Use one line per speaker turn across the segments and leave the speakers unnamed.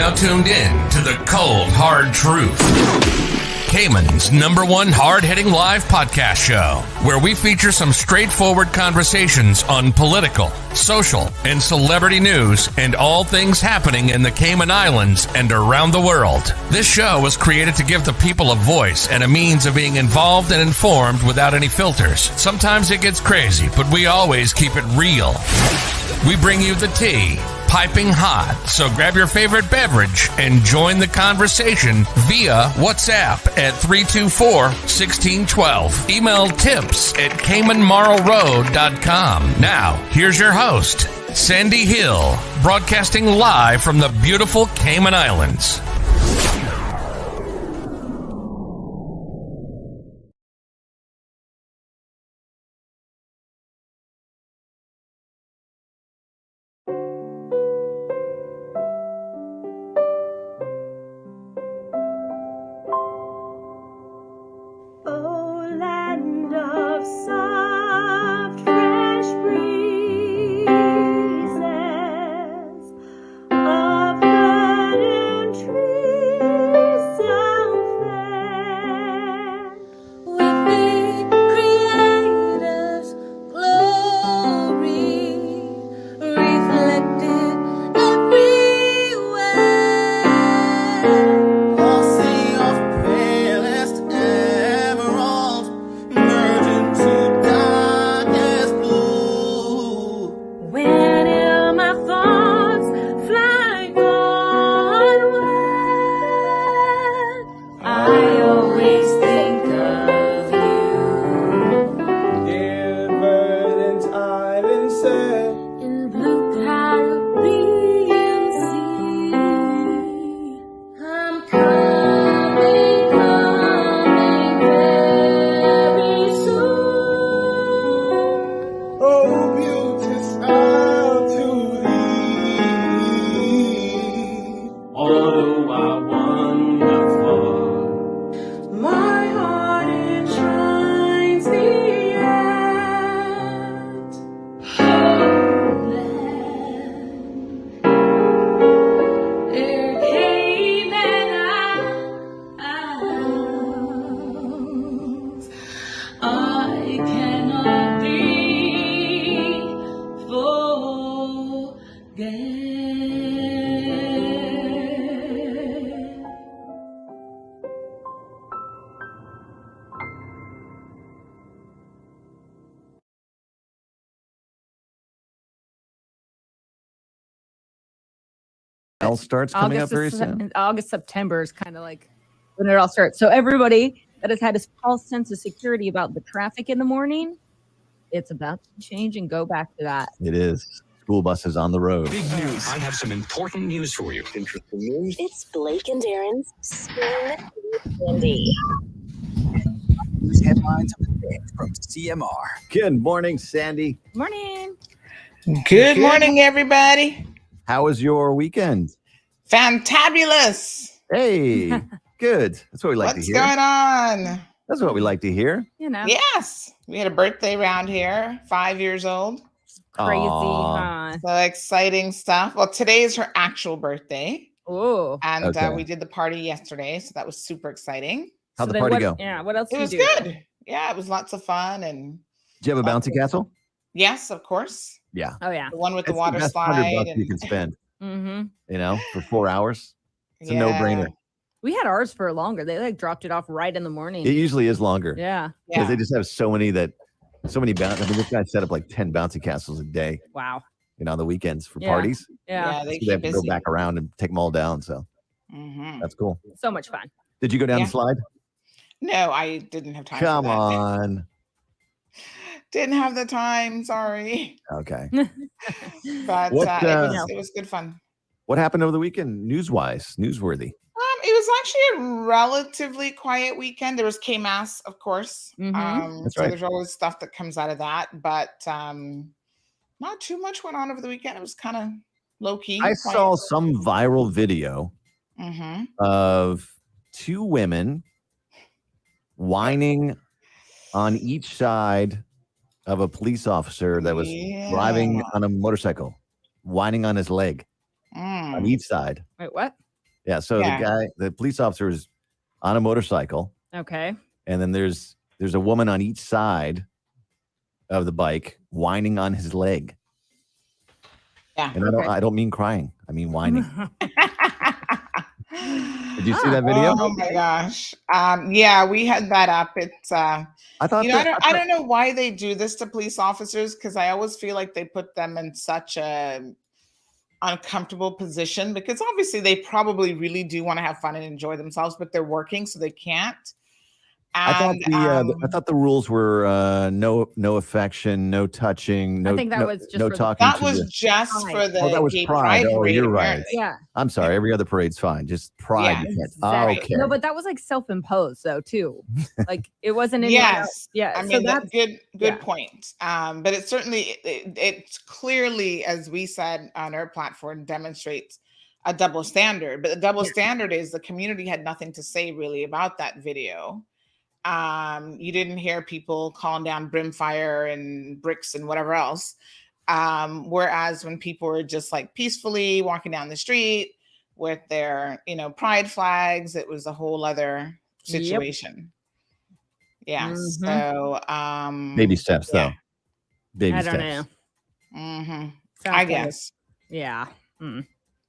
now tuned in to the Cold Hard Truth, Cayman's #1 hard-hitting live podcast show, where we feature some straightforward conversations on political, social, and celebrity news and all things happening in the Cayman Islands and around the world. This show was created to give the people a voice and a means of being involved and informed without any filters. Sometimes it gets crazy, but we always keep it real. We bring you the tea, piping hot, so grab your favorite beverage and join the conversation via WhatsApp at 324-1612. Email tips at CaymanMarlRoad.com. Now, here's your host, Sandy Hill, broadcasting live from the beautiful Cayman Islands.
Starts coming up very soon.
August, September is kind of like when it all starts. So everybody that has had a false sense of security about the traffic in the morning, it's about to change and go back to that.
It is. School buses on the road.
Big news. I have some important news for you. Interesting news.
It's Blake and Darren's Spin Candy.
News headlines of the day from CMR.
Good morning, Sandy.
Morning.
Good morning, everybody.
How was your weekend?
Fantabulous.
Hey, good. That's what we like to hear.
What's going on?
That's what we like to hear.
You know.
Yes. We had a birthday around here, 5 years old.
Crazy, huh?
So exciting stuff. Well, today is her actual birthday.
Oh.
And we did the party yesterday, so that was super exciting.
How'd the party go?
Yeah, what else did
you do? It was good. Yeah, it was lots of fun. And
did you have a bouncy castle?
Yes, of course.
Yeah.
Oh, yeah.
The one with
It's
the water
best
slide.
$100 you can spend,
Mm-hmm.
for 4 hours. It's a no-brainer.
We had ours for longer. They dropped it off right in the morning.
It usually is longer.
Yeah.
Because they just have so many bouncy. I mean, this guy set up like 10 bouncy castles a day.
Wow.
On the weekends for parties.
Yeah.
They
have to go back around and take them all down. So that's cool.
So much fun.
Did you go down the slide?
No, I didn't have time.
Come on.
Didn't have the time. Sorry.
Okay.
But it was good fun.
What happened over the weekend, newsworthy?
It was actually a relatively quiet weekend. There was CayMas, of course.
Mm-hmm.
That's
so
right.
There's always stuff that comes out of that, but not too much went on over the weekend. It was kind of low key.
I saw some viral video of two women whining on each side of a police officer that was driving on a motorcycle, whining on his leg on each side.
Wait, what?
Yeah. So the police officer is on a motorcycle.
Okay.
And then there's a woman on each side of the bike whining on his leg.
Yeah.
And I don't mean crying. I mean whining. Did you see that video?
Oh my gosh. Yeah, we had that up. It's I don't know why they do this to police officers, because I always feel like they put them in such a uncomfortable position, because obviously they probably really do want to have fun and enjoy themselves, but they're working, so they can't. And,
I thought the rules were no affection, no touching,
I think that was just
no
for
talking.
That was just for the
that was
gay
pride. Oh,
parade,
you're right.
apparently.
Yeah.
I'm sorry. Every other parade's fine. Just pride.
Yeah,
You can't.
Exactly.
Okay.
No, but that was like self-imposed though too. Like it wasn't anyone
Yes.
else. Yeah.
I
So
mean,
that's
good point. But it certainly, it's clearly, as we said on our platform, demonstrates a double standard. But the double standard is the community had nothing to say really about that video. You didn't hear people calling down brimfire and bricks and whatever else. Whereas when people were just like peacefully walking down the street with their, pride flags, it was a whole other situation. Yeah.
Mhm.
So
Baby steps, though. Baby
I
steps.
don't know.
I
Sounds
guess.
Yeah. Mm.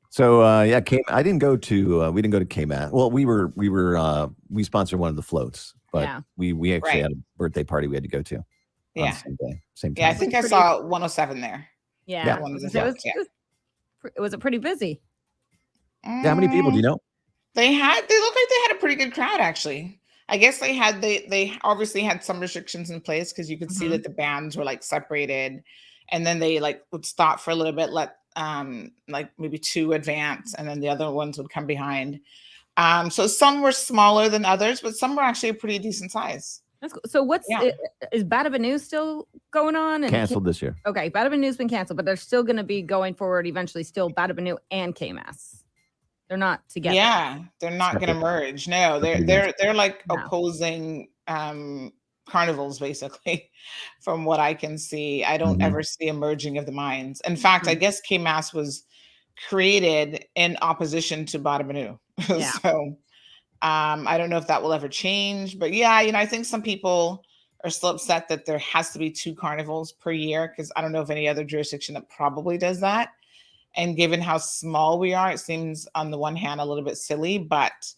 So I didn't go to we didn't go to CayMas. Well, we sponsored one of the floats, but we actually had a birthday party we had to go to.
Yeah.
On the same day, same time.
Yeah, I think I saw 107 there.
Yeah.
One of the
So
floats,
it was pretty busy.
Yeah, how many people do you know?
They looked like they had a pretty good crowd, actually. I guess they obviously had some restrictions in place, because you could see that the bands were like separated, and then they like would stop for a little bit, let like maybe two advance, and then the other ones would come behind. So some were smaller than others, but some were actually a pretty decent size.
That's cool. So is Bada Banu still going on? And
Canceled this year.
Okay, Bada Banu's been canceled, but they're still going to be going forward eventually. Still Bada Banu and CayMas. They're not together.
Yeah, they're not going to merge. No, they're like opposing carnivals, basically. From what I can see, I don't ever see a merging of the minds. In fact, I guess CayMas was created in opposition to Bada Banu.
Yeah.
So I don't know if that will ever change, but yeah, I think some people are still upset that there has to be 2 carnivals per year, because I don't know of any other jurisdiction that probably does that. And given how small we are, it seems on the one hand a little bit silly, but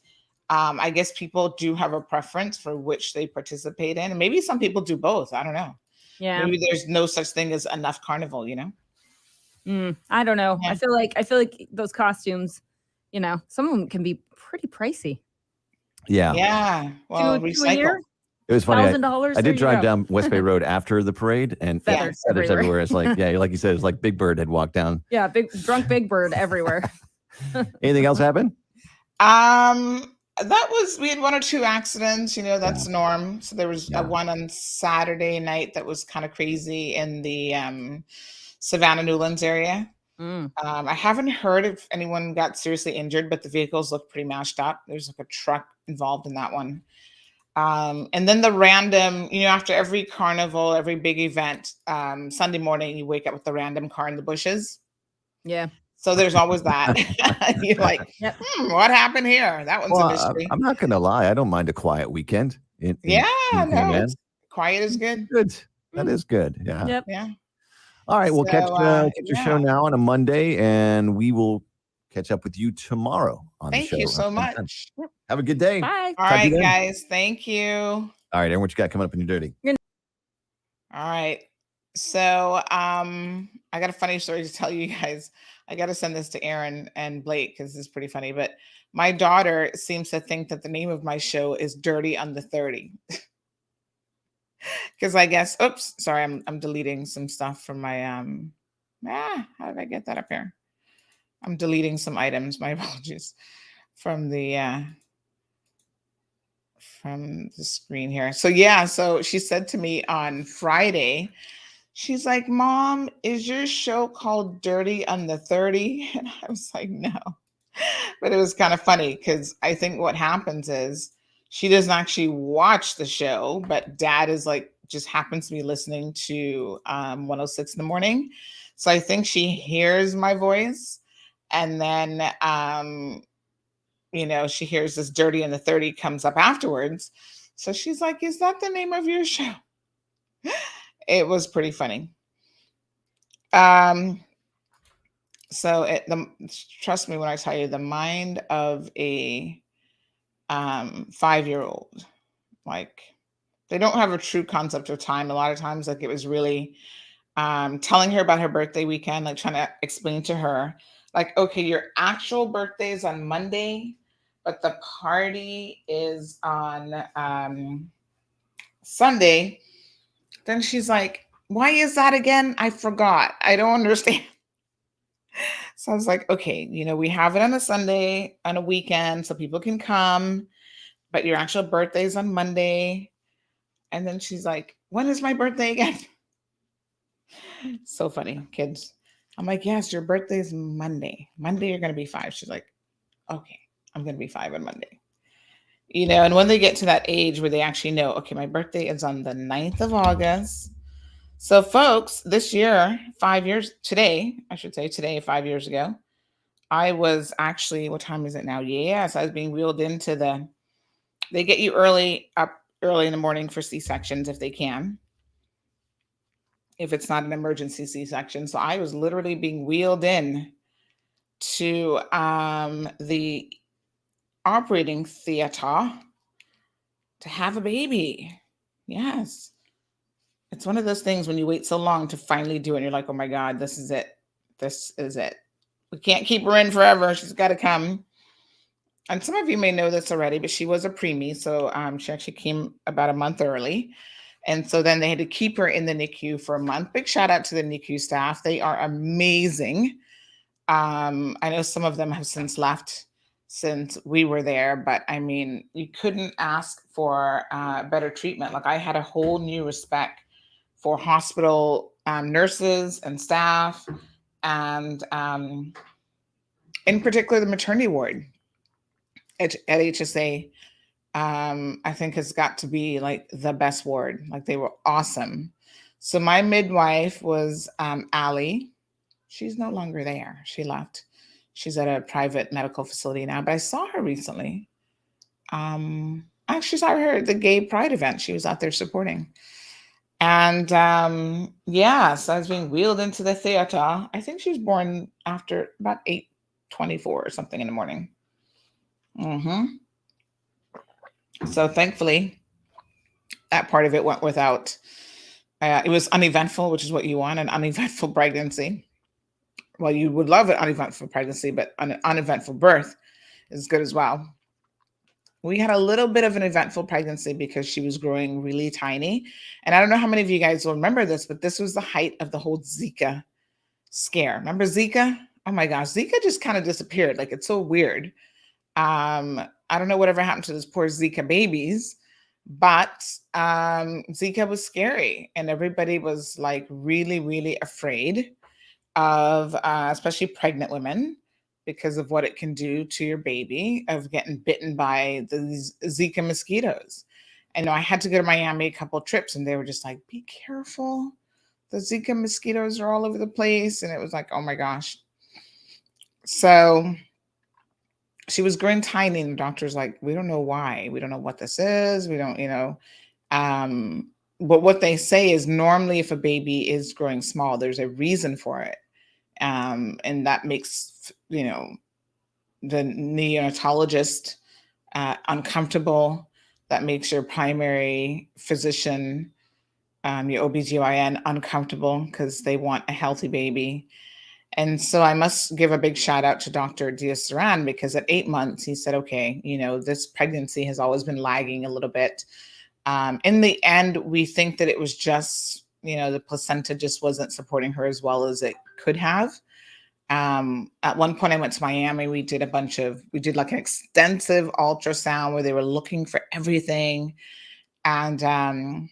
I guess people do have a preference for which they participate in. And maybe some people do both. I don't know.
Yeah.
Maybe there's no such thing as enough carnival,
I don't know.
Yeah.
I feel like those costumes, some of them can be pretty pricey.
Yeah.
Yeah. Well, recycle.
It was funny.
$1,000.
I did drive down West Bay Road after the parade, and
feathers
everywhere. It's like, like you said, it's like Big Bird had walked down.
Yeah, drunk Big Bird everywhere.
Anything else happen?
We had 1 or 2 accidents, that's norm. So there was one on Saturday night that was kind of crazy in the Savannah Newlands area. I haven't heard if anyone got seriously injured, but the vehicles look pretty mashed up. There's like a truck involved in that one. And then the random, after every carnival, every big event, Sunday morning, you wake up with the random car in the bushes.
Yeah.
So there's always that. You're like, what happened here? That one's a mystery.
I'm not going to lie. I don't mind a quiet weekend.
Quiet is good.
Good. That is good. Yeah.
Yep.
Yeah.
All right. We'll catch your show now on a Monday, and we will catch up with you tomorrow on the show.
Thank you so much.
Have a good day.
Bye.
All right, guys. Thank you.
All right, Aaron, what you got coming up in your dirty?
All right. So I got a funny story to tell you guys. I got to send this to Aaron and Blake because this is pretty funny. But my daughter seems to think that the name of my show is Dirty Under 30. Because I guess, sorry, I'm deleting some stuff from my how did I get that up here? I'm deleting some items. My apologies from the screen here. So she said to me on Friday, she's like, "Mom, is your show called Dirty Under 30?" And I was like, "No." But it was kind of funny because I think what happens is she doesn't actually watch the show, but Dad is like, just happens to be listening to 106 in the morning. So I think she hears my voice. And then she hears this Dirty in the 30 comes up afterwards. So she's like, is that the name of your show? It was pretty funny. So trust me when I tell you, the mind of a 5-year-old, like, they don't have a true concept of time. A lot of times, like, it was really telling her about her birthday weekend, like trying to explain to her, like, okay, your actual birthday is on Monday, but the party is on Sunday. Then she's like, why is that again? I forgot. I don't understand. So I was like, okay, we have it on a Sunday, on a weekend, so people can come, but your actual birthday is on Monday. And then she's like, when is my birthday again? So funny, kids. I'm like, yes, your birthday is Monday. Monday, you're going to be 5. She's like, okay, I'm going to be 5 on Monday. And when they get to that age where they actually know, okay, my birthday is on the 9th of August. So folks, this year, 5 years, today, 5 years ago, I was actually, what time is it now? Yes, I was being wheeled into they get you up early in the morning for C-sections if they can, if it's not an emergency C-section. So I was literally being wheeled in to the operating theater to have a baby. Yes. It's one of those things when you wait so long to finally do it, and you're like, oh my God, this is it. This is it. We can't keep her in forever. She's got to come. And some of you may know this already, but she was a preemie. So she actually came about a month early. And so then they had to keep her in the NICU for a month. Big shout out to the NICU staff. They are amazing. I know some of them have since left since we were there, but I mean, you couldn't ask for better treatment. Like, I had a whole new respect for hospital nurses and staff, and in particular, the maternity ward at HSA, I think has got to be like the best ward. Like, they were awesome. So my midwife was Allie. She's no longer there. She left. She's at a private medical facility now, but I saw her recently. I actually saw her at the Gay Pride event. She was out there supporting. And so I was being wheeled into the theater. I think she was born after about 8:24 or something in the morning. So thankfully, that part of it went without. It was uneventful, which is what you want, an uneventful pregnancy. Well, you would love an uneventful pregnancy, but an uneventful birth is good as well. We had a little bit of an eventful pregnancy because she was growing really tiny. And I don't know how many of you guys will remember this, but this was the height of the whole Zika scare. Remember Zika? Oh my gosh, Zika just kind of disappeared. Like, it's so weird. I don't know whatever happened to those poor Zika babies, but Zika was scary. And everybody was like really, really afraid of especially pregnant women, because of what it can do to your baby, of getting bitten by the Zika mosquitoes. And I had to go to Miami a couple of trips, and they were just like, be careful. The Zika mosquitoes are all over the place. And it was like, oh my gosh. So she was growing tiny, and the doctor's like, we don't know why. We don't know what this is. We don't, but what they say is normally if a baby is growing small, there's a reason for it. And that makes, the neonatologist uncomfortable. That makes your primary physician, your OBGYN, uncomfortable because they want a healthy baby. And so I must give a big shout out to Dr. Diaz-Saran, because at 8 months, he said, okay, this pregnancy has always been lagging a little bit. In the end, we think that it was just, the placenta just wasn't supporting her as well as it could have. At one point I went to Miami, we did like an extensive ultrasound where they were looking for everything. And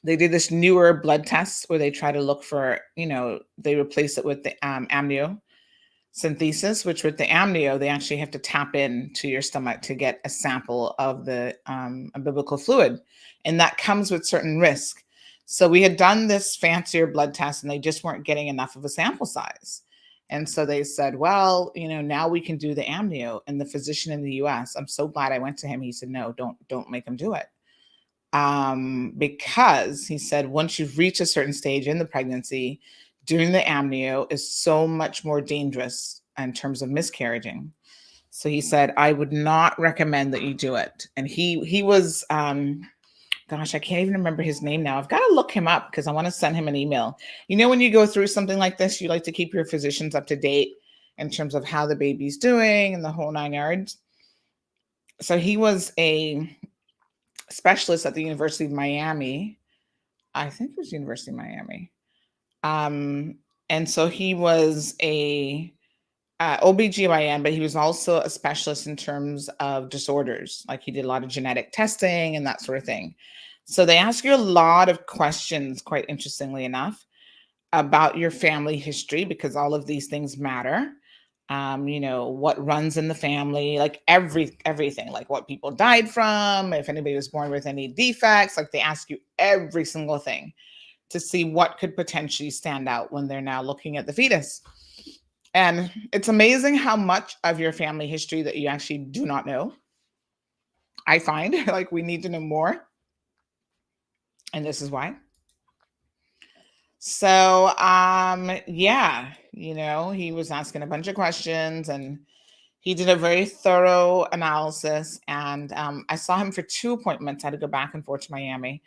they did this newer blood test where they try to look for, they replace it with the amniocentesis, which with the amnio, they actually have to tap into your stomach to get a sample of the umbilical fluid. And that comes with certain risk. So we had done this fancier blood test, and they just weren't getting enough of a sample size. And so they said, well, now we can do the amnio. And the physician in the US, I'm so glad I went to him. He said, no, don't make him do it. Because he said, once you've reached a certain stage in the pregnancy, doing the amnio is so much more dangerous in terms of miscarriaging. So he said, I would not recommend that you do it. And he was, gosh, I can't even remember his name now. I've got to look him up because I want to send him an email. When you go through something like this, you like to keep your physicians up to date in terms of how the baby's doing and the whole 9 yards. So he was a specialist at the University of Miami. I think it was University of Miami. And so he was a OBGYN, but he was also a specialist in terms of disorders. Like he did a lot of genetic testing and that sort of thing. So they ask you a lot of questions, quite interestingly enough, about your family history, because all of these things matter. What runs in the family, like everything, like what people died from, if anybody was born with any defects, like they ask you every single thing to see what could potentially stand out when they're now looking at the fetus. And it's amazing how much of your family history that you actually do not know. I find like we need to know more. And this is why. So, he was asking a bunch of questions and he did a very thorough analysis. And I saw him for 2 appointments. I had to go back and forth to Miami.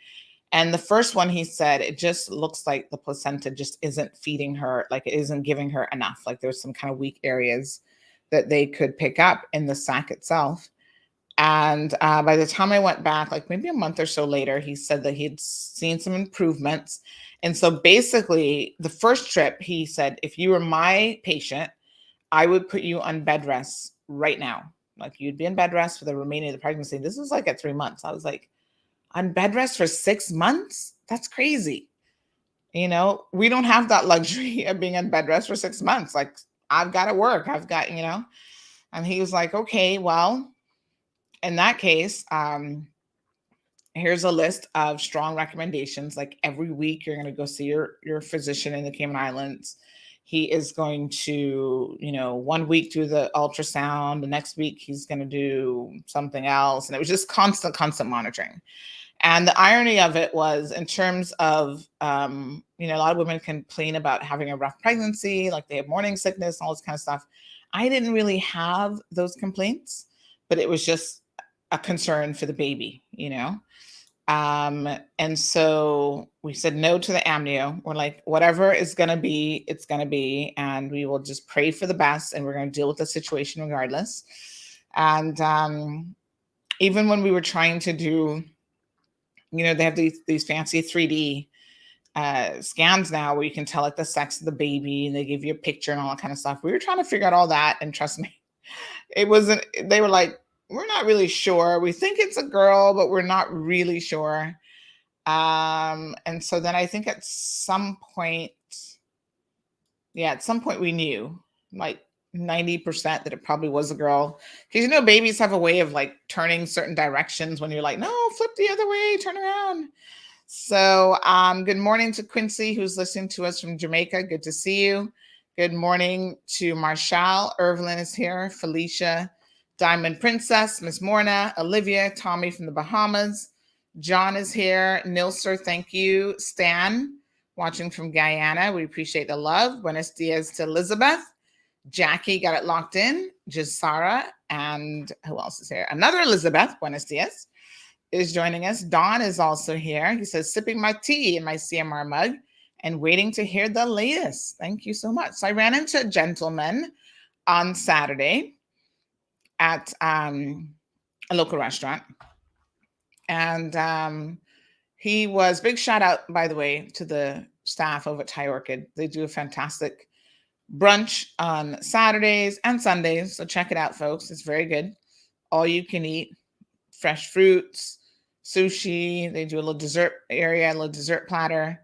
And the first one, he said, it just looks like the placenta just isn't feeding her, like it isn't giving her enough. Like there's some kind of weak areas that they could pick up in the sac itself. And by the time I went back, like maybe a month or so later, he said that he'd seen some improvements. And so basically, the first trip, he said, if you were my patient, I would put you on bed rest right now. Like you'd be in bed rest for the remaining of the pregnancy. This was like at 3 months. I was like, on bed rest for 6 months? That's crazy. We don't have that luxury of being on bed rest for 6 months. Like I've got to work. I've got, and he was like, okay, well, in that case, here's a list of strong recommendations. Like every week you're going to go see your physician in the Cayman Islands. He is going to, 1 week do the ultrasound. The next week he's going to do something else. And it was just constant monitoring. And the irony of it was in terms of, a lot of women complain about having a rough pregnancy, like they have morning sickness, all this kind of stuff. I didn't really have those complaints, but it was just a concern for the baby, And so we said no to the amnio. We're like, whatever is going to be, it's going to be. And we will just pray for the best. And we're going to deal with the situation regardless. And even when we were trying to do, they have these fancy 3D scans now where you can tell like the sex of the baby and they give you a picture and all that kind of stuff. We were trying to figure out all that. And trust me, they were like, we're not really sure. We think it's a girl, but we're not really sure. And so then I think at some point we knew like 90% that it probably was a girl. Because babies have a way of like turning certain directions when you're like, no, flip the other way, turn around. So good morning to Quincy, who's listening to us from Jamaica. Good to see you. Good morning to Marshall. Irvelyn is here. Felicia, Diamond Princess, Miss Morna, Olivia, Tommy from the Bahamas. John is here. Nilser, thank you. Stan, watching from Guyana. We appreciate the love. Buenos dias to Elizabeth. Jackie got it locked in. Jisara, and who else is here? Another Elizabeth, buenos dias, is joining us. Don is also here. He says, sipping my tea in my CMR mug and waiting to hear the latest. Thank you so much. So I ran into a gentleman on Saturday at a local restaurant. And he was, big shout out, by the way, to the staff over at Thai Orchid. They do a fantastic brunch on Saturdays and Sundays. So check it out, folks. It's very good. All you can eat, fresh fruits, sushi. They do a little dessert area, a little dessert platter.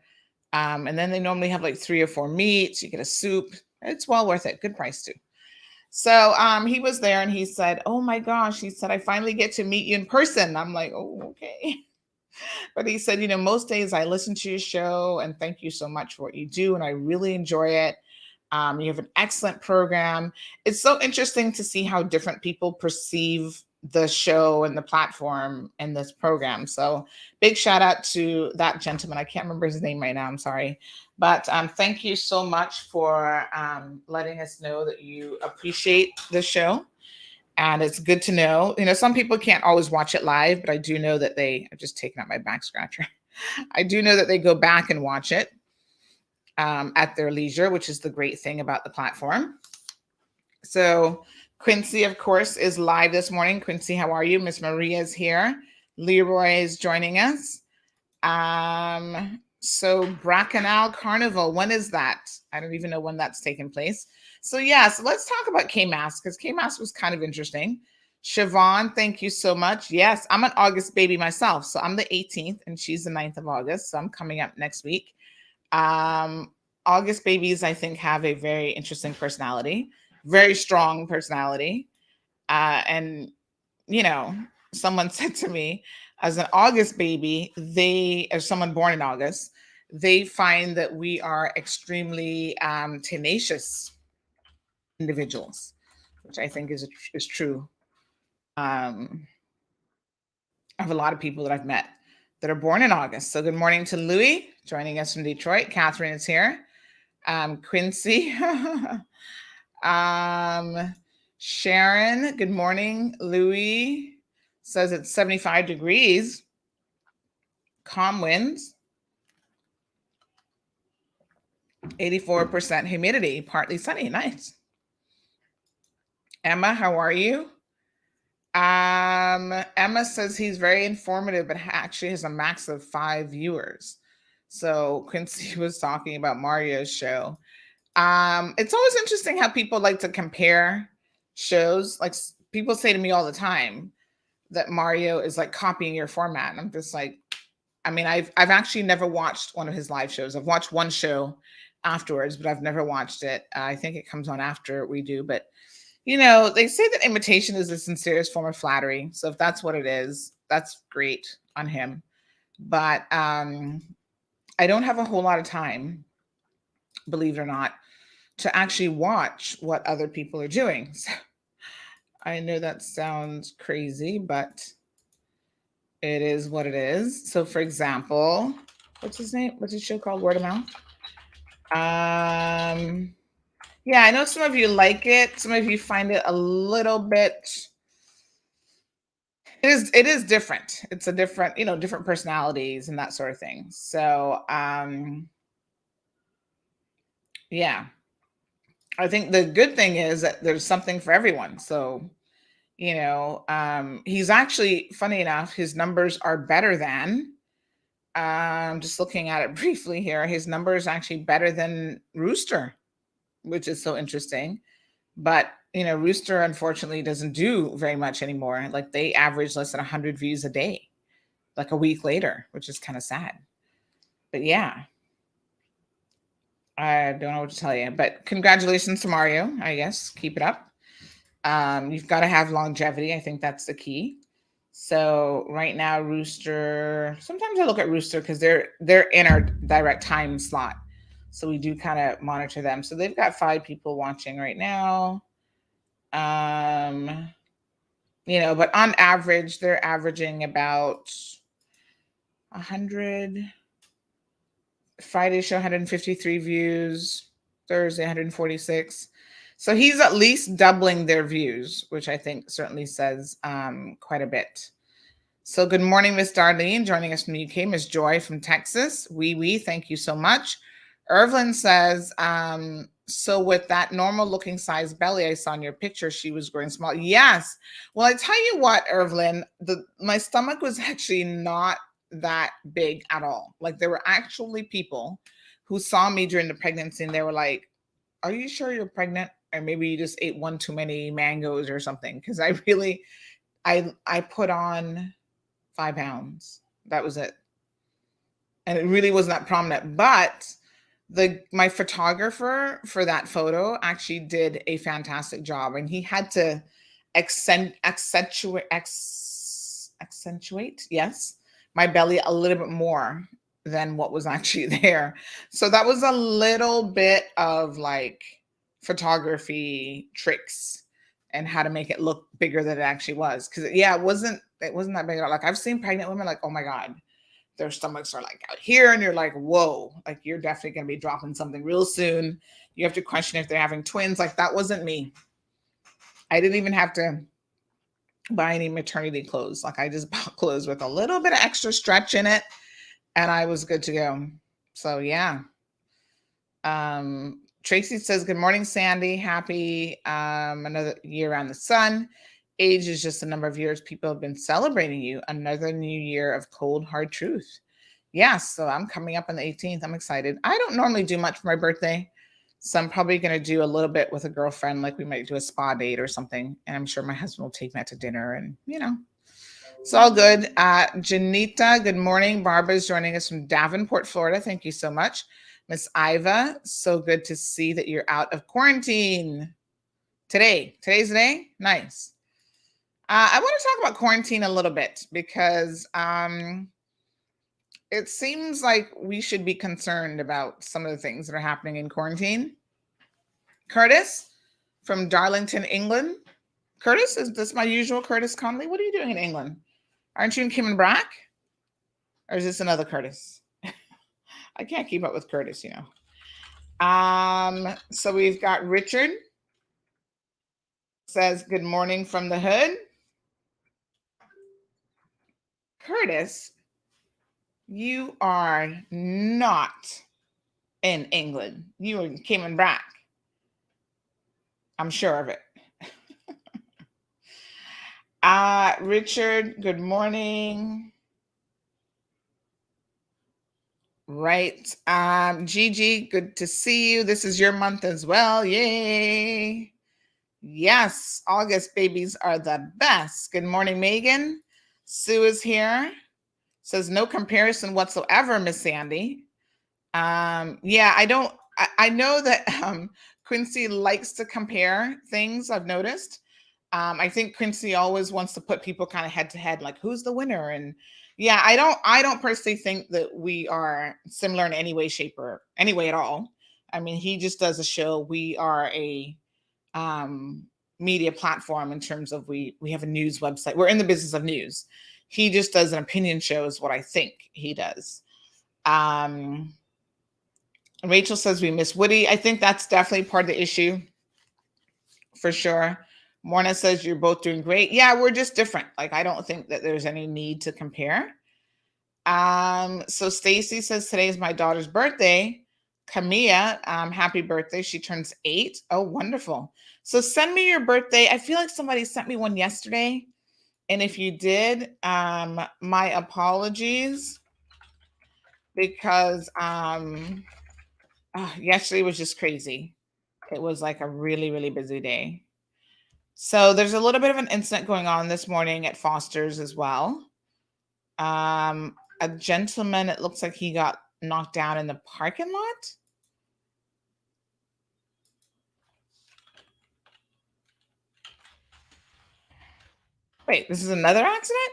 And then they normally have like 3 or 4 meats. You get a soup. It's well worth it. Good price too. So he was there and he said, oh my gosh, he said, I finally get to meet you in person. I'm like, oh, okay. But he said, most days I listen to your show and thank you so much for what you do. And I really enjoy it. You have an excellent program. It's so interesting to see how different people perceive the show and the platform and this program. So big shout out to that gentleman. I can't remember his name right now. I'm sorry. But thank you so much for letting us know that you appreciate the show. And it's good to know, some people can't always watch it live, but I do know that I've just taken out my back scratcher. I do know that they go back and watch it at their leisure, which is the great thing about the platform. So Quincy, of course, is live this morning. Quincy, how are you? Miss Maria is here. Leroy is joining us. So Bracanal Carnival, when is that? I don't even know when that's taking place. So let's talk about CayMas, because CayMas was kind of interesting. Siobhan, thank you so much. Yes, I'm an August baby myself. So I'm the 18th and she's the 9th of August. So I'm coming up next week. August babies, I think, have a very interesting personality, very strong personality. And, someone said to me, as an August baby, as someone born in August, they find that we are extremely tenacious individuals, which I think is true. I have a lot of people that I've met that are born in August. So good morning to Louis, joining us from Detroit. Catherine is here. Quincy. Sharon, good morning. Louis says it's 75 degrees. Calm winds. 84% humidity, partly sunny. Nice. Emma, how are you? Emma says he's very informative, but actually has a max of 5 viewers. So Quincy was talking about Mario's show. It's always interesting how people like to compare shows. Like people say to me all the time that Mario is like copying your format. And I'm just like, I've actually never watched one of his live shows. I've watched one show afterwards, but I've never watched it. I think it comes on after we do, but they say that imitation is the sincerest form of flattery. So if that's what it is, that's great on him. But I don't have a whole lot of time, believe it or not, to actually watch what other people are doing. So I know that sounds crazy, but it is what it is. So for example, what's his name? What's his show called? Word of Mouth? Yeah, I know some of you like it. Some of you find it a little bit. It is different. It's a different, different personalities and that sort of thing. So, yeah, I think the good thing is that there's something for everyone. So, he's actually, funny enough, his numbers are better than. Just looking at it briefly here, his numbers actually better than Rooster, which is so interesting. But, Rooster unfortunately doesn't do very much anymore. Like they average less than 100 views a day, like a week later, which is kind of sad. But yeah, I don't know what to tell you, but congratulations to Mario, I guess. Keep it up. You've got to have longevity. I think that's the key. So right now, Rooster, sometimes I look at Rooster because they're in our direct time slot. So we do kind of monitor them. So they've got 5 people watching right now. But on average, they're averaging about 100. Friday show 153 views, Thursday 146. So he's at least doubling their views, which I think certainly says quite a bit. So good morning, Miss Darlene, joining us from the UK. Miss Joy from Texas. Wee, thank you so much. Irvlyn says, so with that normal looking size belly I saw in your picture, she was growing small. Yes. Well, I tell you what, Irvlyn, my stomach was actually not that big at all. Like there were actually people who saw me during the pregnancy and they were like, are you sure you're pregnant? Or maybe you just ate one too many mangoes or something. Because I put on 5 pounds. That was it. And it really wasn't that prominent. But my photographer for that photo actually did a fantastic job. And he had to accentuate, yes, my belly a little bit more than what was actually there. So that was a little bit of like photography tricks and how to make it look bigger than it actually was. Because it wasn't that big. Like I've seen pregnant women like, oh my God, their stomachs are like out here, and you're like, whoa, like you're definitely gonna be dropping something real soon. You have to question if they're having twins. Like that wasn't me. I didn't even have to buy any maternity clothes. Like I just bought clothes with a little bit of extra stretch in it, and I was good to go. So yeah. Tracy says, good morning, Sandy. Happy another year around the sun. Age is just the number of years people have been celebrating you. Another new year of cold, hard truth. Yes, so I'm coming up on the 18th. I'm excited. I don't normally do much for my birthday, so I'm probably going to do a little bit with a girlfriend. Like we might do a spa date or something, and I'm sure my husband will take me out to dinner, and it's all good. Janita, good morning. Barbara's joining us from Davenport, Florida. Thank you so much. Miss Iva, so good to see that you're out of quarantine today. Today's the day? Nice. I want to talk about quarantine a little bit because it seems like we should be concerned about some of the things that are happening in quarantine. Curtis from Darlington, England. Curtis, is this my usual Curtis Conley? What are you doing in England? Aren't you in Kim and Brack? Or is this another Curtis? I can't keep up with Curtis, So we've got Richard. Says, good morning from the hood. Curtis, you are not in England. You are in Cayman Brack. I'm sure of it. Richard, good morning. Right. Gigi, good to see you. This is your month as well. Yay. Yes, August babies are the best. Good morning, Megan. Sue is here. Says no comparison whatsoever, Miss Sandy. Yeah, I know that Quincy likes to compare things, I've noticed. I think Quincy always wants to put people kind of head to head, like who's the winner? And yeah, I don't personally think that we are similar in any way, shape, or any way at all. I mean, he just does a show. We are a media platform in terms of we have a news website. We're in the business of news. He just does an opinion show is what I think he does. Rachel says we miss Woody. I think that's definitely part of the issue for sure. Morna says you're both doing great. Yeah, we're just different. Like I don't think that there's any need to compare. So Stacy says today is my daughter's birthday. Camilla, happy birthday. She turns 8. Oh, wonderful. So send me your birthday. I feel like somebody sent me one yesterday. And if you did, my apologies because yesterday was just crazy. It was like a really, really busy day. So there's a little bit of an incident going on this morning at Foster's as well. A gentleman, it looks like he got knocked down in the parking lot. Wait, this is another accident?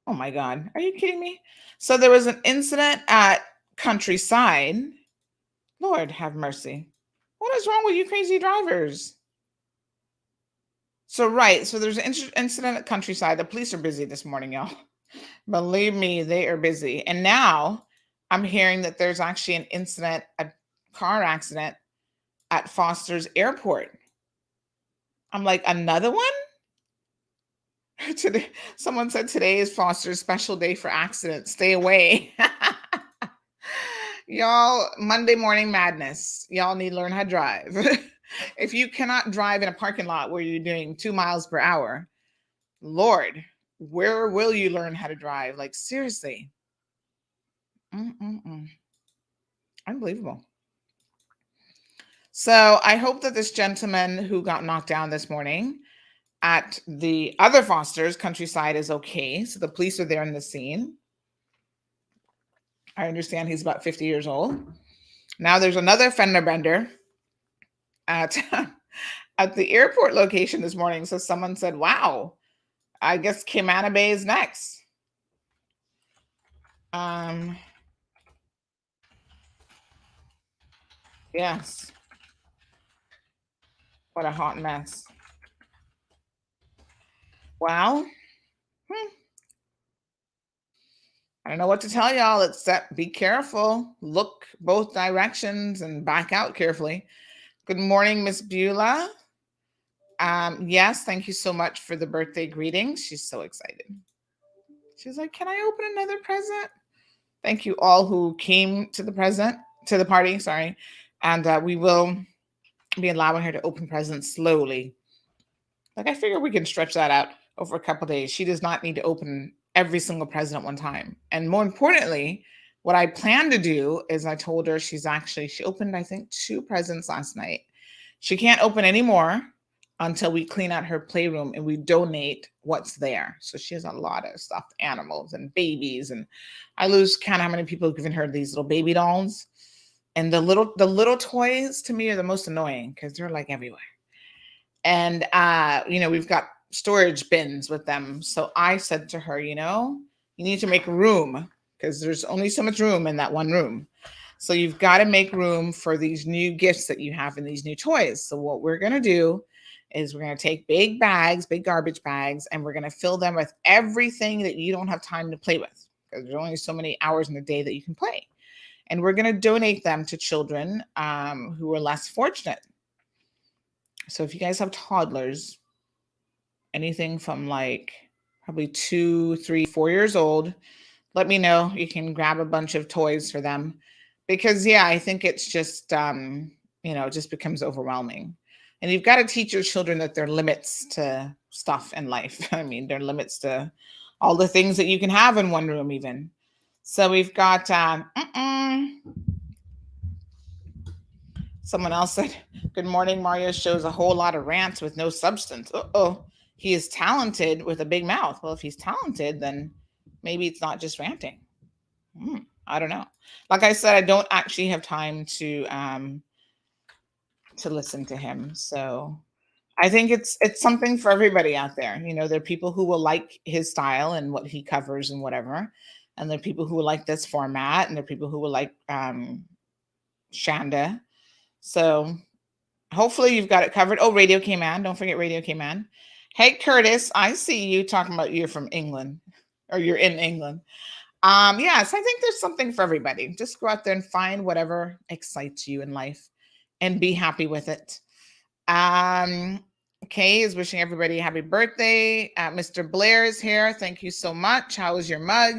Oh my God, are you kidding me? So there was an incident at Countryside. Lord have mercy. What is wrong with you crazy drivers? So there's an incident at Countryside. The police are busy this morning, y'all. Believe me, they are busy. And now I'm hearing that there's actually an incident, a car accident at Foster's Airport. I'm like, another one? Today, someone said today is Foster's special day for accidents. Stay away. Y'all, Monday morning madness. Y'all need to learn how to drive. If you cannot drive in a parking lot where you're doing 2 miles per hour, Lord, where will you learn how to drive? Like, seriously. Unbelievable. So I hope that this gentleman who got knocked down this morning at the other Foster's Countryside is okay. So the police are there in the scene. I understand he's about 50 years old. Now there's another fender bender at the airport location this morning. So someone said, wow, I guess Cayman Bay is next. Yes. What a hot mess. Well, I don't know what to tell y'all except be careful. Look both directions and back out carefully. Good morning, Miss Beulah. Yes, thank you so much for the birthday greetings. She's so excited. She's like, can I open another present? Thank you all who came to the party, sorry. And we will be allowing her to open presents slowly. Like, I figure we can stretch that out over a couple days. She does not need to open every single present at one time. And more importantly, what I plan to do is I told her she opened, I think, 2 presents last night. She can't open any more until we clean out her playroom and we donate what's there. So she has a lot of stuffed animals and babies. And I lose count how many people have given her these little baby dolls. And the little toys to me are the most annoying because they're like everywhere. And, we've got storage bins with them. So I said to her, you need to make room because there's only so much room in that one room. So you've got to make room for these new gifts that you have and these new toys. So what we're going to do is we're going to take big garbage bags, and we're going to fill them with everything that you don't have time to play with because there's only so many hours in the day that you can play. And we're going to donate them to children who are less fortunate. So if you guys have toddlers, anything from like probably 2, 3, 4 years old, let me know. You can grab a bunch of toys for them because I think it's just, it just becomes overwhelming. And you've got to teach your children that there are limits to stuff in life. I mean, there are limits to all the things that you can have in one room even. So we've got, someone else said, good morning, Mario shows a whole lot of rants with no substance. Uh-oh, he is talented with a big mouth. Well, if he's talented, then maybe it's not just ranting. I don't know. Like I said, I don't actually have time to listen to him. So I think it's something for everybody out there. There are people who will like his style and what he covers and whatever. And there are people who will like this format, and there are people who will like Shanda. So hopefully you've got it covered. Oh, Radio Cayman. Don't forget Radio Cayman. Hey, Curtis, I see you talking about you're from England, or you're in England. Yes, I think there's something for everybody. Just go out there and find whatever excites you in life and be happy with it. Kay is wishing everybody a happy birthday. Mr. Blair is here. Thank you so much. How was your mug?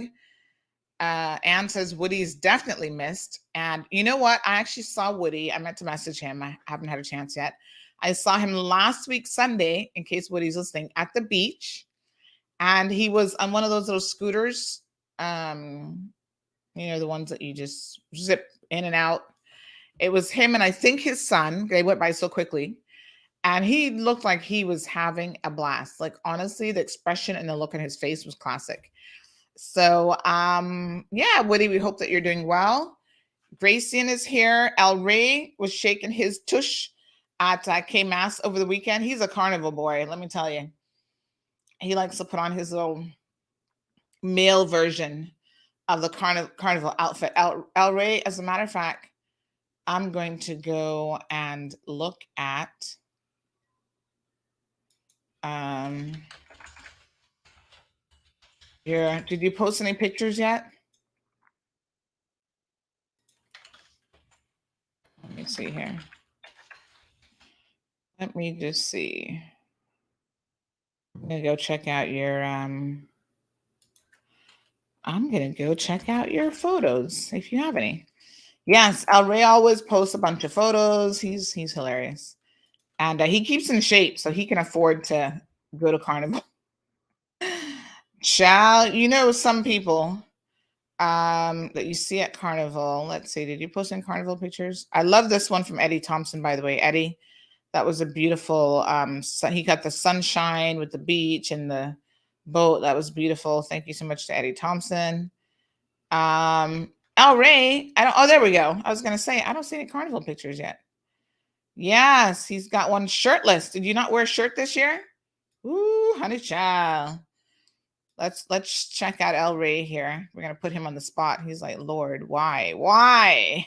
Anne says Woody's definitely missed. And you know what? I actually saw Woody. I meant to message him. I haven't had a chance yet. I saw him last week, Sunday, in case Woody's listening, at the beach. And he was on one of those little scooters. The ones that you just zip in and out. It was him and I think his son. They went by so quickly. And he looked like he was having a blast. Like, honestly, the expression and the look on his face was classic. So, Woody, we hope that you're doing well. Grayson is here. El Ray was shaking his tush at CayMas over the weekend. He's a carnival boy, let me tell you. He likes to put on his little male version of the carnival outfit. El Ray, as a matter of fact, I'm going to go and look at did you post any pictures yet? Let me see here. Let me just see. I'm gonna go check out your photos if you have any. Yes, El Ray always posts a bunch of photos. He's hilarious. And he keeps in shape so he can afford to go to Carnival. Child, some people that you see at Carnival. Let's see, did you post any Carnival pictures? I love this one from Eddie Thompson, by the way. Eddie, that was a beautiful, he got the sunshine with the beach and the boat. That was beautiful. Thank you so much to Eddie Thompson. El Ray, there we go. I was going to say, I don't see any Carnival pictures yet. Yes, he's got one shirtless. Did you not wear a shirt this year? Ooh, honey child. Let's check out El Ray here. We're going to put him on the spot. He's like, Lord, why?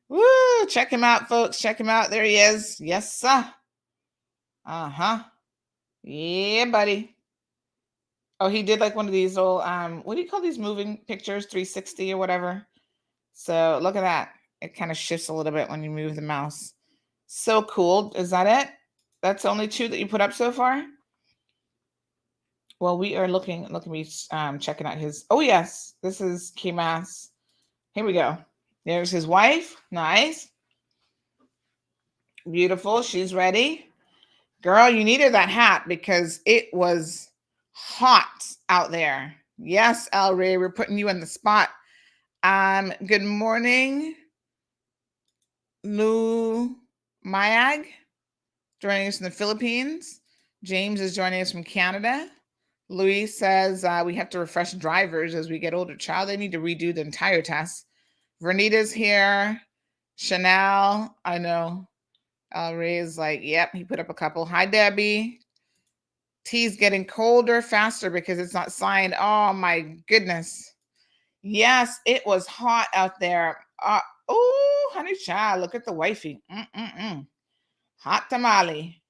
Woo! Check him out, folks. Check him out. There he is. Yes, sir. Uh-huh. Yeah, buddy. Oh, he did like one of these little, what do you call these moving pictures? 360 or whatever. So look at that. It kind of shifts a little bit when you move the mouse. So cool. Is that it? That's the only 2 that you put up so far? Well, we are looking at me checking out his. Oh, yes. This is CayMas. Here we go. There's his wife. Nice. Beautiful. She's ready. Girl, you needed that hat because it was hot out there. Yes, El Ray, we're putting you in the spot. Good morning, Lou Mayag, joining us from the Philippines. James is joining us from Canada. Luis says we have to refresh drivers as we get older. Child, they need to redo the entire test. Vernita's here. Chanel, I know. Ray is like, yep, he put up a couple. Hi, Debbie. Tea's getting colder faster because it's not signed. Oh, my goodness. Yes, it was hot out there. Oh, honey child, look at the wifey. Hot tamale.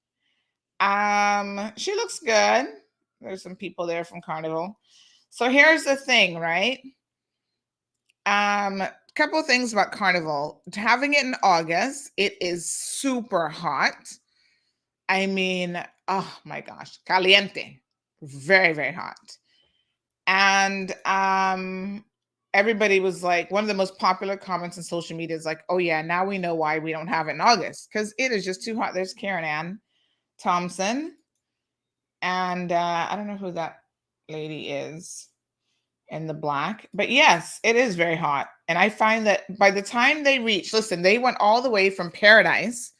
She looks good. There's some people there from Carnival. So here's the thing, right? Couple of things about Carnival. Having it in August, it is super hot. I mean, oh my gosh, caliente. Very, very hot. And everybody was like, one of the most popular comments on social media is like, oh yeah, now we know why we don't have it in August, because it is just too hot. There's Karen Ann Thompson. And I don't know who that lady is in the black, but yes, it is very hot. And I find that by the time they reach, listen, they went all the way from Paradise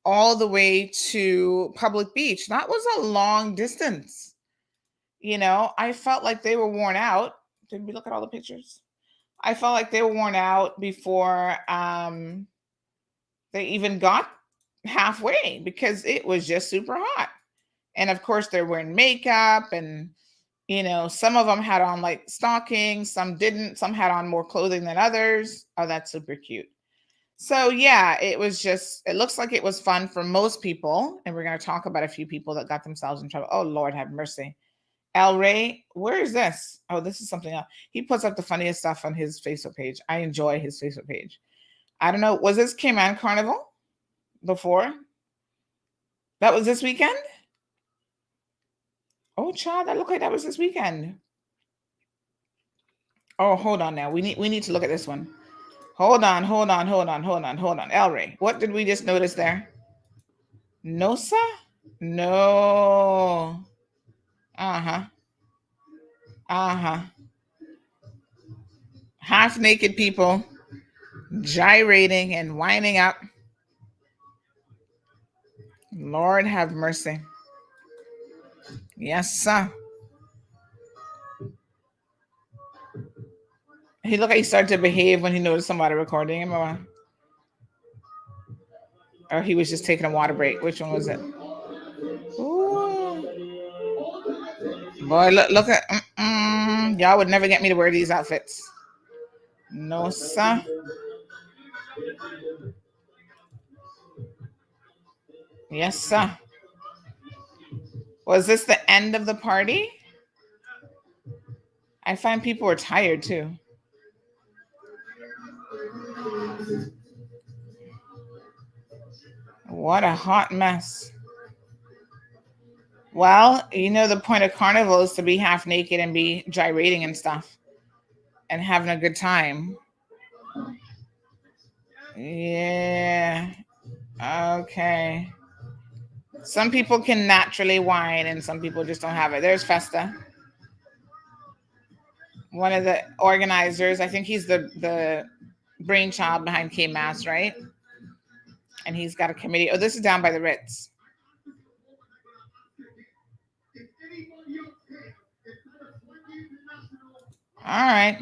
all the way to Public Beach. That was a long distance. You know, I felt like they were worn out. Did we look at all the pictures? I felt like they were worn out before they even got halfway, because it was just super hot. And of course, they're wearing makeup, and you know, some of them had on like stockings, some didn't, some had on more clothing than others. Oh, that's super cute. So yeah, it looks like it was fun for most people. And we're going to talk about a few people that got themselves in trouble. Oh, Lord have mercy. El Ray, where is this? Oh, this is something else. He puts up the funniest stuff on his Facebook page. I enjoy his Facebook page. I don't know. Was this Cayman Carnival before? That was this weekend? Oh, child, that looked like that was this weekend. Oh, hold on now. We need to look at this one. Hold on. El Ray, what did we just notice there? Nosa? No. Uh-huh. Half naked people gyrating and winding up. Lord have mercy. Yes, sir. He looked like he started to behave when he noticed somebody recording him, or he was just taking a water break. Which one was it? Ooh. Boy, look at y'all would never get me to wear these outfits. No, sir. Yes, sir. Was this the end of the party? I find people were tired too. What a hot mess. Well, you know, the point of Carnival is to be half naked and be gyrating and stuff and having a good time. Yeah. Okay. Some people can naturally whine and some people just don't have it. There's Festa, one of the organizers. I think he's the brainchild behind CayMas, right? And he's got a committee. Oh, this is down by the Ritz. All right.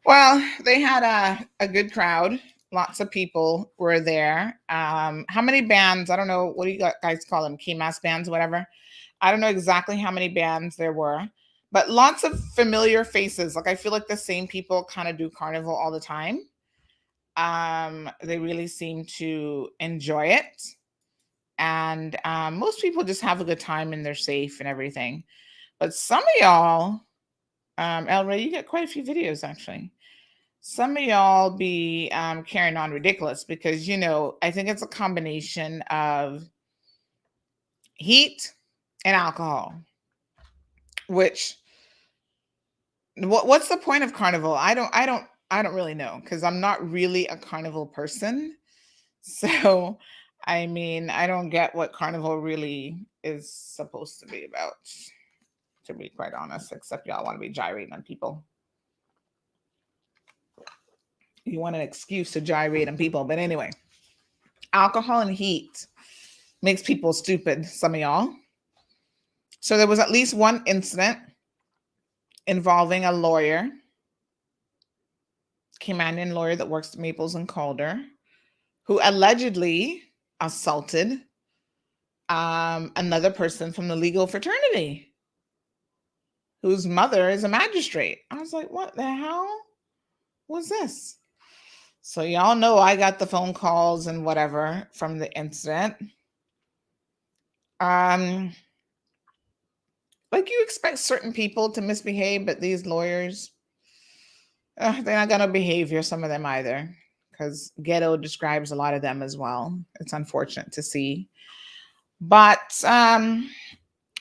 Well, they had a good crowd. Lots of people were there. How many bands? I don't know. What do you guys call them? CayMas bands, whatever. I don't know exactly how many bands there were, but lots of familiar faces. Like I feel like the same people kind of do carnival all the time. They really seem to enjoy it. And most people just have a good time and they're safe and everything. But some of y'all, El Ray, you get quite a few videos actually. Some of y'all be carrying on ridiculous because, you know, I think it's a combination of heat and alcohol, which what's the point of carnival? I don't really know because I'm not really a carnival person. So, I mean, I don't get what carnival really is supposed to be about, to be quite honest, except y'all want to be gyrating on people. You want an excuse to gyrate on people. But anyway, alcohol and heat makes people stupid, some of y'all. So there was at least one incident involving a lawyer, Caymanian lawyer that works at Maples and Calder, who allegedly assaulted another person from the legal fraternity whose mother is a magistrate. I was like, what the hell was this? So y'all know I got the phone calls and whatever from the incident. Like you expect certain people to misbehave, but these lawyers, they're not going to behave here, some of them either, because ghetto describes a lot of them as well. It's unfortunate to see. But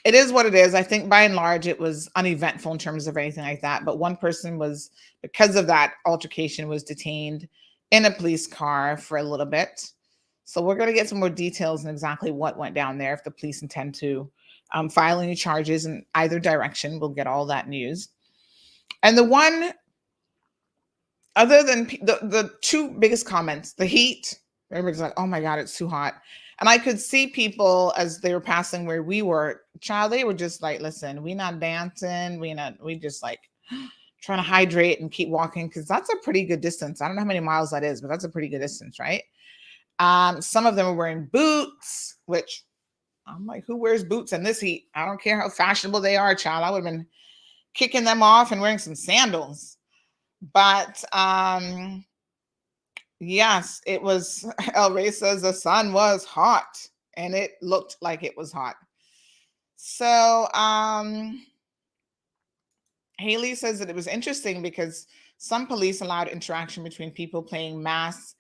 it is what it is. I think by and large, it was uneventful in terms of anything like that. But one person was, because of that altercation, was detained in a police car for a little bit. So we're going to get some more details on exactly what went down there, if the police intend to file any charges in either direction. We'll get all that news. And the one, other than the two biggest comments, the heat, everybody's like, oh my God, it's too hot. And I could see people as they were passing where we were, child, they were just like, listen, we not dancing. We just like trying to hydrate and keep walking, because that's a pretty good distance. I don't know how many miles that is, but that's a pretty good distance, right? Some of them were wearing boots, which I'm like, who wears boots in this heat? I don't care how fashionable they are, child. I would have been kicking them off and wearing some sandals. But yes, it was, El Rey says the sun was hot and it looked like it was hot. So Haley says that it was interesting because some police allowed interaction between people playing masks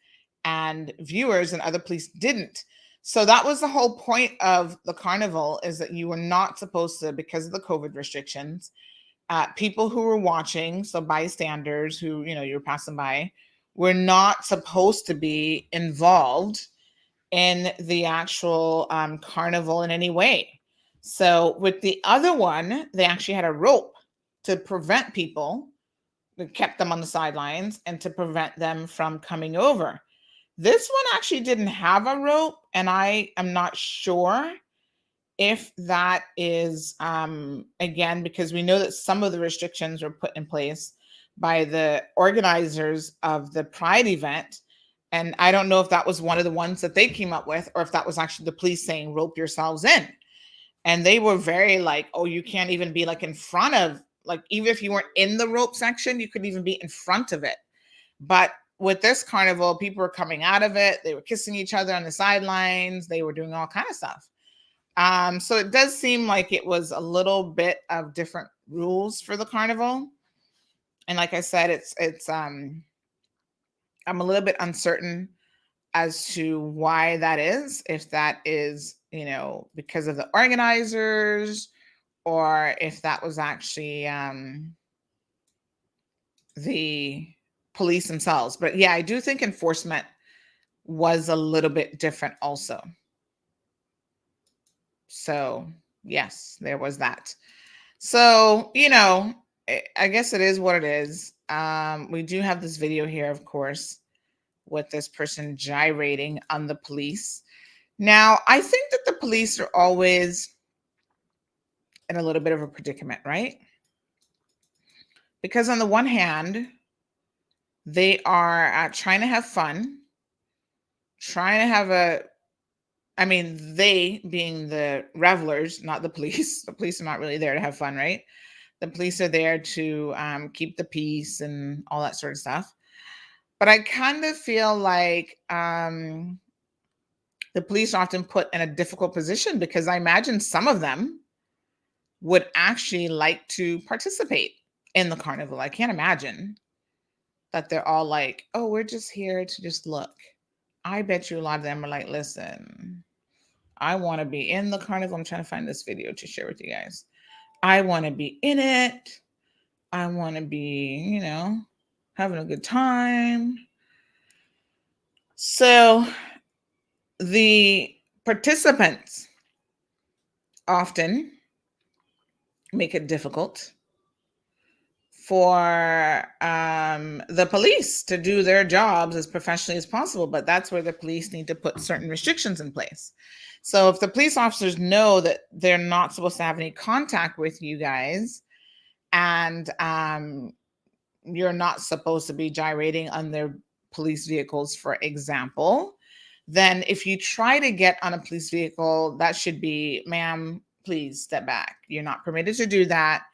and viewers, and other police didn't. So that was the whole point of the carnival, is that you were not supposed to, because of the COVID restrictions, people who were watching, so bystanders who, you know, you were passing by, were not supposed to be involved in the actual carnival in any way. So with the other one, they actually had a rope to prevent people, that kept them on the sidelines and to prevent them from coming over. This one actually didn't have a rope, and I am not sure if that is, again, because we know that some of the restrictions were put in place by the organizers of the Pride event. And I don't know if that was one of the ones that they came up with, or if that was actually the police saying, rope yourselves in. And they were very like, oh, you can't even be like in front of, like, even if you weren't in the rope section, you couldn't even be in front of it. But with this carnival, people were coming out of it. They were kissing each other on the sidelines. They were doing all kinds of stuff. So it does seem like it was a little bit of different rules for the carnival. And like I said, it's I'm a little bit uncertain as to why that is, if that is, you know, because of the organizers, or if that was actually the police themselves. But yeah, I do think enforcement was a little bit different also. So yes, there was that. So, you know, I guess it is what it is. We do have this video here, of course, with this person gyrating on the police. Now, I think that the police are always in a little bit of a predicament, right? Because on the one hand, they are trying to have fun, trying to have they being the revelers, not the police. The police are not really there to have fun, right? The police are there to keep the peace and all that sort of stuff. But I kind of feel like the police are often put in a difficult position because I imagine some of them would actually like to participate in the carnival. I can't imagine that they're all like, oh, we're just here to just look. I bet you a lot of them are like, listen, I want to be in the carnival. I'm trying to find this video to share with you guys. I want to be in it. I want to be, having a good time. So the participants often make it difficult for the police to do their jobs as professionally as possible. But that's where the police need to put certain restrictions in place. So if the police officers know that they're not supposed to have any contact with you guys, and you're not supposed to be gyrating on their police vehicles, for example, then if you try to get on a police vehicle, that should be, ma'am, please step back. You're not permitted to do that.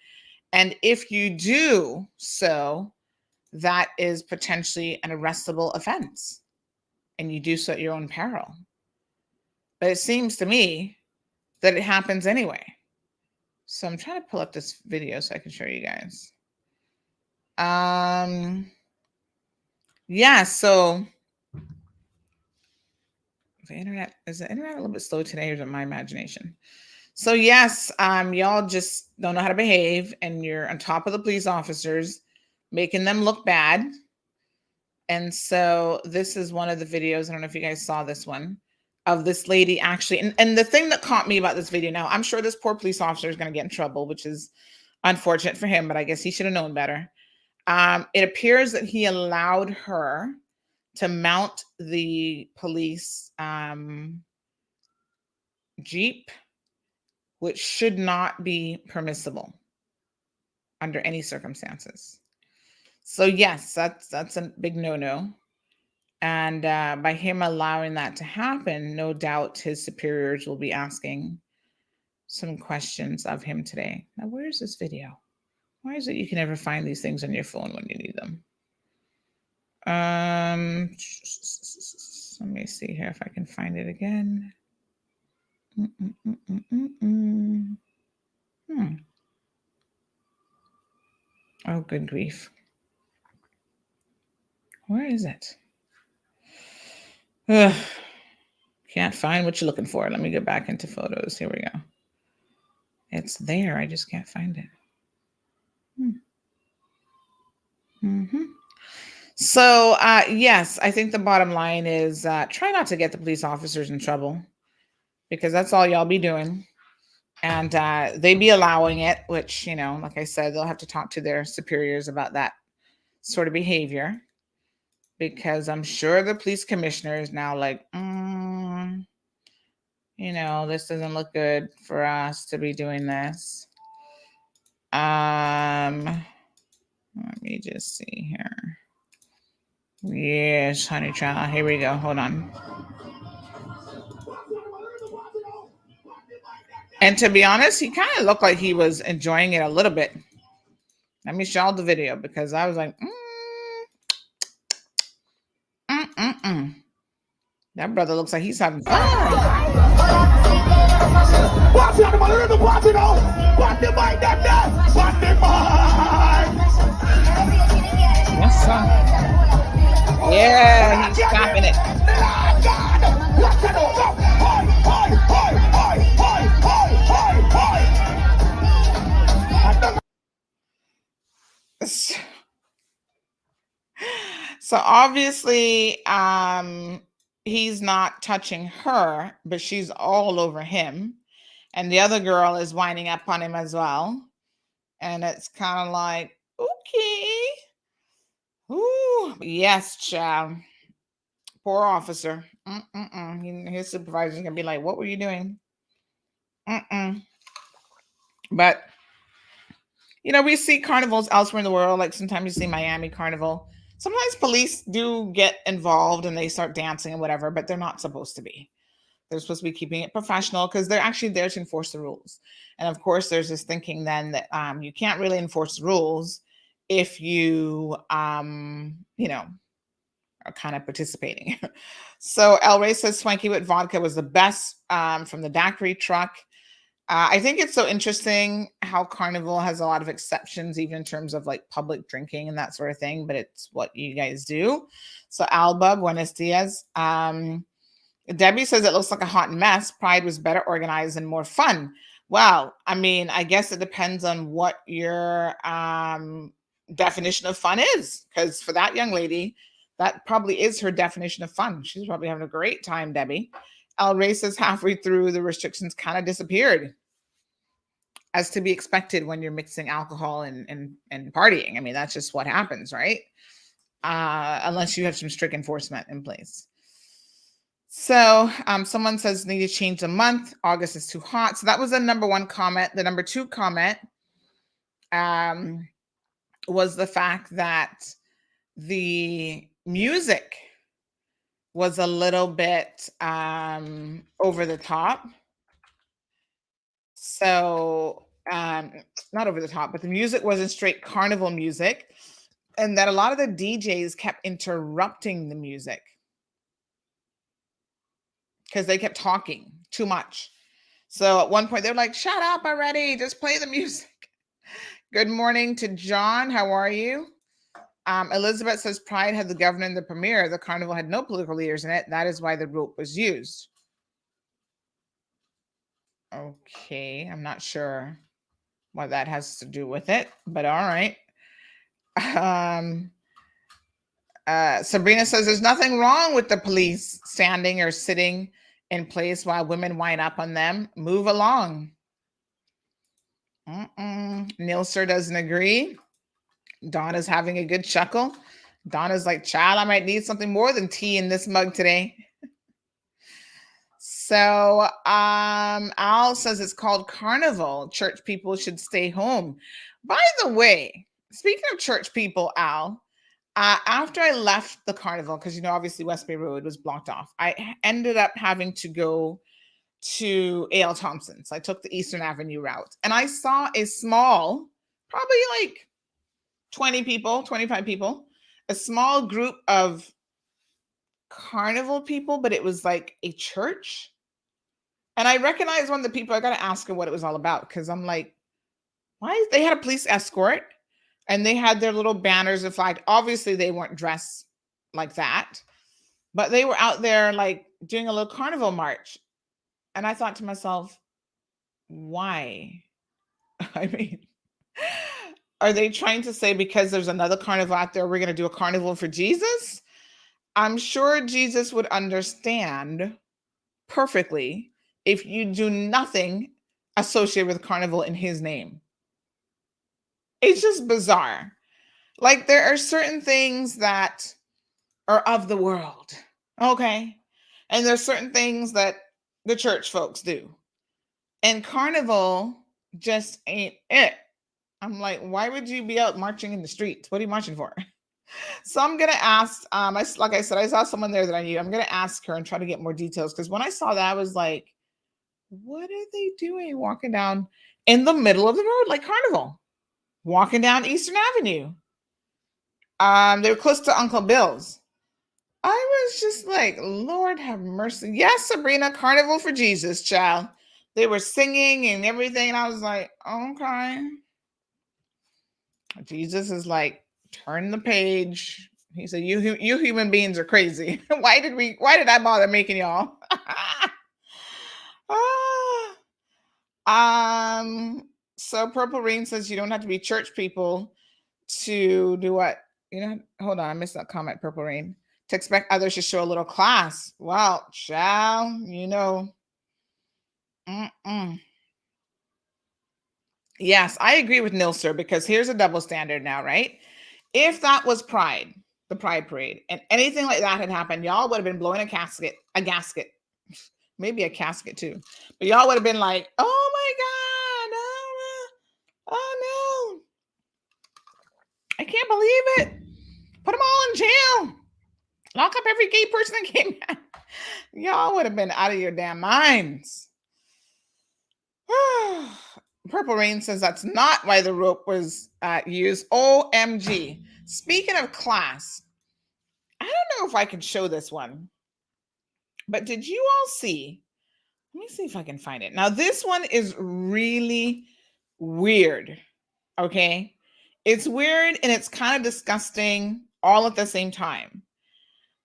And if you do so, that is potentially an arrestable offense. And you do so at your own peril. But it seems to me that it happens anyway. So I'm trying to pull up this video so I can show you guys. Yeah, so the internet, is the internet a little bit slow today, or is it my imagination? So yes, y'all just don't know how to behave, and you're on top of the police officers, making them look bad. And so this is one of the videos, I don't know if you guys saw this one, of this lady actually. And the thing that caught me about this video, now I'm sure this poor police officer is going to get in trouble, which is unfortunate for him, but I guess he should have known better. It appears that he allowed her to mount the police Jeep, which should not be permissible under any circumstances. So yes, that's a big no-no. And by him allowing that to happen, no doubt his superiors will be asking some questions of him today. Now, where is this video? Why is it you can never find these things on your phone when you need them? Let me see here if I can find it again. Oh, good grief. Where is it? Ugh. Can't find what you're looking for. Let me go back into photos. Here we go. It's there. I just can't find it. So, yes, I think the bottom line is try not to get the police officers in trouble, because that's all y'all be doing. And they be allowing it, which, like I said, they'll have to talk to their superiors about that sort of behavior, because I'm sure the police commissioner is now like, this doesn't look good for us to be doing this. Let me just see here. Yes, honey child. Here we go. Hold on. And to be honest, he kind of looked like he was enjoying it a little bit. Let me show the video, because I was like, that brother looks like he's having fun. Yes, sir. Yeah, he's stopping it. So obviously, he's not touching her, but she's all over him. And the other girl is winding up on him as well. And it's kind of like, okay. Ooh, yes, child. Poor officer. His supervisor's going to be like, what were you doing? But, we see carnivals elsewhere in the world. Like sometimes you see Miami Carnival. Sometimes police do get involved and they start dancing and whatever, but they're not supposed to be. They're supposed to be keeping it professional because they're actually there to enforce the rules. And of course, there's this thinking then that you can't really enforce the rules if you, you know, are kind of participating. So El Rey says Swanky with vodka was the best from the daiquiri truck. I think it's so interesting how Carnival has a lot of exceptions, even in terms of like public drinking and that sort of thing, but it's what you guys do. So Alba, buenos dias. Debbie says it looks like a hot mess. Pride was better organized and more fun. Well, I mean, I guess it depends on what your definition of fun is, because for that young lady, that probably is her definition of fun. She's probably having a great time, Debbie. El Rey says halfway through, the restrictions kind of disappeared, as to be expected when you're mixing alcohol and partying. I mean, that's just what happens, right? Unless you have some strict enforcement in place. So someone says need to change the month. August is too hot. So that was the number one comment. The number two comment was the fact that the music was a little bit over the top. So not over the top, but the music wasn't straight carnival music, and that a lot of the DJs kept interrupting the music because they kept talking too much. So at one point they're like, shut up already, just play the music. Good morning to John. How are you? Elizabeth says Pride had the governor and the premier. The carnival had no political leaders in it. That is why the rope was used. Okay, I'm not sure what that has to do with it, but all right. Sabrina says there's nothing wrong with the police standing or sitting in place while women wind up on them. Move along. Nilser doesn't agree. Donna's having a good chuckle. Donna's like, child, I might need something more than tea in this mug today. So Al says it's called Carnival. Church people should stay home. By the way, speaking of church people, Al, after I left the carnival, because, you know, obviously West Bay Road was blocked off, I ended up having to go to A.L. Thompson's. I took the Eastern Avenue route, and I saw a small, probably like 20 people, 25 people, a small group of carnival people, but it was like a church. And I recognized one of the people. I got to ask her what it was all about, because I'm like, why? They had a police escort and they had their little banners and flag. Obviously, they weren't dressed like that, but they were out there like doing a little carnival march. And I thought to myself, why? I mean, are they trying to say because there's another carnival out there, we're going to do a carnival for Jesus? I'm sure Jesus would understand perfectly if you do nothing associated with carnival in his name. It's just bizarre. Like, there are certain things that are of the world, okay? And there's certain things that the church folks do. And carnival just ain't it. I'm like, why would you be out marching in the streets? What are you marching for? So I'm going to ask, like I said, I saw someone there that I knew. I'm going to ask her and try to get more details, because when I saw that, I was like, what are they doing walking down in the middle of the road like carnival? Walking down Eastern Avenue. They were close to Uncle Bill's. I was just like, Lord have mercy. Yes, Sabrina, carnival for Jesus, child. They were singing and everything. And I was like, okay. Jesus is like, turn the page. He said, you human beings are crazy. Why did I bother making y'all? So Purple Rain says you don't have to be church people to do what? You know, hold on, I missed that comment, Purple Rain. To expect others to show a little class. Well, child, you know. Yes, I agree with Nilser, because here's a double standard now, right? If that was Pride, the Pride Parade, and anything like that had happened, y'all would have been blowing a gasket, maybe a casket too. But y'all would have been like, oh my God, oh no, I can't believe it. Put them all in jail. Lock up every gay person that came out. Y'all would have been out of your damn minds. Purple Rain says that's not why the rope was used. OMG. Speaking of class, I don't know if I can show this one, but did you all see? Let me see if I can find it. Now, this one is really weird. Okay. It's weird and it's kind of disgusting all at the same time.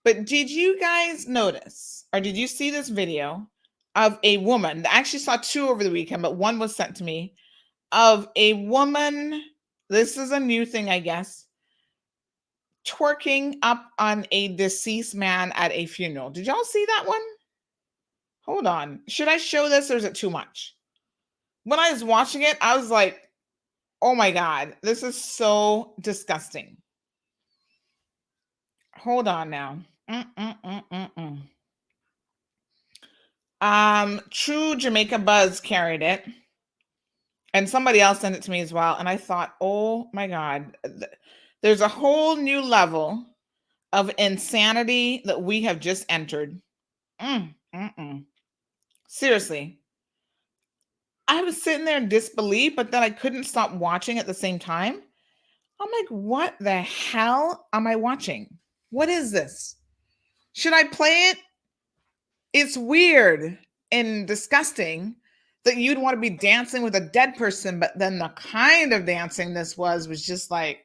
But did you guys notice, or did you see this video of a woman? I actually saw two over the weekend, but one was sent to me of a woman. This is a new thing, I guess, twerking up on a deceased man at a funeral. Did y'all see that one? Hold on. Should I show this or is it too much? When I was watching it, I was like, oh my God, this is so disgusting. Hold on now. True Jamaica Buzz carried it. And somebody else sent it to me as well. And I thought, oh my God, there's a whole new level of insanity that we have just entered. Seriously. I was sitting there in disbelief, but then I couldn't stop watching at the same time. I'm like, what the hell am I watching? What is this? Should I play it? It's weird and disgusting that you'd want to be dancing with a dead person, but then the kind of dancing this was just like,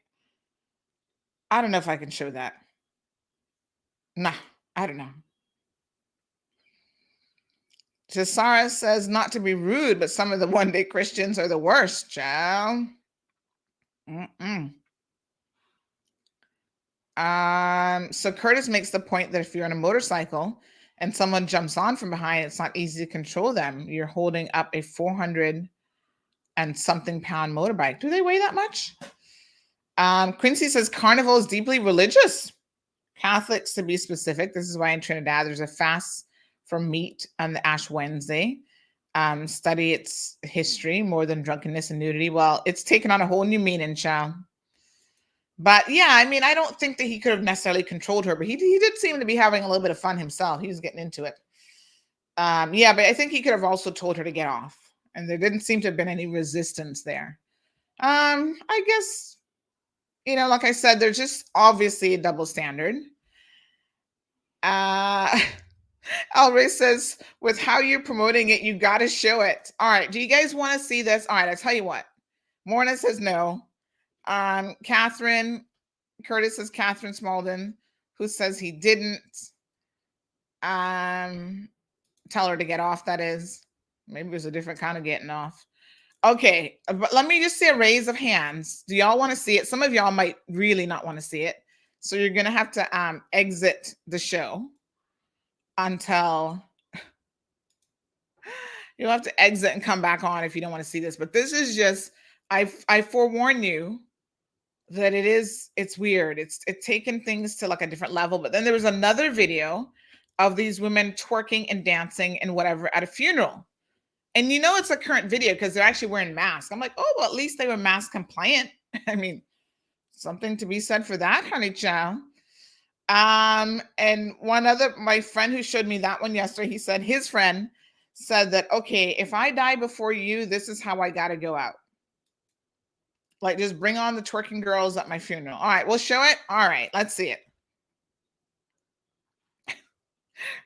I don't know if I can show that. Nah, I don't know. Jasara says not to be rude, but some of the one-day Christians are the worst, child. So Curtis makes the point that if you're on a motorcycle and someone jumps on from behind, it's not easy to control them. You're holding up a 400 and something pound motorbike. Do they weigh that much? Quincy says Carnival is deeply religious. Catholics, to be specific. This is why in Trinidad there's a fast from meat on the Ash Wednesday. Study its history more than drunkenness and nudity. Well, it's taken on a whole new meaning, child. But yeah, I mean, I don't think that he could have necessarily controlled her, but he did seem to be having a little bit of fun himself. He was getting into it. Yeah, but I think he could have also told her to get off. And there didn't seem to have been any resistance there. I guess, like I said, there's just obviously a double standard. Alray says, with how you're promoting it, you got to show it. All right. Do you guys want to see this? All right. I tell you what. Morna says no. Catherine, Curtis says Catherine Smalden, who says he didn't. Tell her to get off, that is. Maybe it was a different kind of getting off. Okay. But let me just say a raise of hands. Do y'all want to see it? Some of y'all might really not want to see it. So you're going to have to exit the show until you'll have to exit and come back on if you don't want to see this. But this is just, I forewarn you that it's weird. It's taken things to like a different level. But then there was another video of these women twerking and dancing and whatever at a funeral. And it's a current video because they're actually wearing masks. I'm like, oh, well, at least they were mask compliant. I mean, something to be said for that, honey child. And my friend who showed me that one yesterday, he said his friend said that, okay, if I die before you, this is how I got to go out. Like, just bring on the twerking girls at my funeral. All right, we'll show it. All right, let's see it.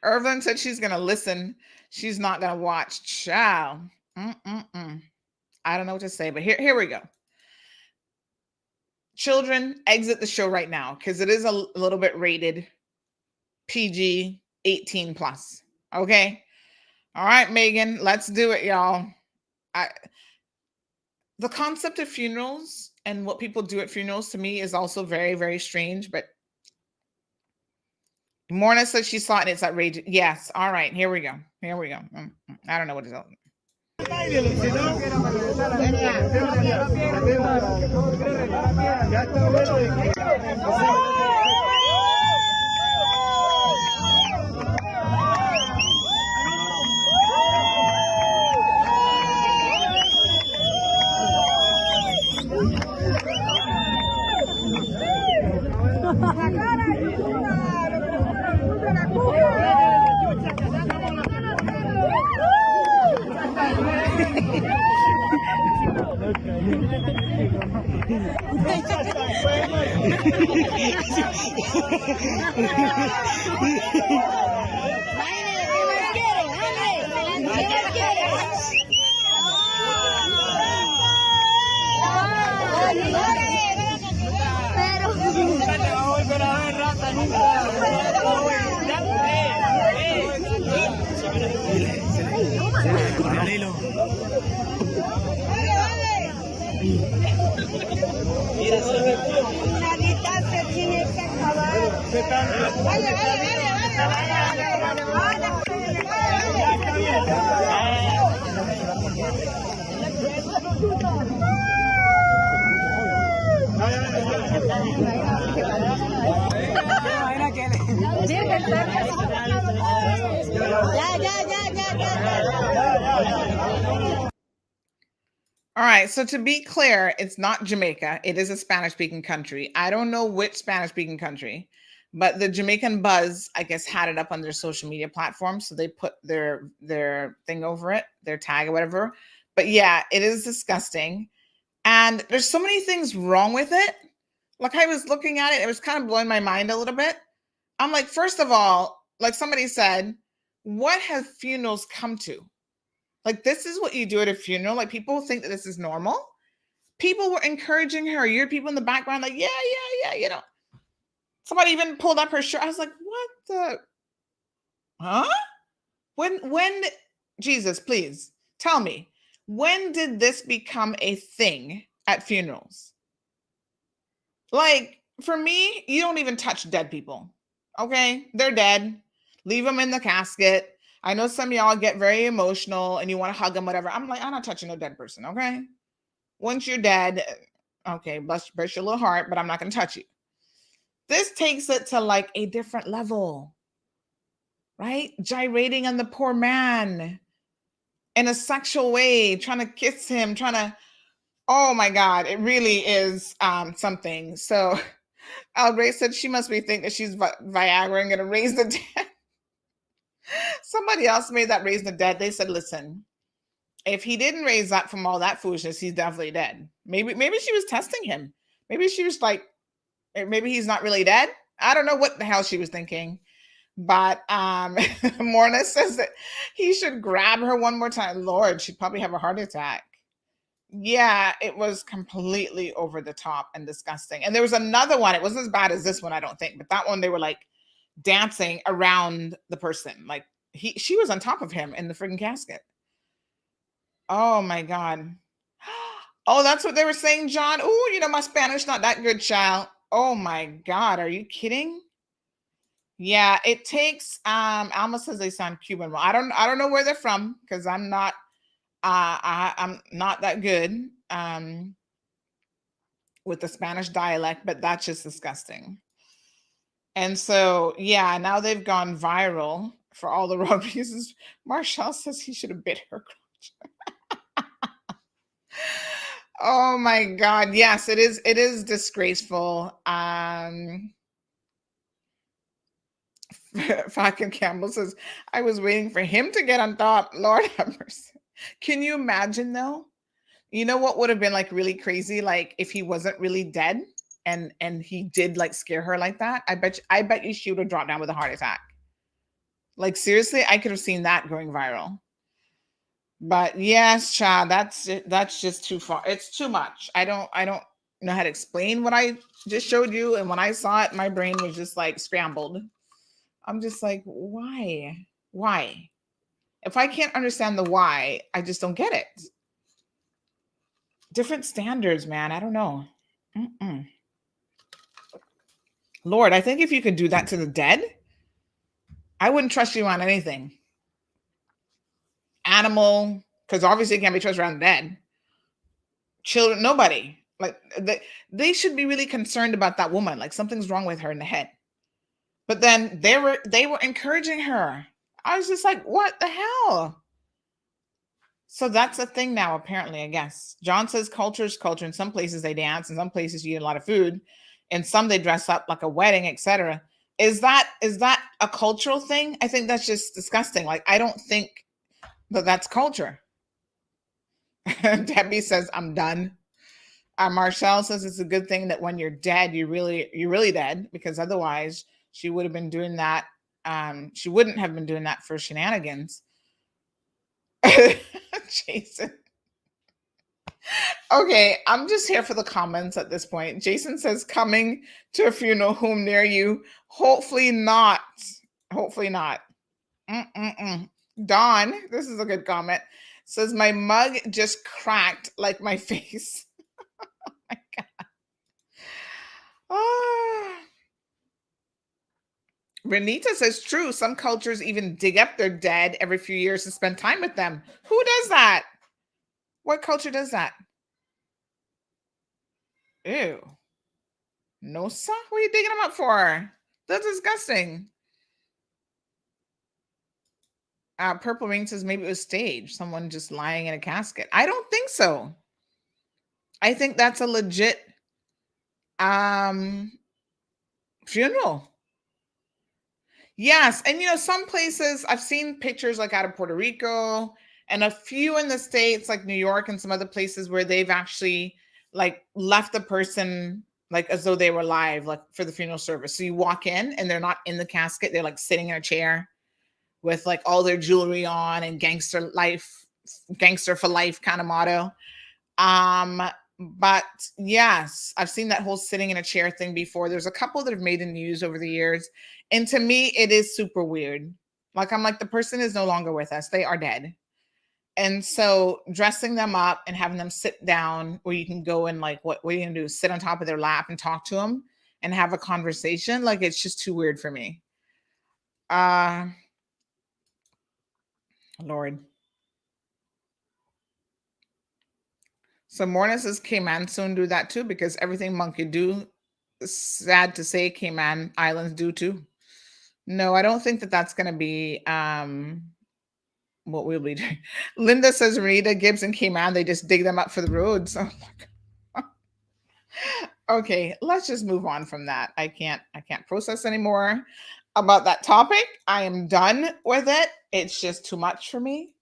Irvin said she's going to listen. She's not going to watch. Child. I don't know what to say, but here we go. Children, exit the show right now because it is a little bit rated PG 18 plus. Okay. All right, Megan, let's do it, y'all. The concept of funerals and what people do at funerals to me is also very, very strange. But Morna says she saw it and it's outrageous. Yes. All right. Here we go. I don't know what it's called. All right, so to be clear, it's not Jamaica. It is a Spanish-speaking country. I don't know which Spanish-speaking country, but the Jamaican Buzz, I guess, had it up on their social media platform, so they put their thing over it, their tag or whatever. But yeah, it is disgusting, and there's so many things wrong with it. Like, I was looking at it, it was kind of blowing my mind a little bit. I'm like, first of all, like somebody said, what have funerals come to? Like, this is what you do at a funeral. Like, people think that this is normal. People were encouraging her. You're people in the background, like, yeah, you know. Somebody even pulled up her shirt. I was like, what the? Huh? When, Jesus, please tell me, when did this become a thing at funerals? Like, for me, you don't even touch dead people. Okay? They're dead. Leave them in the casket. I know some of y'all get very emotional and you want to hug them, whatever. I'm like, I'm not touching no dead person, okay? Once you're dead, okay, bless your little heart, but I'm not going to touch you. This takes it to like a different level, right? Gyrating on the poor man in a sexual way, trying to kiss him, oh my God, it really is something. So Algrace said she must be thinking that she's Viagra and going to raise the dead. Somebody else made that raise the dead. They said, listen, if he didn't raise that from all that foolishness, he's definitely dead. Maybe she was testing him. Maybe she was like, maybe he's not really dead. I don't know what the hell she was thinking. But Morna says that he should grab her one more time. Lord, she'd probably have a heart attack. Yeah, it was completely over the top and disgusting. And there was another one. It wasn't as bad as this one, I don't think. But that one, they were like dancing around the person. Like she was on top of him in the friggin' casket. Oh my God. Oh, that's what they were saying, John. Oh, you know, my Spanish not that good, child. Oh my God. Are you kidding? Yeah, it takes Alma says they sound Cuban. Well, I don't know where they're from because I'm not I'm not that good with the Spanish dialect, but that's just disgusting. And so, yeah, now they've gone viral for all the wrong reasons. Marshall says he should have bit her crotch. Oh my God. Yes, it is disgraceful. Fucking Campbell says, I was waiting for him to get on top. Lord have mercy. Can you imagine though? You know what would have been like really crazy? Like if he wasn't really dead and he did like scare her like that. I bet you she would have dropped down with a heart attack. Like seriously, I could have seen that going viral. But yes, child, that's just too far. It's too much. I don't know how to explain what I just showed you. And when I saw it, my brain was just like scrambled. I'm just like, why? Why? If I can't understand the why, I just don't get it. Different standards, man. I don't know. Lord, I think if you could do that to the dead, I wouldn't trust you on anything. Animal, because obviously it can't be trusted around the dead. Children, nobody. Like they should be really concerned about that woman. Like something's wrong with her in the head. But then they were encouraging her. I was just like, what the hell? So that's a thing now, apparently, I guess. John says culture is culture. In some places they dance. In some places you eat a lot of food. In some they dress up like a wedding, etc. Is that a cultural thing? I think that's just disgusting. Like, I don't think that that's culture. Debbie says, I'm done. Marshall says it's a good thing that when you're dead, you're really dead, because otherwise she would have been doing that. She wouldn't have been doing that for shenanigans. Jason. Okay, I'm just here for the comments at this point. Jason says, coming to a funeral home near you. Hopefully not. Hopefully not. Dawn, this is a good comment, says, my mug just cracked like my face. Oh my God. Oh. Renita says, true. Some cultures even dig up their dead every few years to spend time with them. Who does that? What culture does that? Ew. No, sir. What are you digging them up for? That's disgusting. Purple Ring says maybe it was staged. Someone just lying in a casket. I don't think so. I think that's a legit funeral. Yes. And, some places, I've seen pictures like out of Puerto Rico and a few in the States, like New York and some other places, where they've actually like left the person like as though they were alive, like for the funeral service. So you walk in and they're not in the casket. They're like sitting in a chair with like all their jewelry on and gangster for life kind of motto. But yes, I've seen that whole sitting in a chair thing before. There's a couple that have made the news over the years. And to me, it is super weird. Like, I'm like, the person is no longer with us. They are dead. And so dressing them up and having them sit down where you can go and like, what are you going to do? Sit on top of their lap and talk to them and have a conversation? Like, it's just too weird for me. Lord. So Morna says Cayman soon do that too, because everything monkey do, sad to say, Cayman Islands do too. No, I don't think that that's going to be what we'll be doing. Linda says Renita, Gibbs, and Cayman, they just dig them up for the roads. Oh my God. Okay, let's just move on from that. I can't process anymore about that topic. I am done with it. It's just too much for me.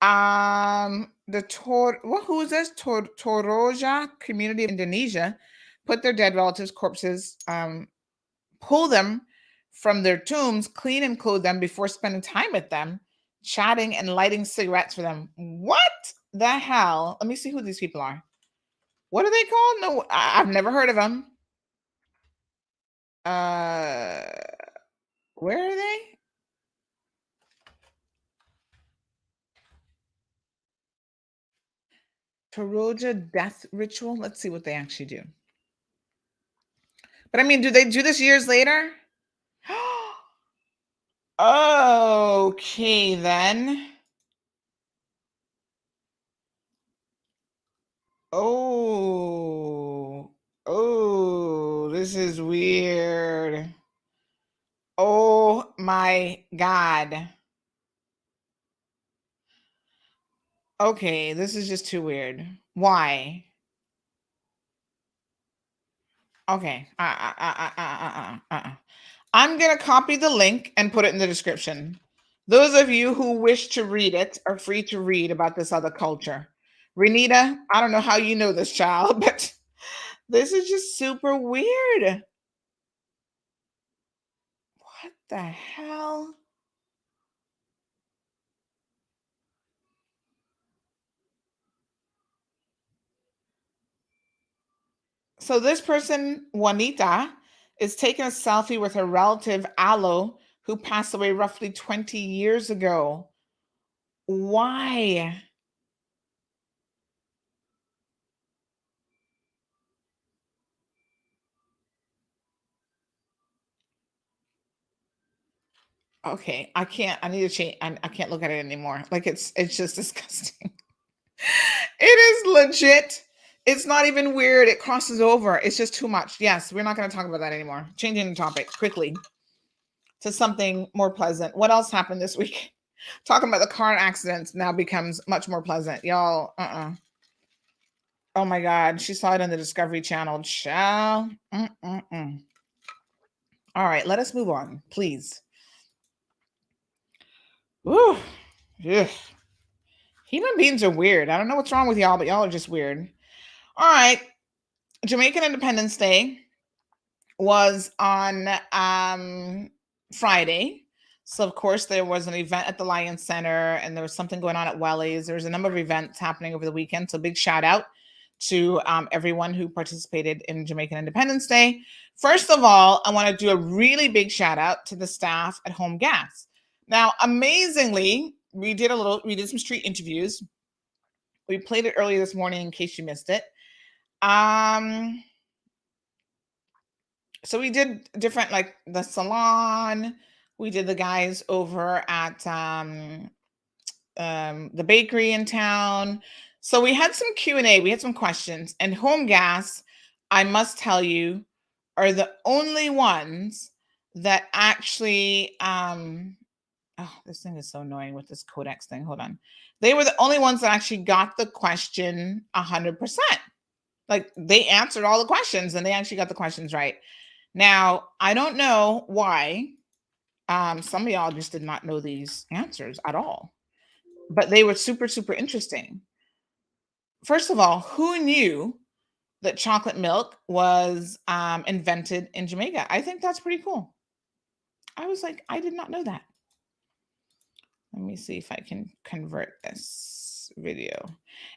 Who is this? Toroja community of Indonesia put their dead relatives' corpses, pull them from their tombs, clean and clothe them before spending time with them, chatting and lighting cigarettes for them. What the hell? Let me see who these people are. What are they called? No, I've never heard of them. Where are they? Toroja death ritual. Let's see what they actually do. But I mean, do they do this years later? Okay, then. Oh, this is weird. Oh my God. Okay, this is just too weird. Why? Okay. I'm going to copy the link and put it in the description. Those of you who wish to read it are free to read about this other culture. Renita, I don't know how you know this, child, but this is just super weird. What the hell? So this person, Juanita, is taking a selfie with her relative, Alo, who passed away roughly 20 years ago. Why? Okay, I need to change. I can't look at it anymore. Like, it's just disgusting. It is legit. It's not even weird. It crosses over. It's just too much. Yes, we're not going to talk about that anymore. Changing the topic quickly to something more pleasant. What else happened this week? Talking about the car accidents now becomes much more pleasant. Y'all, Oh my God, she saw it on the Discovery Channel. All right, let us move on, please. Woo. Yeah. Human beings are weird. I don't know what's wrong with y'all, but y'all are just weird. All right. Jamaican Independence Day was on Friday. So, of course, there was an event at the Lion Center, and there was something going on at Welly's. There was a number of events happening over the weekend. So, big shout out to everyone who participated in Jamaican Independence Day. First of all, I want to do a really big shout out to the staff at Home Gas. Now, amazingly, we did some street interviews. We played it earlier this morning in case you missed it. So we did different, like the salon. We did the guys over at the bakery in town. So we had some Q&A. We had some questions. And Home Gas, I must tell you, are the only ones that actually this thing is so annoying with this Codex thing. Hold on. They were the only ones that actually got the question 100%. Like, they answered all the questions and they actually got the questions right. Now, I don't know why some of y'all just did not know these answers at all, but they were super, super interesting. First of all, who knew that chocolate milk was invented in Jamaica? I think that's pretty cool. I was like, I did not know that. Let me see if I can convert this video.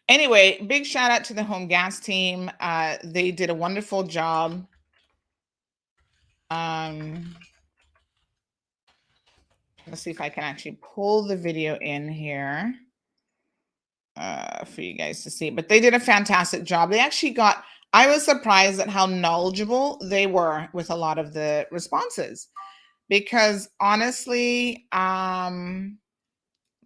Anyway, big shout out to the Home Gas team. They did a wonderful job. Let's see if I can actually pull the video in here for you guys to see. But they did a fantastic job. They actually I was surprised at how knowledgeable they were with a lot of the responses. Because honestly,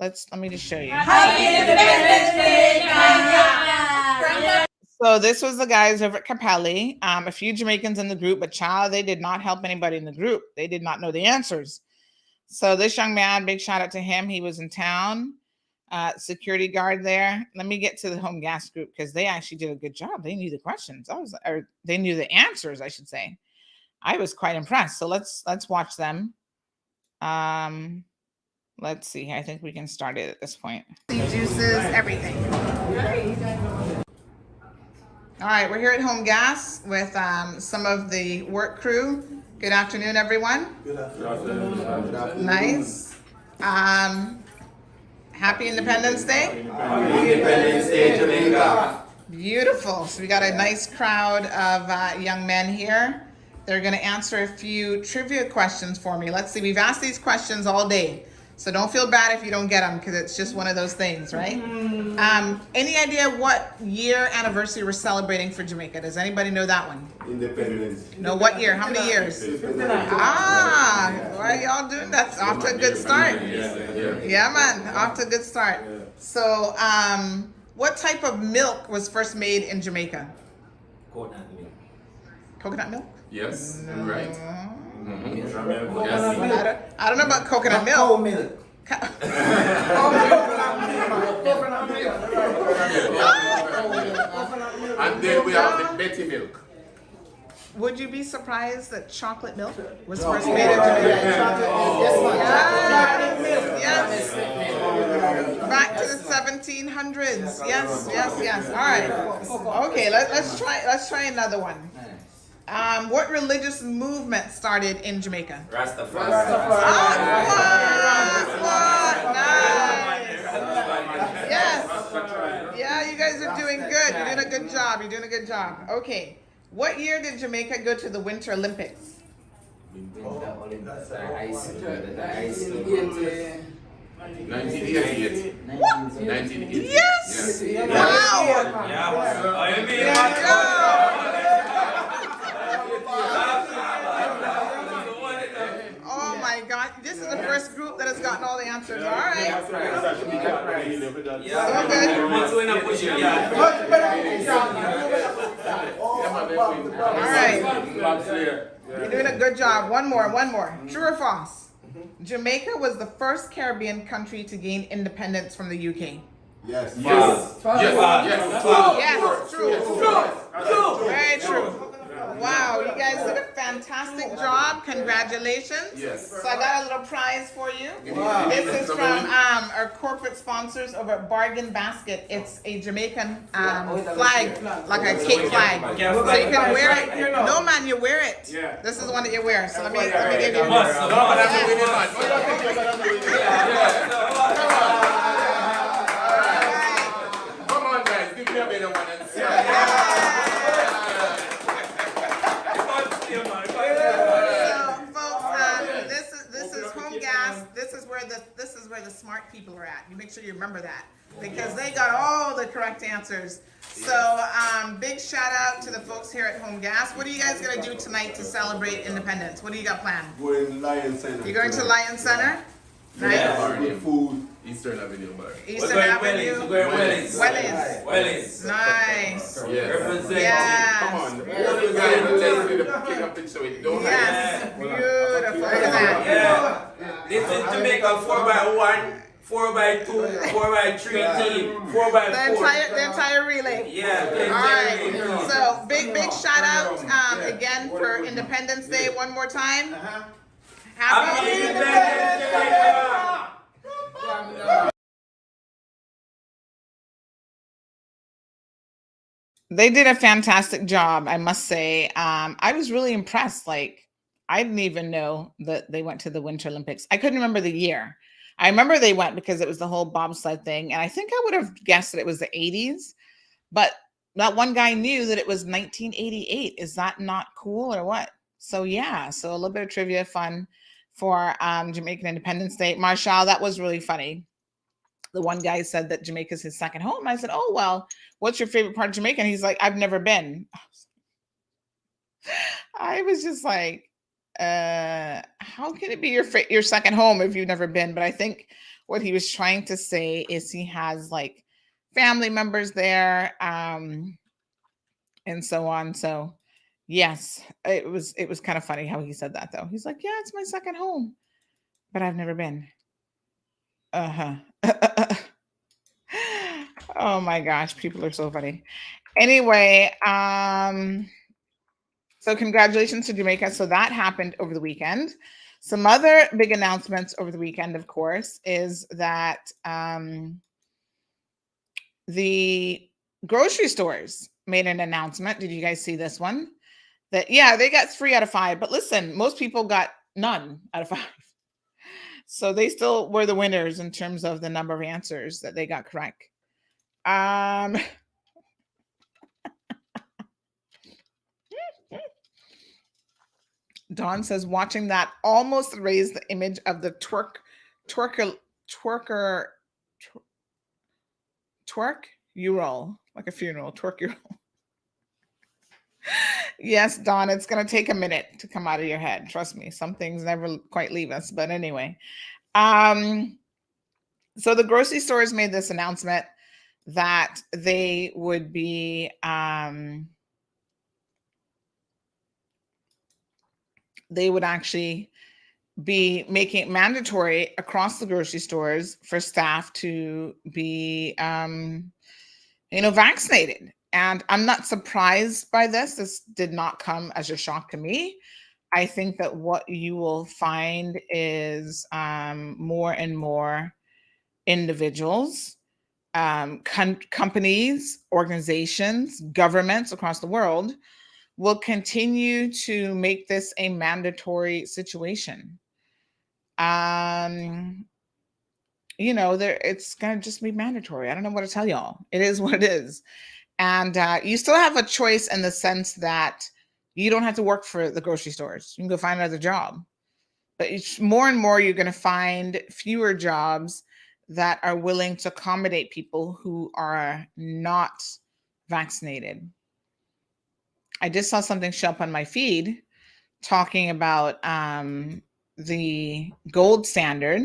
let me just show you. Happy Independence Day, Kenya! So this was the guys over at Capelli. A few Jamaicans in the group, but child, they did not help anybody in the group. They did not know the answers. So this young man, big shout out to him. He was in town, security guard there. Let me get to the Home Gas group because they actually did a good job. They knew the questions. They knew the answers, I should say. I was quite impressed. So let's watch them. Let's see. I think we can start it at this point. Juices, everything. All right, we're here at Home Gas with some of the work crew. Good afternoon, everyone. Good afternoon. Nice. Happy Independence Day. Happy Independence Day, Jamaica. Beautiful. So we got a nice crowd of young men here. They're going to answer a few trivia questions for me. Let's see. We've asked these questions all day. So don't feel bad if you don't get them because it's just one of those things, right? Any idea what year anniversary we're celebrating for Jamaica? Does anybody know that one? Independence. No, what year? How many years? What are y'all doing? That's off to a good start. Yeah, man. Off to a good start. So what type of milk was first made in Jamaica? Coconut milk. Coconut milk?
Yes, I'm right.
I don't know about coconut milk. Cow milk.
And then we have the Betty milk.
Would you be surprised that chocolate milk was first made in Jamaica? Yes. Back to the 1700s. Yes. All right. Okay, let's try another one. What religious movement started in Jamaica?
Rastafari.
Nice. Yes. Yeah, you guys are doing good. You're doing a good job. Okay. What year did Jamaica go to the Winter Olympics?
1988. 1988.
Yes. Wow. Oh my God! This is the first group that has gotten all the answers. All right. All right. You're doing a good job. One more. True or false? Jamaica was the first Caribbean country to gain independence from the UK.
Yes.
True. Very true. Wow, you guys did a fantastic fantastic job. Congratulations.
Yes.
So I got a little prize for you.
Wow.
This is from our corporate sponsors over at Bargain Basket. It's a Jamaican flag, like a Cape flag. So you can wear it. No, man, you wear it.
Yeah.
This is the one that you wear. So let me give you.
No, but that's a winning man. Come on, guys. Give me a better one and see.
This is where the smart people are at. You make sure you remember that because they got all the correct answers. So big shout out to the folks here at Home Gas. What are you guys gonna do tonight to celebrate independence? What do you got planned?
Going to Lion Center.
You're going to Lion Center? Nice.
Yeah.
Good food.
Eastern Avenue bar.
Eastern Avenue. Wellies. Nice.
Yes.
Yes.
Come on. All you guys are listening to the king of picture with. Don't
Yes. Beautiful. Look at that.
Yeah. This is Jamaica 4x1, 4x2, 4x3 team, 4x4.
The entire relay.
Yeah.
All right. So big shout out again for Independence Day one more time. Happy
Independence Day!
They did a fantastic job, I must say. I was really impressed. Like, I didn't even know that they went to the Winter Olympics. I couldn't remember the year. I remember they went because it was the whole bobsled thing. And I think I would have guessed that it was the 80s. But that one guy knew that it was 1988. Is that not cool or what? So, yeah. So a little bit of trivia fun for Jamaican Independence Day. Marshall, that was really funny. The one guy said that Jamaica's his second home. I said, oh, well, what's your favorite part of Jamaica? And he's like, I've never been. I was just like, how can it be your second home if you've never been? But I think what he was trying to say is he has like family members there and so on. So yes, it was kind of funny how he said that though. He's like, yeah, it's my second home, but I've never been. Oh my gosh, people are so funny. Anyway, so congratulations to Jamaica. So that happened over the weekend. Some other big announcements over the weekend, of course, is that the grocery stores made an announcement. Did you guys see this one? That, yeah, they got 3 out of 5. But listen, most people got none out of 5. So they still were the winners in terms of the number of answers that they got correct. Dawn says, watching that almost raised the image of the twerk, you roll, like a funeral, twerk, you roll. Yes, Dawn, it's going to take a minute to come out of your head. Trust me, some things never quite leave us. But anyway, so the grocery stores made this announcement that they would be they would actually be making it mandatory across the grocery stores for staff to be vaccinated. And I'm not surprised by this. This did not come as a shock to me. I think that what you will find is more and more individuals, companies, organizations, governments across the world will continue to make this a mandatory situation. It's going to just be mandatory. I don't know what to tell y'all. It is what it is. And you still have a choice in the sense that you don't have to work for the grocery stores. You can go find another job. But more and more, you're going to find fewer jobs that are willing to accommodate people who are not vaccinated. I just saw something show up on my feed talking about the gold standard.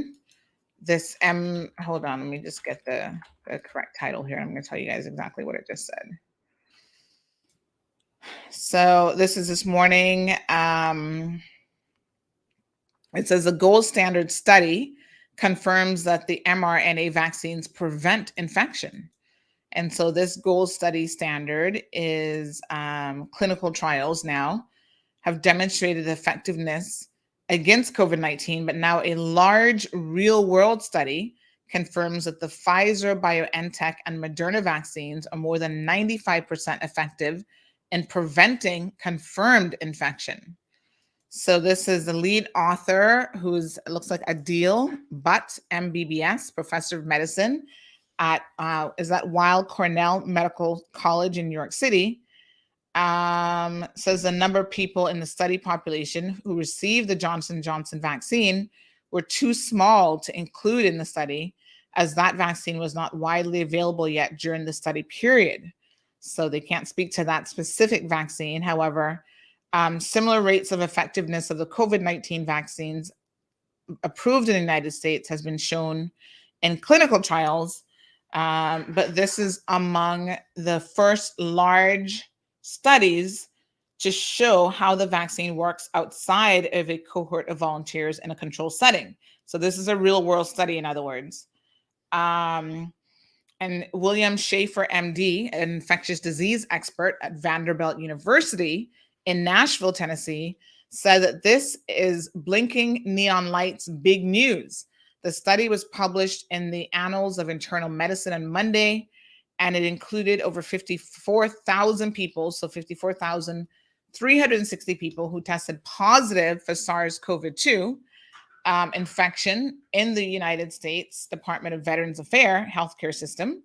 Hold on, let me just get the correct title here. I'm going to tell you guys exactly what it just said. So this is this morning. It says the gold standard study confirms that the mRNA vaccines prevent infection. And so this gold study standard is clinical trials now have demonstrated effectiveness against COVID-19, but now a large real-world study confirms that the Pfizer, BioNTech, and Moderna vaccines are more than 95% effective in preventing confirmed infection. So this is the lead author, who's looks like Adil Butt, MBBS, professor of medicine at Weill Cornell Medical College in New York City. Says the number of people in the study population who received the Johnson & Johnson vaccine were too small to include in the study, as that vaccine was not widely available yet during the study period. So they can't speak to that specific vaccine. However, similar rates of effectiveness of the COVID-19 vaccines approved in the United States has been shown in clinical trials, but this is among the first large studies to show how the vaccine works outside of a cohort of volunteers in a controlled setting. So this is a real world study, in other words. And William Schaefer, MD, an infectious disease expert at Vanderbilt University in Nashville, Tennessee, said that this is blinking neon lights big news. The study was published in the Annals of Internal Medicine on Monday, and it included over 54,000 people, so 54,360 people who tested positive for SARS-CoV-2 infection in the United States Department of Veterans Affairs healthcare system.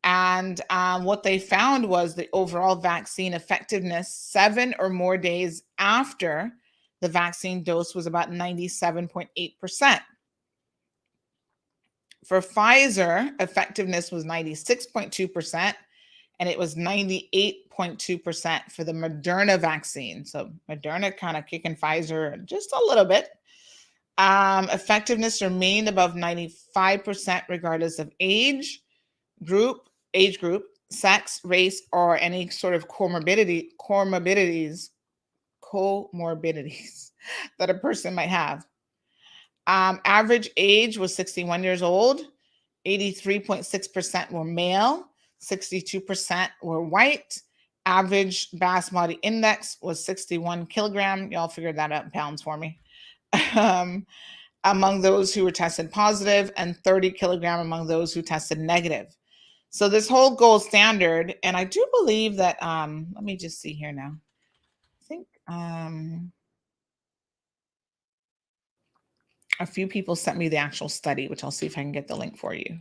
And what they found was the overall vaccine effectiveness 7 or more days after the vaccine dose was about 97.8%. For Pfizer, effectiveness was 96.2%, and it was 98.2% for the Moderna vaccine. So Moderna kind of kicking Pfizer just a little bit. Effectiveness remained above 95% regardless of age group, sex, race, or any sort of comorbidities that a person might have. Average age was 61 years old. 83.6% were male. 62% were white. Average mass body index was 61 kilogram. Y'all figured that out in pounds for me. Among those who were tested positive, and 30 kilogram among those who tested negative. So this whole gold standard, and I do believe that, let me just see here now. I think a few people sent me the actual study, which I'll see if I can get the link for you.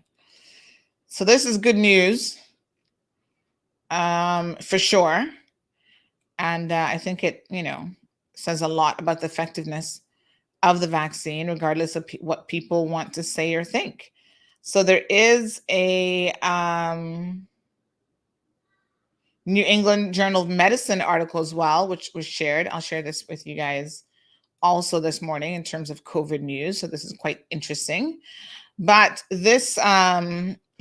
So this is good news, for sure. And I think it, says a lot about the effectiveness of the vaccine, regardless of what people want to say or think. So there is a New England Journal of Medicine article as well, which was shared. I'll share this with you guys also this morning in terms of COVID news. So this is quite interesting. But this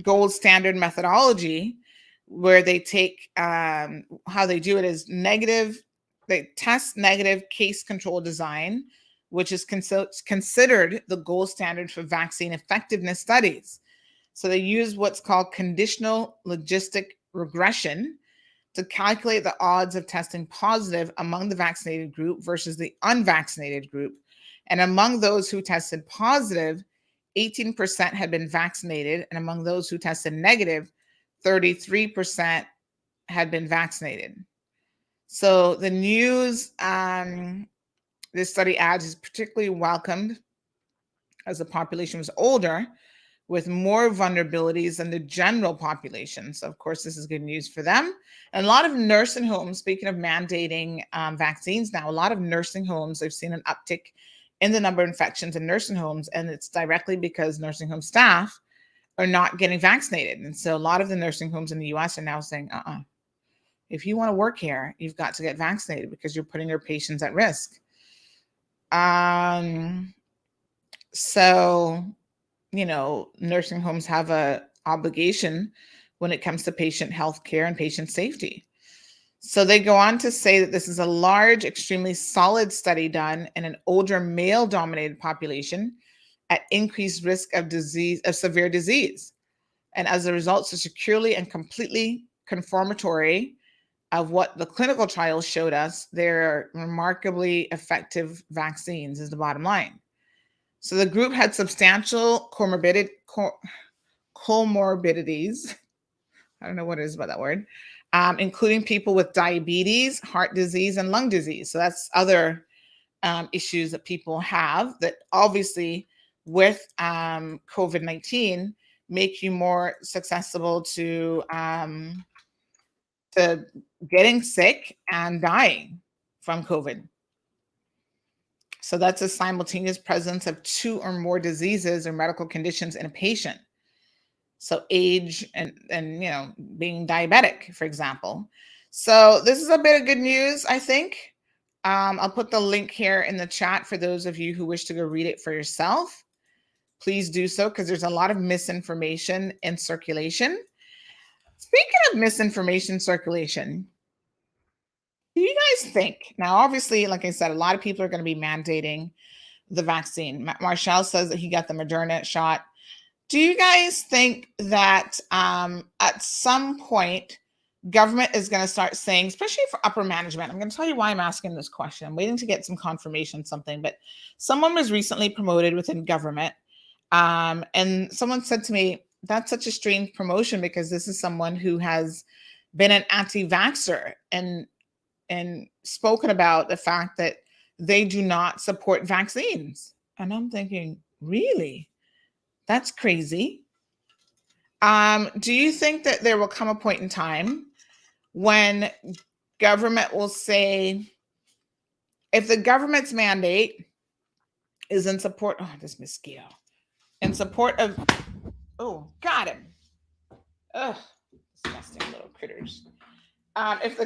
gold standard methodology, where they take, how they do it is they test negative case control design, which is considered the gold standard for vaccine effectiveness studies. So they use what's called conditional logistic regression to calculate the odds of testing positive among the vaccinated group versus the unvaccinated group. And among those who tested positive, 18% had been vaccinated, and among those who tested negative, 33% had been vaccinated. So the news this study adds is particularly welcomed as the population was older, with more vulnerabilities than the general population. So of course, this is good news for them. And a lot of nursing homes, speaking of mandating vaccines now, a lot of nursing homes, they've seen an uptick in the number of infections in nursing homes, and it's directly because nursing home staff are not getting vaccinated. And so a lot of the nursing homes in the US are now saying, if you want to work here, you've got to get vaccinated because you're putting your patients at risk. So, nursing homes have an obligation when it comes to patient health care and patient safety. So they go on to say that this is a large, extremely solid study done in an older male-dominated population at increased risk of severe disease. And as a result, so securely and completely confirmatory of what the clinical trials showed us, they're remarkably effective vaccines is the bottom line. So the group had substantial comorbidities. I don't know what it is about that word, including people with diabetes, heart disease, and lung disease. So that's other issues that people have that obviously with COVID-19 make you more susceptible to getting sick and dying from COVID. So that's a simultaneous presence of 2 or more diseases or medical conditions in a patient. So age and being diabetic, for example. So this is a bit of good news, I think. I'll put the link here in the chat for those of you who wish to go read it for yourself. Please do so, because there's a lot of misinformation in circulation. Speaking of misinformation circulation, do you guys think, now obviously, like I said, a lot of people are going to be mandating the vaccine. Marshall says that he got the Moderna shot. Do you guys think that at some point, government is going to start saying, especially for upper management, I'm going to tell you why I'm asking this question. I'm waiting to get some confirmation on something, but someone was recently promoted within government. And someone said to me, that's such a strange promotion because this is someone who has been an anti-vaxxer and spoken about the fact that they do not support vaccines. And I'm thinking, really? That's crazy. Do you think that there will come a point in time when government will say, if the government's mandate is in support, this mosquito, in support of, got him. Disgusting little critters. If the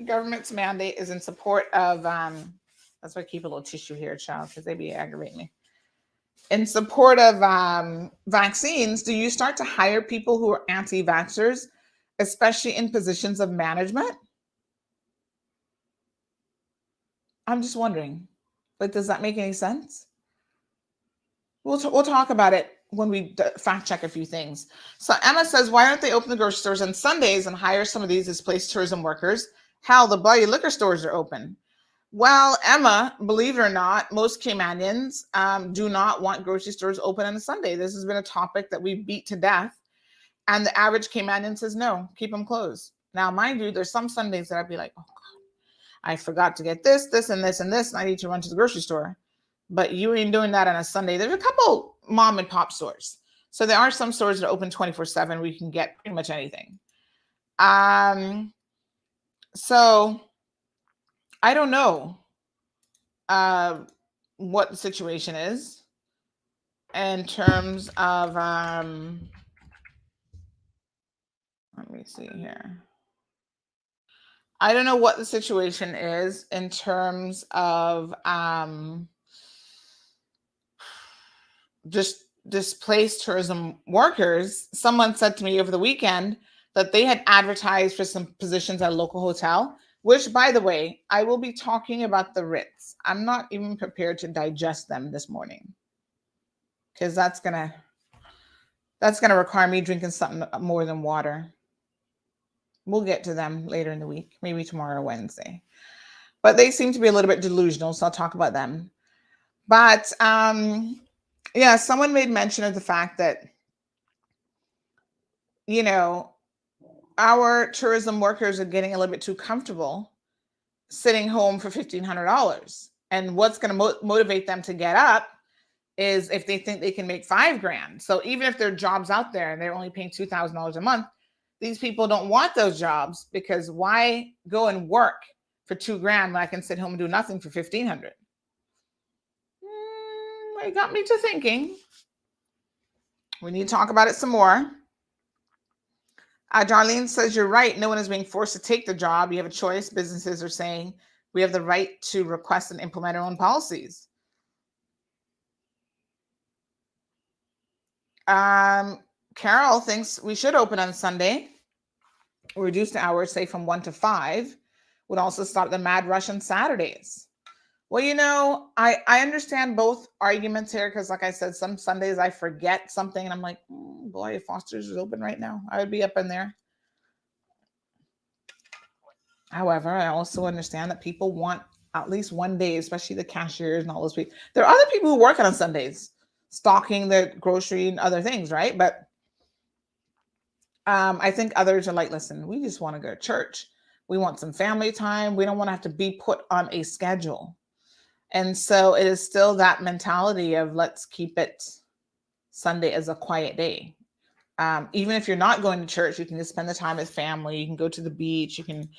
government's mandate is in support of, that's why I keep a little tissue here, child, because they be aggravating me. In support of vaccines, do you start to hire people who are anti-vaxxers, especially in positions of management? I'm just wondering, does that make any sense? We'll talk about it when we fact check a few things. So Emma says, why don't they open the grocery stores on Sundays and hire some of these displaced tourism workers? Hell, the bloody liquor stores are open. Well, Emma, believe it or not, most Caymanians do not want grocery stores open on a Sunday. This has been a topic that we beat to death. And the average Caymanian says, no, keep them closed. Now, mind you, there's some Sundays that I'd be like, oh, God, I forgot to get this, this, and this, and this, and I need to run to the grocery store. But you ain't doing that on a Sunday. There's a couple mom and pop stores. So there are some stores that are open 24/7 where you can get pretty much anything. So I don't know what the situation is in terms of, let me see here. I don't know what the situation is in terms of just displaced tourism workers. Someone said to me over the weekend that they had advertised for some positions at a local hotel, which, by the way, I will be talking about the Ritz. I'm not even prepared to digest them this morning because that's gonna require me drinking something more than water. We'll get to them later in the week, maybe tomorrow or Wednesday. But they seem to be a little bit delusional, so I'll talk about them. But yeah, someone made mention of the fact that, our tourism workers are getting a little bit too comfortable sitting home for $1,500. And what's going to motivate them to get up is if they think they can make $5,000. So even if there are jobs out there and they're only paying $2,000 a month, these people don't want those jobs because why go and work for $2,000 when I can sit home and do nothing for $1,500? It got me to thinking. We need to talk about it some more. Darlene says, you're right. No one is being forced to take the job. You have a choice. Businesses are saying we have the right to request and implement our own policies. Carol thinks we should open on Sunday. Reduce the hours, say from 1 to 5. Would also stop the mad rush on Saturdays. Well, I understand both arguments here because, like I said, some Sundays I forget something and I'm like, boy, if Foster's is open right now, I would be up in there. However, I also understand that people want at least one day, especially the cashiers and all those people. There are other people who work on Sundays, stocking the grocery and other things, right? But I think others are like, listen, we just want to go to church. We want some family time. We don't want to have to be put on a schedule. And so it is still that mentality of let's keep it Sunday as a quiet day. Even if you're not going to church, you can just spend the time with family. You can go to the beach. You can,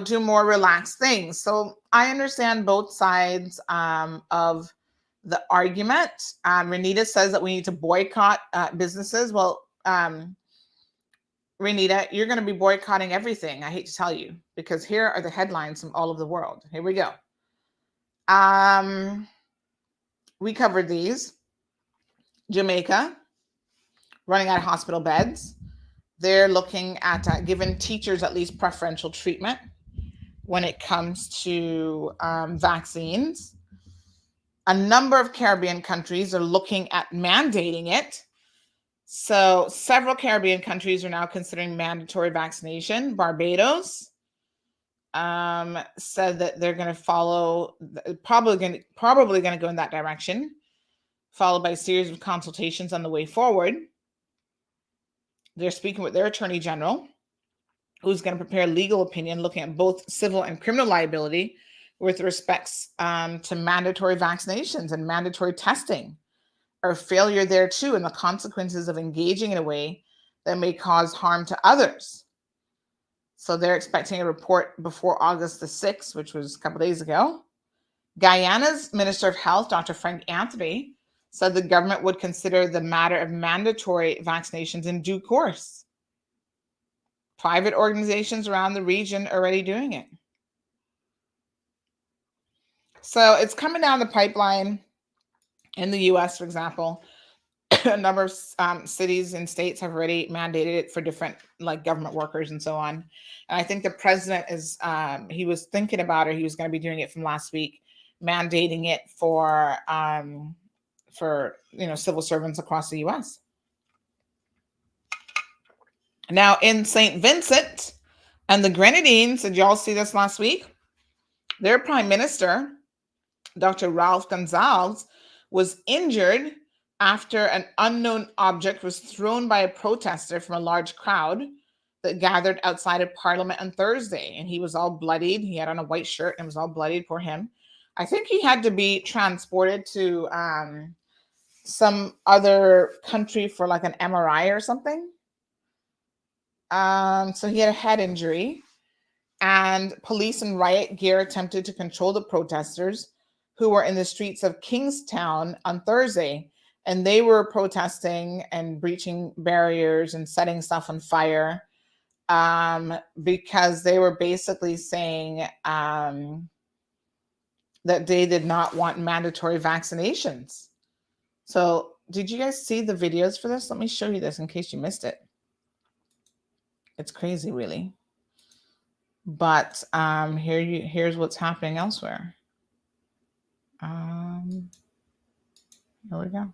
do more relaxed things. So I understand both sides of the argument. Renita says that we need to boycott businesses. Well, Renita, you're going to be boycotting everything. I hate to tell you, because here are the headlines from all over the world. Here we go. We covered these. Jamaica, running out of hospital beds. They're looking at giving teachers at least preferential treatment when it comes to vaccines. A number of Caribbean countries are looking at mandating it. So several Caribbean countries are now considering mandatory vaccination. Barbados said that they're going to follow, probably going to go in that direction, followed by a series of consultations on the way forward. They're speaking with their attorney general, who's going to prepare legal opinion looking at both civil and criminal liability with respects to mandatory vaccinations and mandatory testing, or failure there too, and the consequences of engaging in a way that may cause harm to others. So they're expecting a report before August the 6th, which was a couple days ago. Guyana's Minister of Health, Dr. Frank Anthony, said the government would consider the matter of mandatory vaccinations in due course. Private organizations around the region are already doing it. So it's coming down the pipeline. In the US, for example, a number of cities and states have already mandated it for different government workers and so on. And I think the president is, he was thinking about it. He was going to be doing it from last week, mandating it for civil servants across the US. Now in St. Vincent and the Grenadines, did y'all see this last week? Their prime minister, Dr. Ralph Gonsalves, was injured after an unknown object was thrown by a protester from a large crowd that gathered outside of Parliament on Thursday. And he was all bloodied. He had on a white shirt and was all bloodied. Poor him. I think he had to be transported to some other country for like an MRI or something. So he had a head injury, and police in riot gear attempted to control the protesters who were in the streets of Kingstown on Thursday. And they were protesting and breaching barriers and setting stuff on fire because they were basically saying that they did not want mandatory vaccinations. So did you guys see the videos for this? Let me show you this in case you missed it. It's crazy, really. But here's what's happening elsewhere. Here we go.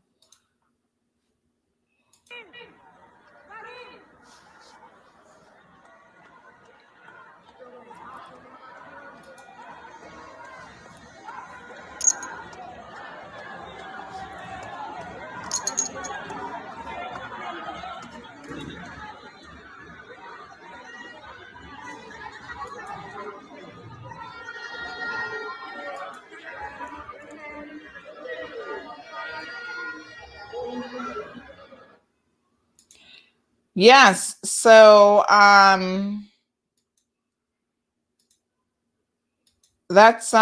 Yes. So that's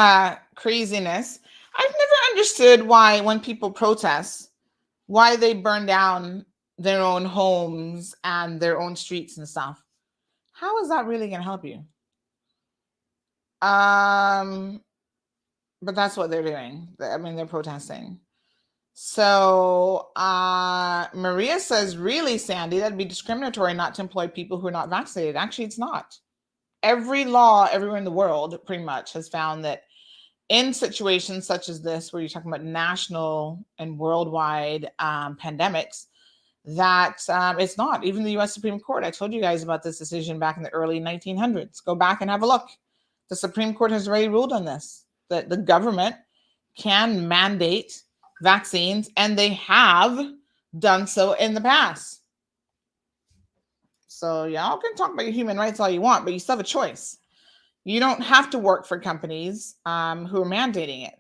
craziness. I've never understood why when people protest, why they burn down their own homes and their own streets and stuff. How is that really going to help you? But that's what they're doing. I mean, they're protesting. So Maria says, really, Sandy, that'd be discriminatory not to employ people who are not vaccinated. Actually, it's not. Every law everywhere in the world pretty much has found that in situations such as this, where you're talking about national and worldwide pandemics, that it's not. Even the U.S. Supreme Court, I told you guys about this decision back in the early 1900s. Go back and have a look. The Supreme Court has already ruled on this, that the government can mandate vaccines, and they have done so in the past. So y'all can talk about your human rights all you want, but you still have a choice. You don't have to work for companies who are mandating it.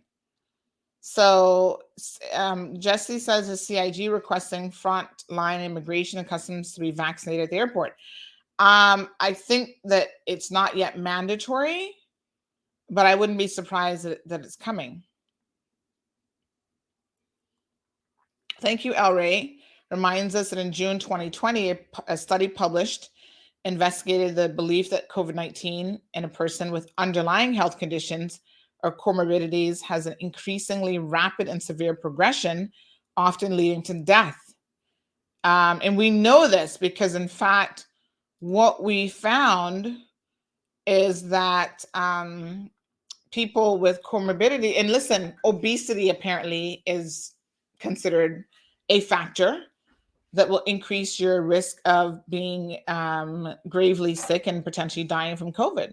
So Jesse says the CIG requesting frontline immigration and customs to be vaccinated at the airport. I think that it's not yet mandatory, but I wouldn't be surprised that it's coming. Thank you, El Ray. Reminds us that in June 2020, a study published investigated the belief that COVID-19 in a person with underlying health conditions or comorbidities has an increasingly rapid and severe progression, often leading to death. And we know this because, in fact, what we found is that people with comorbidity, and listen, obesity apparently is considered a factor that will increase your risk of being gravely sick and potentially dying from COVID.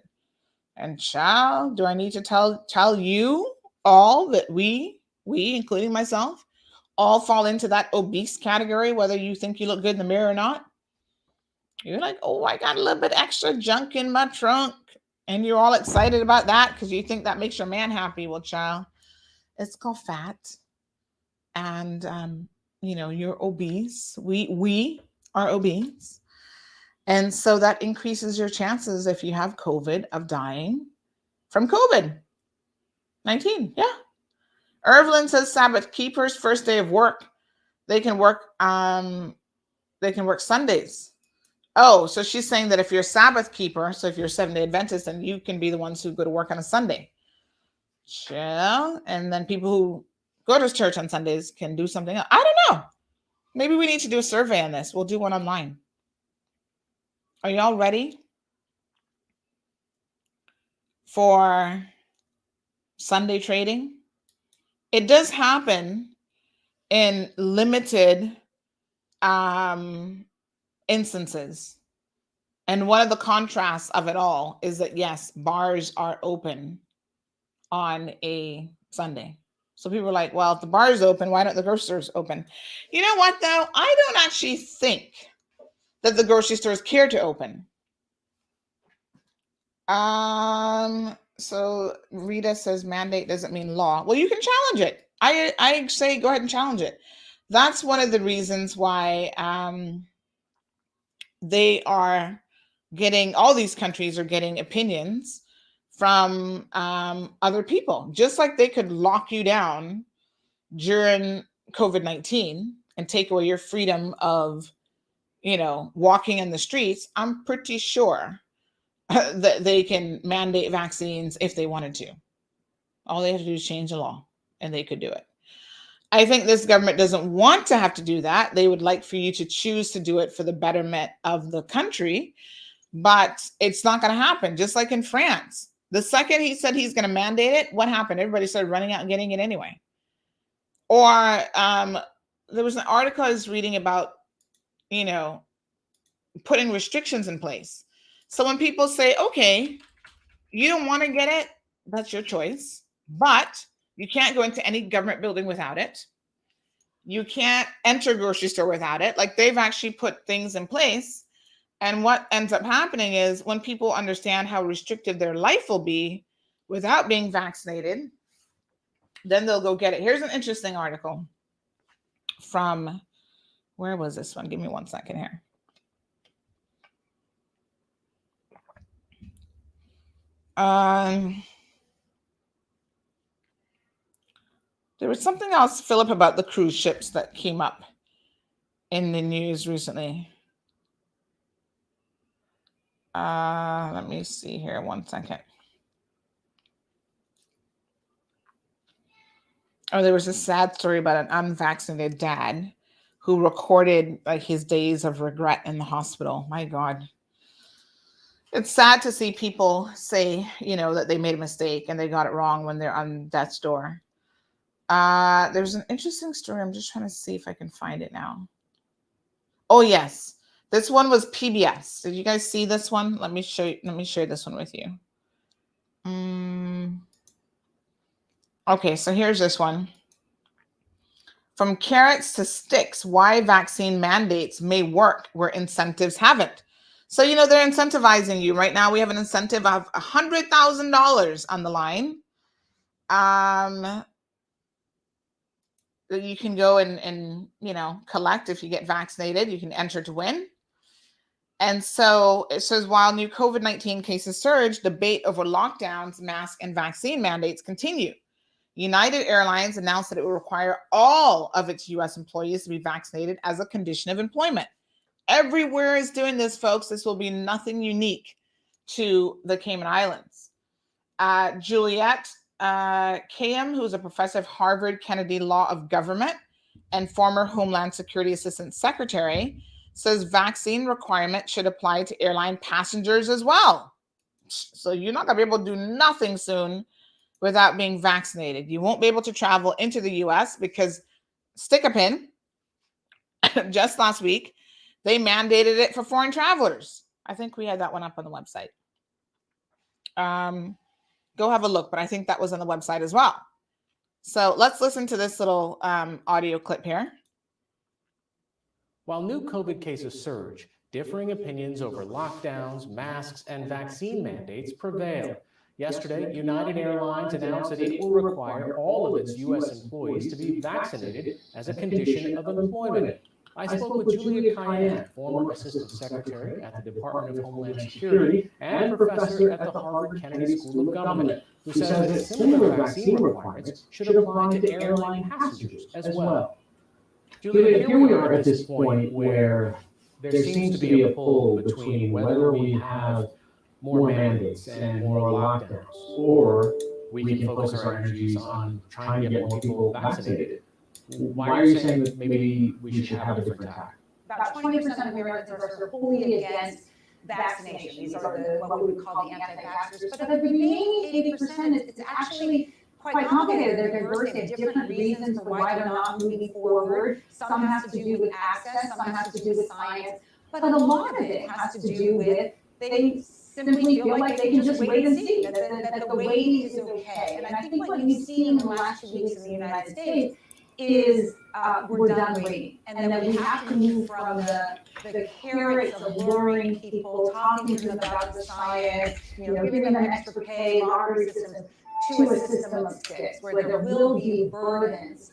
And child, do I need to tell you all that we, including myself, all fall into that obese category, whether you think you look good in the mirror or not? You're like, oh, I got a little bit extra junk in my trunk. And you're all excited about that because you think that makes your man happy. Well, child, it's called fat. And, you're obese. We are obese. And so that increases your chances, if you have COVID, of dying from COVID-19. Yeah. Irvlin says Sabbath keepers, first day of work, they can work Sundays. Oh, so she's saying that if you're a Sabbath keeper, so if you're a 7-day Adventist, then you can be the ones who go to work on a Sunday. Yeah. And then people who go to church on Sundays can do something else. I don't know. Maybe we need to do a survey on this. We'll do one online. Are y'all ready for Sunday trading? It does happen in limited instances. And one of the contrasts of it all is that, yes, bars are open on a Sunday. So people are like, well, if the bar is open, why don't the grocery stores open? You know what, though? I don't actually think that the grocery stores care to open. So Rita says mandate doesn't mean law. Well, you can challenge it. I say go ahead and challenge it. That's one of the reasons why they are getting, all these countries are getting opinions from other people, just like they could lock you down during COVID-19 and take away your freedom of, walking in the streets. I'm pretty sure that they can mandate vaccines if they wanted to. All they have to do is change the law, and they could do it. I think this government doesn't want to have to do that. They would like for you to choose to do it for the betterment of the country, but it's not going to happen. Just like in France, the second he said he's going to mandate it, what happened? Everybody started running out and getting it anyway. Or there was an article I was reading about, putting restrictions in place. So when people say, okay, you don't want to get it, that's your choice, but you can't go into any government building without it. You can't enter a grocery store without it. Like, they've actually put things in place. And what ends up happening is when people understand how restrictive their life will be without being vaccinated, then they'll go get it. Here's an interesting article from, where was this one? Give me 1 second here. There was something else, Philip, about the cruise ships that came up in the news recently. Let me see here 1 second. Oh, there was a sad story about an unvaccinated dad who recorded like his days of regret in the hospital. My God. It's sad to see people say, that they made a mistake and they got it wrong when they're on death's door. There's an interesting story. I'm just trying to see if I can find it now. Oh yes, this one was PBS. Did you guys see this one? Let me show you. Let me share this one with you. Okay, so here's this one. From carrots to sticks, why vaccine mandates may work where incentives haven't. So, you know, they're incentivizing you. Right now, we have an incentive of $100,000 on the line. You can go and, you know, collect if you get vaccinated. You can enter to win. And so it says, while new COVID-19 cases surge, debate over lockdowns, mask, and vaccine mandates continue. United Airlines announced that it will require all of its U.S. employees to be vaccinated as a condition of employment. Everywhere is doing this, folks. This will be nothing unique to the Cayman Islands. Juliette Kayyem, who's a professor of Harvard Kennedy Law of Government and former Homeland Security Assistant Secretary, says vaccine requirement should apply to airline passengers as well. So you're not going to be able to do nothing soon without being vaccinated. You won't be able to travel into the U.S. because, stick a pin, just last week, they mandated it for foreign travelers. I think we had that one up on the website. Go have a look, but I think that was on the website as well. So let's listen to this little audio clip here.
While new COVID cases surge, differing opinions over lockdowns, masks, and vaccine mandates prevail. Yesterday, United Airlines announced that it will require all of its U.S. employees to be vaccinated as a condition of employment. I spoke with Julia Kayyem, former Assistant Secretary at the Department of Homeland Security and professor at the Harvard Kennedy School of Government, who says that similar vaccine requirements should apply to airline passengers as well. Julia, here we are at this point where there seems to be a pull between whether we have more mandates and more lockdowns, or we can focus our energies on trying to get more people vaccinated. Why are you saying that maybe we should have a different tack?
About 20% of Americans are sort of fully against vaccination. These are what we would call the anti-vaxxers. But of the remaining 80%, it's actually quite complicated. They're diverse. They have different reasons for why they're not moving forward. Some has to do with access. Some has to do with science. But a lot of it has to do with they simply feel like they can just wait and see, that the waiting is okay. And I think what you've seen in the last 2 weeks in the United States is we're done waiting. And then we have to move from the carrots of luring people, talking to them about the science, giving them extra pay, lottery systems, to a system of sticks, where there will be burdens,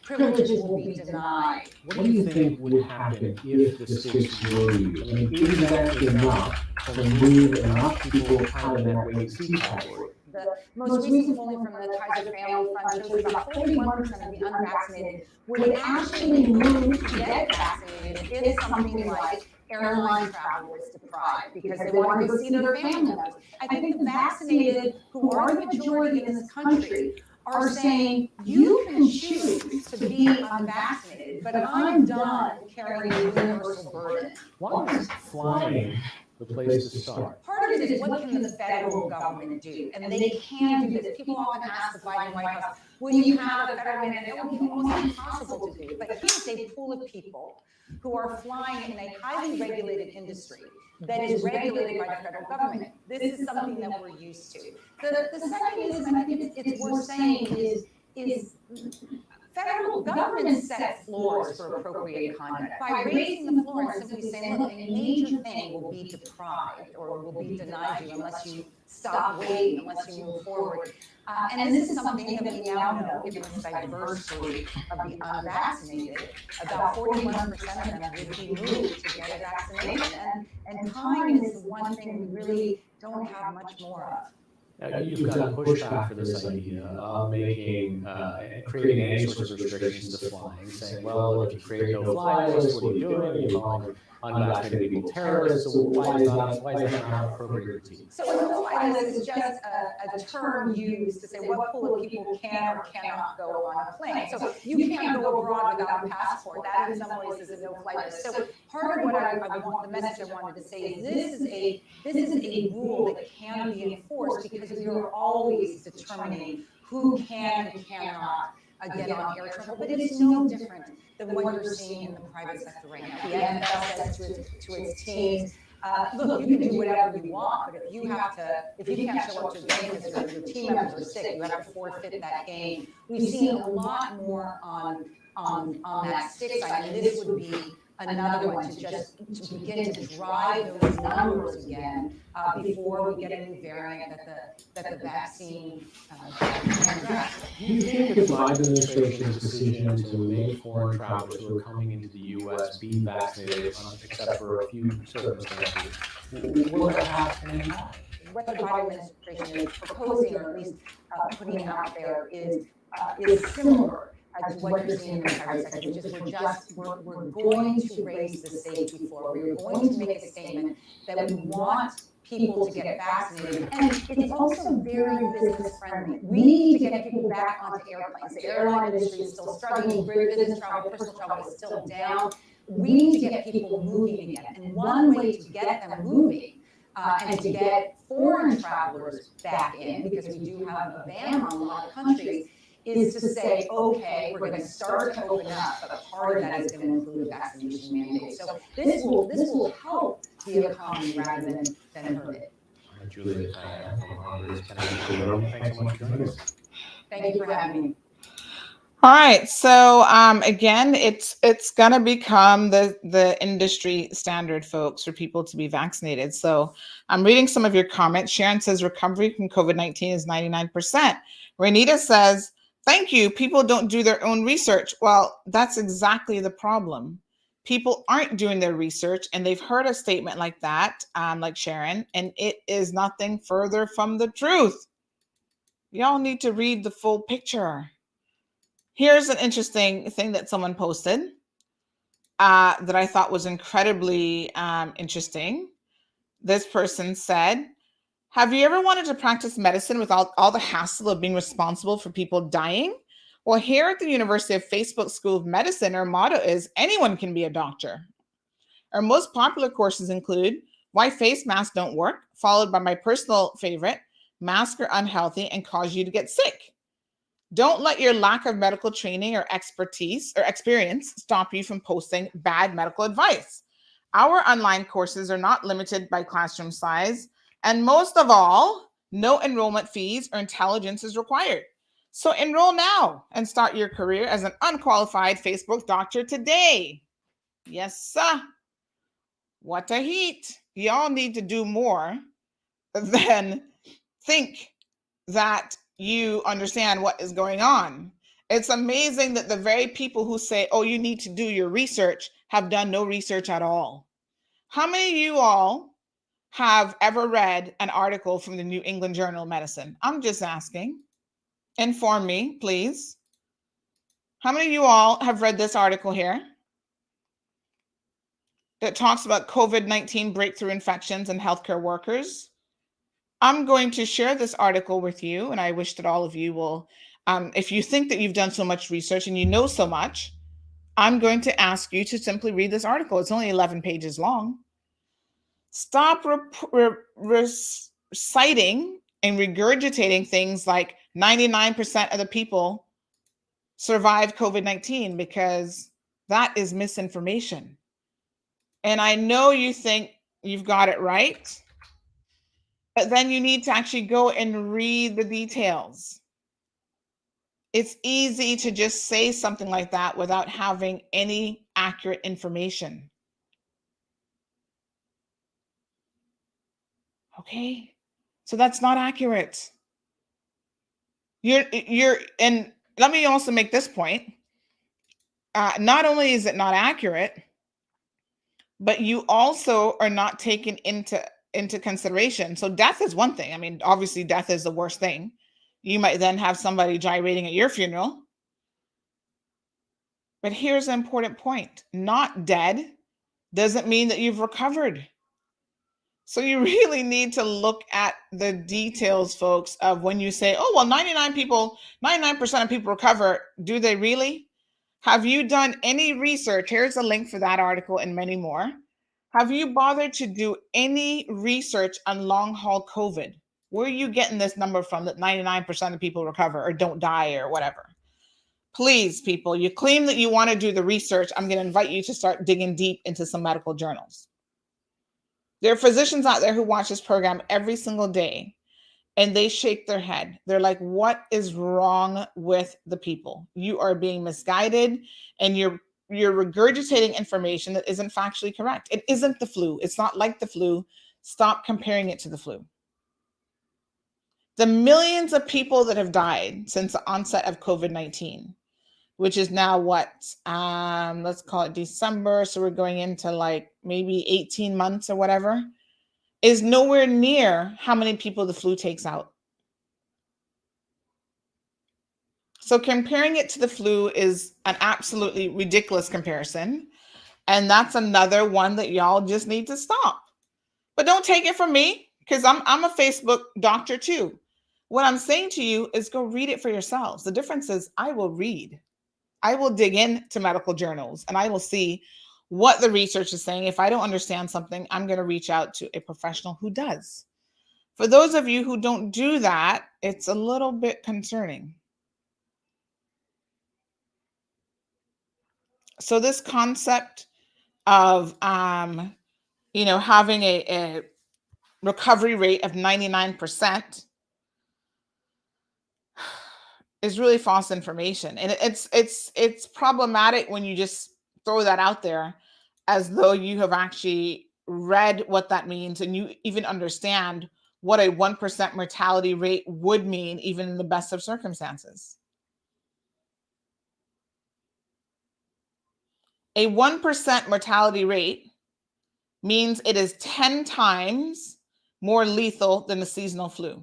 privileges will be denied.
What do you think would happen if the sticks were used? I mean, is that enough to move enough people out of that wait-and-see category?
The most recent polling from the Kaiser Family Fund shows about 41% of the unvaccinated would actually move to get vaccinated if something like airline travel was deprived because they want to go see their family members. I think the vaccinated, who are the majority in this country, are saying, you can choose to be unvaccinated, but I'm done carrying the universal burden.
Why is flying the place to start?
Part of it is, what can the federal government do? And they can do this. People often ask the Biden White House, will you have a federal mandate? It will be almost impossible to do. But here's a pool of people who are flying in a highly regulated industry that is regulated by the federal government. This is something that we're used to. The second is, and I think it's worth saying, is federal government set floors for appropriate conduct. By raising the floor and simply saying, look, a major thing will be deprived or will be denied you unless you stop waiting, unless you move forward. And this is something that we now know, given this diverse group of the unvaccinated, about 41% of them would be moved to get a vaccination. And time is the one thing we really don't have much more of.
You've got a pushback for this idea of creating any sorts of restrictions to flying, saying, well, if you create no fly list, what are you doing? You're calling unvaccinated people terrorists, so why is that not appropriate routine?
So a no-fly list is just a term used to say what pool of people can or cannot go on a plane. So you can't go abroad without a passport. That in some ways is a no-fly list. So part of what the message I wanted to say is this is a rule that can be enforced because we are always determining who can and cannot again on air travel, but it's no different than what you're seeing in the private sector right now. The NFL says to its teams, look, you can do whatever you want, but if you can't show up to a game because your team members are sick, you have to forfeit that game. We've seen a lot more on that stick side, and this would be another one to begin to drive those numbers again before we get a new variant that the vaccine can address.
Do you think the Biden administration's decision to make foreign travelers who are coming into the U.S. be vaccinated, except for a few circumstances, will that have an impact?
What the Biden administration is proposing, or at least putting out there, is similar to what you're seeing in the private sector, which is we're going to raise the safety floor. We're going to make a statement that we want people to get vaccinated. And it's also very business friendly. We need to get people back onto airplanes. The airline industry is still struggling. Business travel, personal travel is still down. We need to get people moving again. And one way to get them moving and to get foreign travelers back in, because we do have a ban on a lot of countries, is to say, okay, we're going to start to open up, but part of that is going to include vaccination mandates. So this will help the economy rather than hurt it.
Julie, thanks so much for joining us.
Thank you for having me.
All right, so again, it's going to become the industry standard, folks, for people to be vaccinated. So I'm reading some of your comments. Sharon says recovery from COVID-19 is 99%. Renita says, thank you. People don't do their own research. Well, that's exactly the problem. People aren't doing their research, and they've heard a statement like that, like Sharon, and it is nothing further from the truth. Y'all need to read the full picture. Here's an interesting thing that someone posted that I thought was incredibly interesting. This person said, have you ever wanted to practice medicine without all the hassle of being responsible for people dying? Well, here at the University of Facebook School of Medicine, our motto is anyone can be a doctor. Our most popular courses include why face masks don't work, followed by my personal favorite, masks are unhealthy and cause you to get sick. Don't let your lack of medical training or expertise or experience stop you from posting bad medical advice. Our online courses are not limited by classroom size, and most of all, no enrollment fees or intelligence is required. So enroll now and start your career as an unqualified Facebook doctor today. Yes, sir. What a heat. Y'all need to do more than think that you understand what is going on. It's amazing that the very people who say, oh, you need to do your research have done no research at all. How many of you all have ever read an article from the New England Journal of Medicine? I'm just asking. Inform me, please. How many of you all have read this article here that talks about COVID-19 breakthrough infections in healthcare workers? I'm going to share this article with you, and I wish that all of you will, if you think that you've done so much research and you know so much, I'm going to ask you to simply read this article. It's only 11 pages long. Stop reciting and regurgitating things like 99% of the people survived COVID-19, because that is misinformation. And I know you think you've got it right, but then you need to actually go and read the details. It's easy to just say something like that without having any accurate information. Okay, so that's not accurate. And let me also make this point. Not only is it not accurate, but you also are not taken into consideration. So death is one thing. I mean, obviously death is the worst thing. You might then have somebody gyrating at your funeral. But here's an important point. Not dead doesn't mean that you've recovered. So you really need to look at the details, folks, of when you say, oh, well, 99% of people recover. Do they really? Have you done any research? Here's a link for that article and many more. Have you bothered to do any research on long haul COVID? Where are you getting this number from that 99% of people recover or don't die or whatever? Please, people, you claim that you want to do the research. I'm going to invite you to start digging deep into some medical journals. There are physicians out there who watch this program every single day, and they shake their head. They're like, what is wrong with the people? You are being misguided, and you're regurgitating information that isn't factually correct. It isn't the flu. It's not like the flu. Stop comparing it to the flu. The millions of people that have died since the onset of COVID-19, which is now what, let's call it December. So we're going into like maybe 18 months or whatever, is nowhere near how many people the flu takes out. So comparing it to the flu is an absolutely ridiculous comparison. And that's another one that y'all just need to stop. But don't take it from me, because I'm a Facebook doctor too. What I'm saying to you is go read it for yourselves. The difference is I will read. I will dig into medical journals and I will see what the research is saying. If I don't understand something, I'm going to reach out to a professional who does. For those of you who don't do that, it's a little bit concerning. So this concept of, having a recovery rate of 99% is really false information. And it's problematic when you just throw that out there as though you have actually read what that means and you even understand what a 1% mortality rate would mean, even in the best of circumstances. A 1% mortality rate means it is 10 times more lethal than the seasonal flu.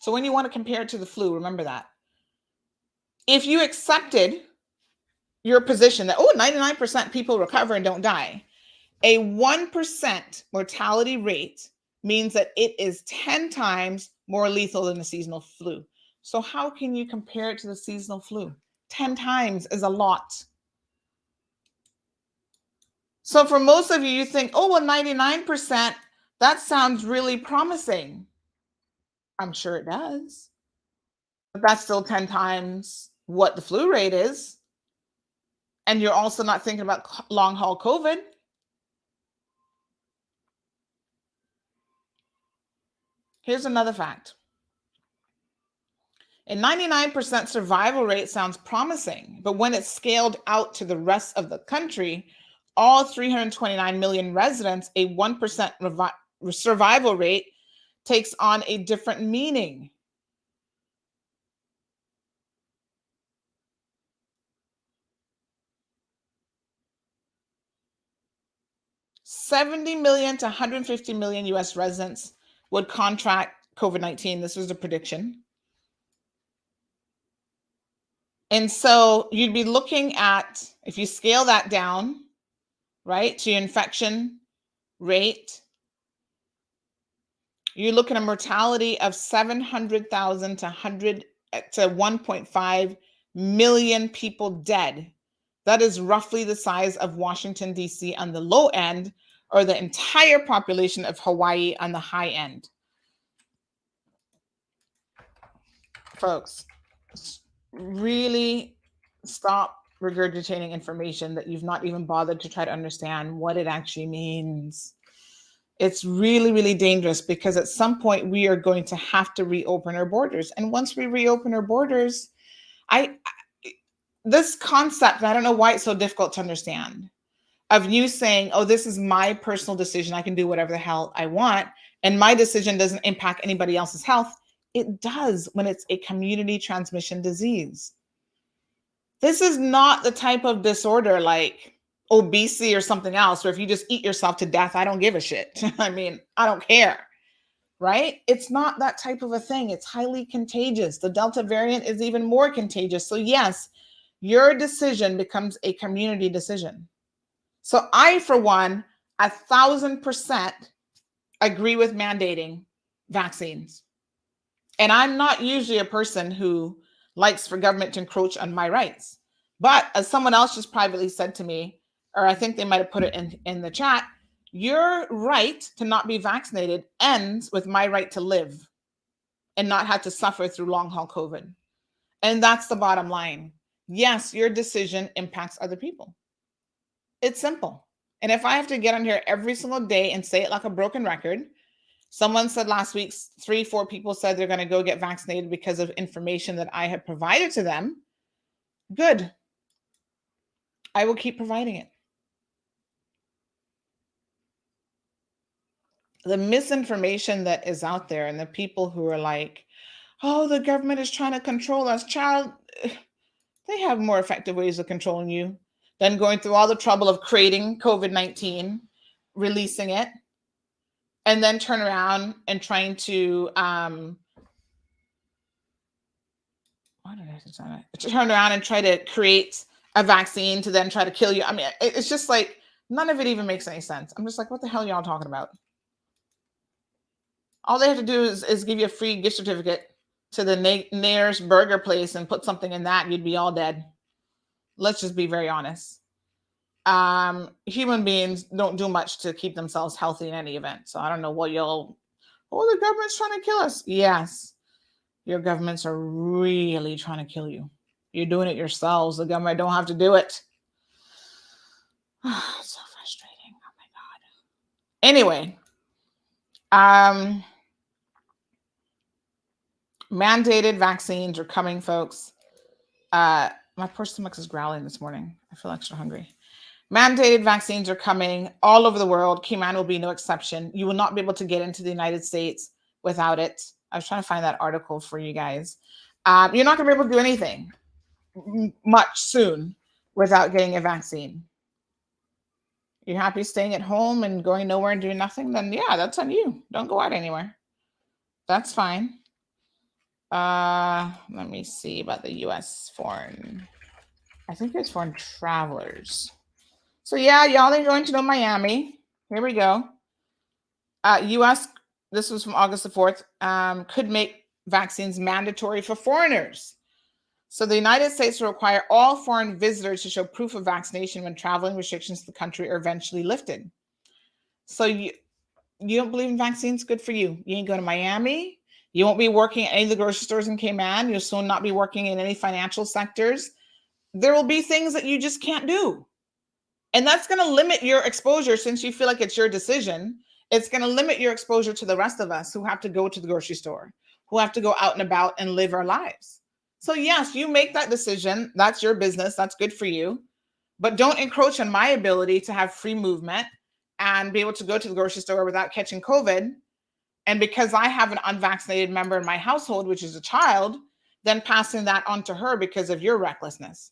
So when you want to compare it to the flu, remember that. If you accepted your position that, 99% people recover and don't die, a 1% mortality rate means that it is 10 times more lethal than the seasonal flu. So how can you compare it to the seasonal flu? 10 times is a lot. So for most of you, you think, 99%, that sounds really promising. I'm sure it does. But that's still 10 times what the flu rate is. And you're also not thinking about long haul COVID. Here's another fact. A 99% survival rate sounds promising, but when it's scaled out to the rest of the country, all 329 million residents, a 1% survival rate takes on a different meaning. $70 million to 150 million US residents would contract COVID-19. This was a prediction. And so you'd be looking at, if you scale that down, right, to your infection rate, you look at a mortality of 700,000 to 1.5 million people dead. That is roughly the size of Washington, D.C. on the low end, or the entire population of Hawaii on the high end. Folks, really stop regurgitating information that you've not even bothered to try to understand what it actually means. It's really, really dangerous, because at some point we are going to have to reopen our borders. And once we reopen our borders, this concept, I don't know why it's so difficult to understand, of you saying, this is my personal decision. I can do whatever the hell I want. And my decision doesn't impact anybody else's health. It does when it's a community transmission disease. This is not the type of disorder like obesity or something else, where if you just eat yourself to death, I don't give a shit. I mean, I don't care, right? It's not that type of a thing. It's highly contagious. The Delta variant is even more contagious. So yes, your decision becomes a community decision. So I, for one, 1,000% agree with mandating vaccines. And I'm not usually a person who likes for government to encroach on my rights. But as someone else just privately said to me, or I think they might have put it in the chat, your right to not be vaccinated ends with my right to live and not have to suffer through long haul COVID. And that's the bottom line. Yes, your decision impacts other people. It's simple. And if I have to get on here every single day and say it like a broken record, someone said last week, 3-4 people said they're going to go get vaccinated because of information that I have provided to them. Good. I will keep providing it. The misinformation that is out there and the people who are like, oh, the government is trying to control us. Child, they have more effective ways of controlling you than going through all the trouble of creating COVID-19, releasing it, and then turn around and trying to turn around and try to create a vaccine to then try to kill you. I mean, it's just like, none of it even makes any sense. I'm just like, what the hell are y'all talking about? All they have to do is give you a free gift certificate to the nearest burger place and put something in that, you'd be all dead. Let's just be very honest. Human beings don't do much to keep themselves healthy in any event. So I don't know what y'all, the government's trying to kill us. Yes, your governments are really trying to kill you. You're doing it yourselves. The government don't have to do it. So frustrating. Oh my God. Anyway, mandated vaccines are coming, folks. My poor stomach is growling this morning. I feel extra hungry. Mandated vaccines are coming all over the world. Cayman will be no exception. You will not be able to get into the United States without it. I was trying to find that article for you guys. You're not going to be able to do anything much soon without getting a vaccine. You're happy staying at home and going nowhere and doing nothing? Then yeah, that's on you. Don't go out anywhere. That's fine. Let me see about the U.S. foreign. I think it's foreign travelers. So yeah, y'all ain't going to know Miami. Here we go. U.S. This was from August the 4th. Could make vaccines mandatory for foreigners. So the United States will require all foreign visitors to show proof of vaccination when traveling restrictions to the country are eventually lifted. So you don't believe in vaccines? Good for you. You ain't going to Miami. You won't be working at any of the grocery stores in Cayman. You'll soon not be working in any financial sectors. There will be things that you just can't do. And that's going to limit your exposure since you feel like it's your decision. It's going to limit your exposure to the rest of us who have to go to the grocery store, who have to go out and about and live our lives. So yes, you make that decision. That's your business. That's good for you. But don't encroach on my ability to have free movement and be able to go to the grocery store without catching COVID. And because I have an unvaccinated member in my household, which is a child, then passing that on to her because of your recklessness.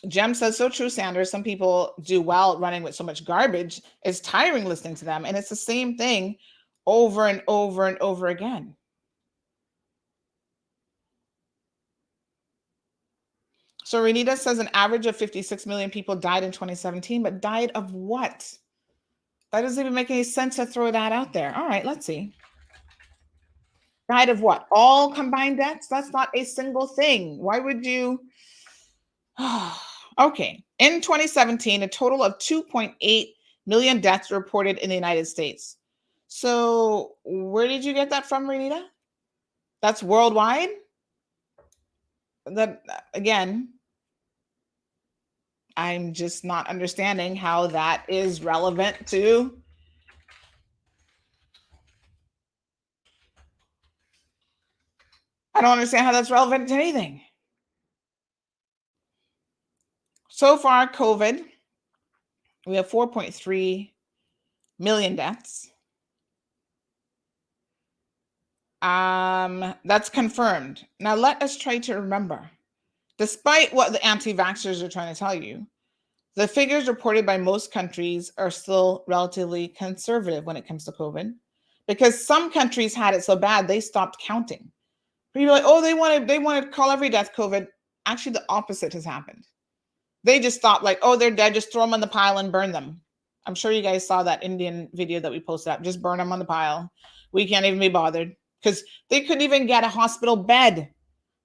Jem says, so true, Sanders. Some people do well running with so much garbage. It's tiring listening to them. And it's the same thing over and over and over again. So Renita says an average of 56 million people died in 2017, but died of what? That doesn't even make any sense to throw that out there. All right, let's see. Died of what? All combined deaths? That's not a single thing. Why would you? Okay. In 2017, a total of 2.8 million deaths were reported in the United States. So where did you get that from, Renita? That's worldwide? That, again, I'm just not understanding how that is relevant to I don't understand how that's relevant to anything. So far, COVID, we have 4.3 million deaths. That's confirmed. Now let us try to remember, despite what the anti-vaxxers are trying to tell you, the figures reported by most countries are still relatively conservative when it comes to COVID, because some countries had it so bad they stopped counting. People are like, oh, they want to call every death COVID. Actually, the opposite has happened. They just stopped, like, oh, they're dead, just throw them on the pile and burn them. I'm sure you guys saw that Indian video that we posted up. Just burn them on the pile. We can't even be bothered because they couldn't even get a hospital bed.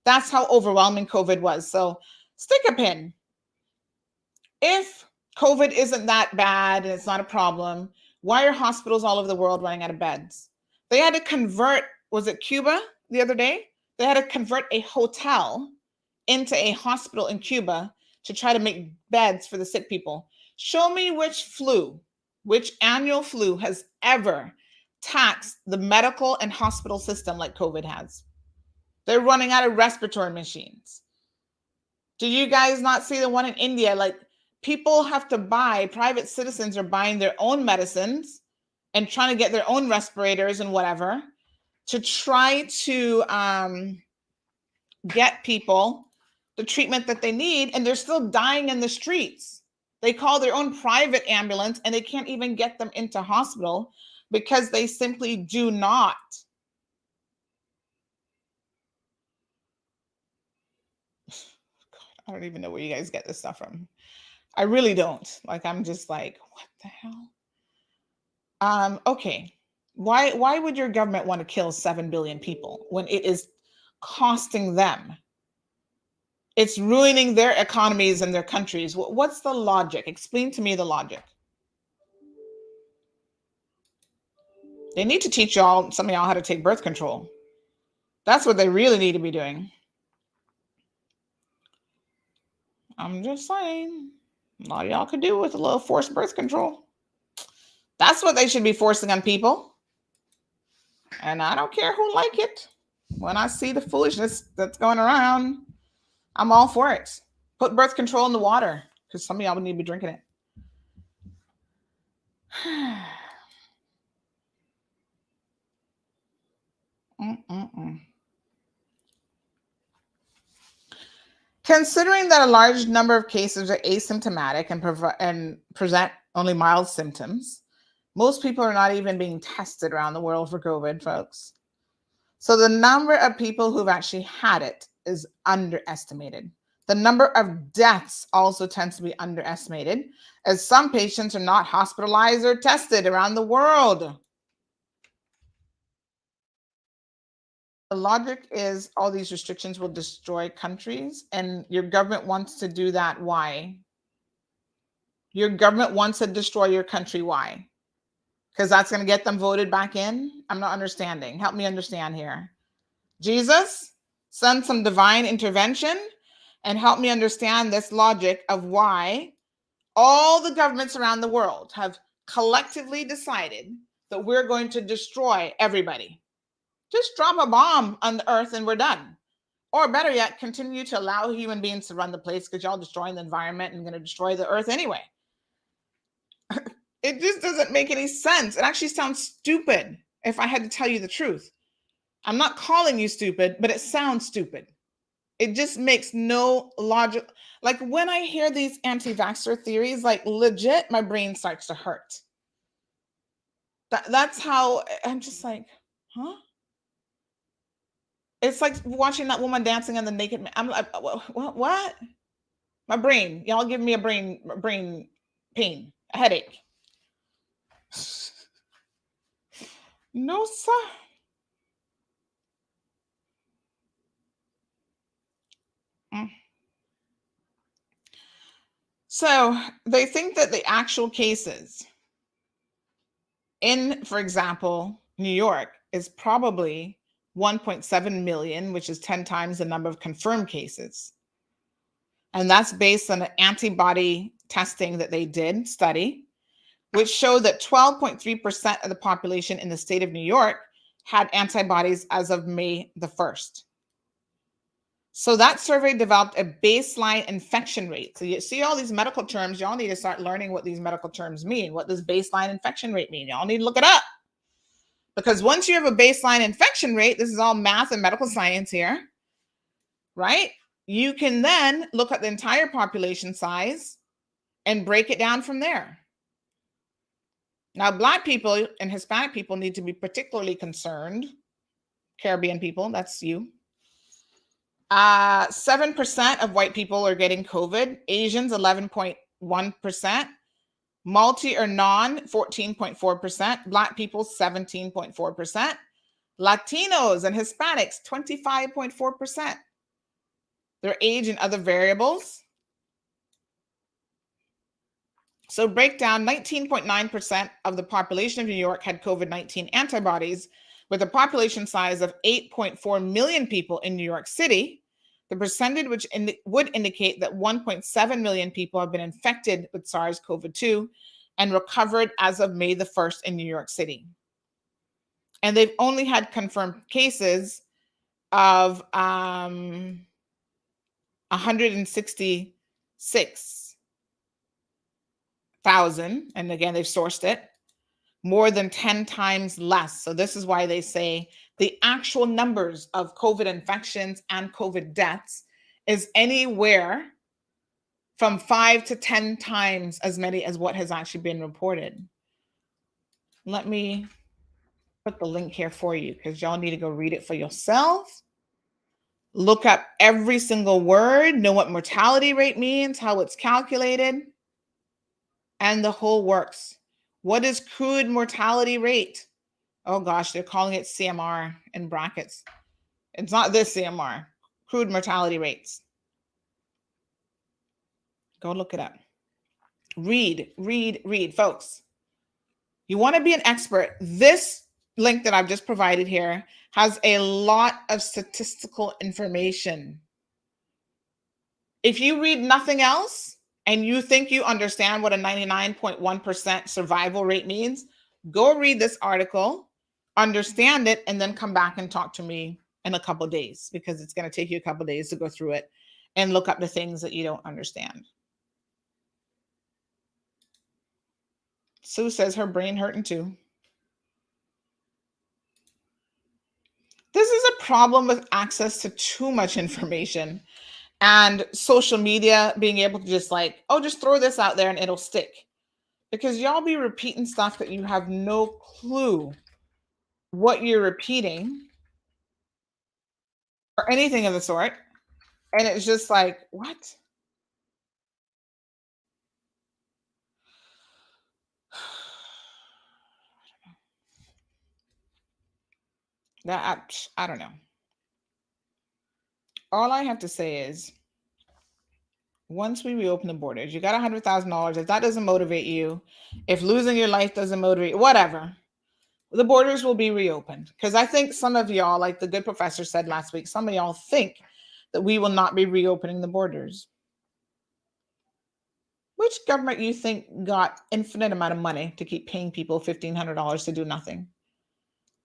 That's how overwhelming COVID was. So stick a pin. If COVID isn't that bad and it's not a problem, why are hospitals all over the world running out of beds? They had to convert was it Cuba the other day? They had to convert a hotel into a hospital in Cuba to try to make beds for the sick people. Show me which annual flu has ever taxed the medical and hospital system like COVID has. They're running out of respiratory machines. Did you guys not see the one in India? Like, people have to buy, private citizens are buying their own medicines and trying to get their own respirators and whatever to try to get people the treatment that they need, and they're still dying in the streets. They call their own private ambulance and they can't even get them into hospital because they simply do not. I don't even know where you guys get this stuff from. I really don't. Like, I'm just like, what the hell? Okay. Why would your government want to kill 7 billion people when it is costing them? It's ruining their economies and their countries. What's the logic? Explain to me the logic. They need to teach some of y'all how to take birth control. That's what they really need to be doing. I'm just saying, a lot of y'all could do with a little forced birth control. That's what they should be forcing on people. And I don't care who like it. When I see the foolishness that's going around, I'm all for it. Put birth control in the water, because some of y'all would need to be drinking it. Considering that a large number of cases are asymptomatic and present only mild symptoms, most people are not even being tested around the world for COVID, folks. So the number of people who've actually had it is underestimated. The number of deaths also tends to be underestimated, as some patients are not hospitalized or tested around the world. The logic is all these restrictions will destroy countries, and your government wants to do that. Why? Your government wants to destroy your country. Why? Because that's going to get them voted back in? I'm not understanding. Help me understand here. Jesus, send some divine intervention and help me understand this logic of why all the governments around the world have collectively decided that we're going to destroy everybody. Just drop a bomb on the earth and we're done. Or better yet, continue to allow human beings to run the place because y'all destroying the environment and going to destroy the earth anyway. It just doesn't make any sense. It actually sounds stupid if I had to tell you the truth. I'm not calling you stupid, but it sounds stupid. It just makes no logic. Like, when I hear these anti-vaxxer theories, like, legit, my brain starts to hurt. That's how I'm just like, huh? It's like watching that woman dancing on the naked man. I'm like, what? My brain, y'all give me a brain pain, a headache. No, sir. So they think that the actual cases in, for example, New York is probably 1.7 million, which is 10 times the number of confirmed cases. And that's based on an antibody testing that they did study, which showed that 12.3% of the population in the state of New York had antibodies as of May the 1st. So that survey developed a baseline infection rate. So you see all these medical terms, y'all need to start learning what these medical terms mean. What does baseline infection rate mean? Y'all need to look it up. Because once you have a baseline infection rate, this is all math and medical science here, right? You can then look at the entire population size and break it down from there. Now, Black people and Hispanic people need to be particularly concerned. Caribbean people, that's you. 7% of white people are getting COVID. Asians, 11.1%. Multi or non, 14.4%. Black people, 17.4%. Latinos and Hispanics, 25.4%. Their age and other variables. So breakdown, 19.9% of the population of New York had COVID-19 antibodies, With a population size of 8.4 million people in New York City, the percentage which would indicate that 1.7 million people have been infected with SARS-CoV-2 and recovered as of May the 1st in New York City. And they've only had confirmed cases of 166,000. And again, they've sourced it. More than 10 times less. So this is why they say the actual numbers of COVID infections and COVID deaths is anywhere from 5 to 10 times as many as what has actually been reported. Let me put the link here for you because y'all need to go read it for yourself. Look up every single word, know what mortality rate means, how it's calculated, and the whole works. What is crude mortality rate? Oh gosh, they're calling it CMR in brackets. It's not this CMR, crude mortality rates. Go look it up. Read, folks. You want to be an expert. This link that I've just provided here has a lot of statistical information. If you read nothing else and you think you understand what a 99.1% survival rate means, go read this article, understand it, and then come back and talk to me in a couple of days because it's going to take you a couple of days to go through it and look up the things that you don't understand. Sue says her brain hurting too. This is a problem with access to too much information and social media being able to just like, oh, just throw this out there and it'll stick. Because y'all be repeating stuff that you have no clue what you're repeating or anything of the sort. And it's just like, what? That I don't know. All I have to say is once we reopen the borders, you got $100,000. If that doesn't motivate you, if losing your life doesn't motivate, whatever, the borders will be reopened. Because I think some of y'all, like the good professor said last week, some of y'all think that we will not be reopening the borders. Which government you think got infinite amount of money to keep paying people $1,500 to do nothing?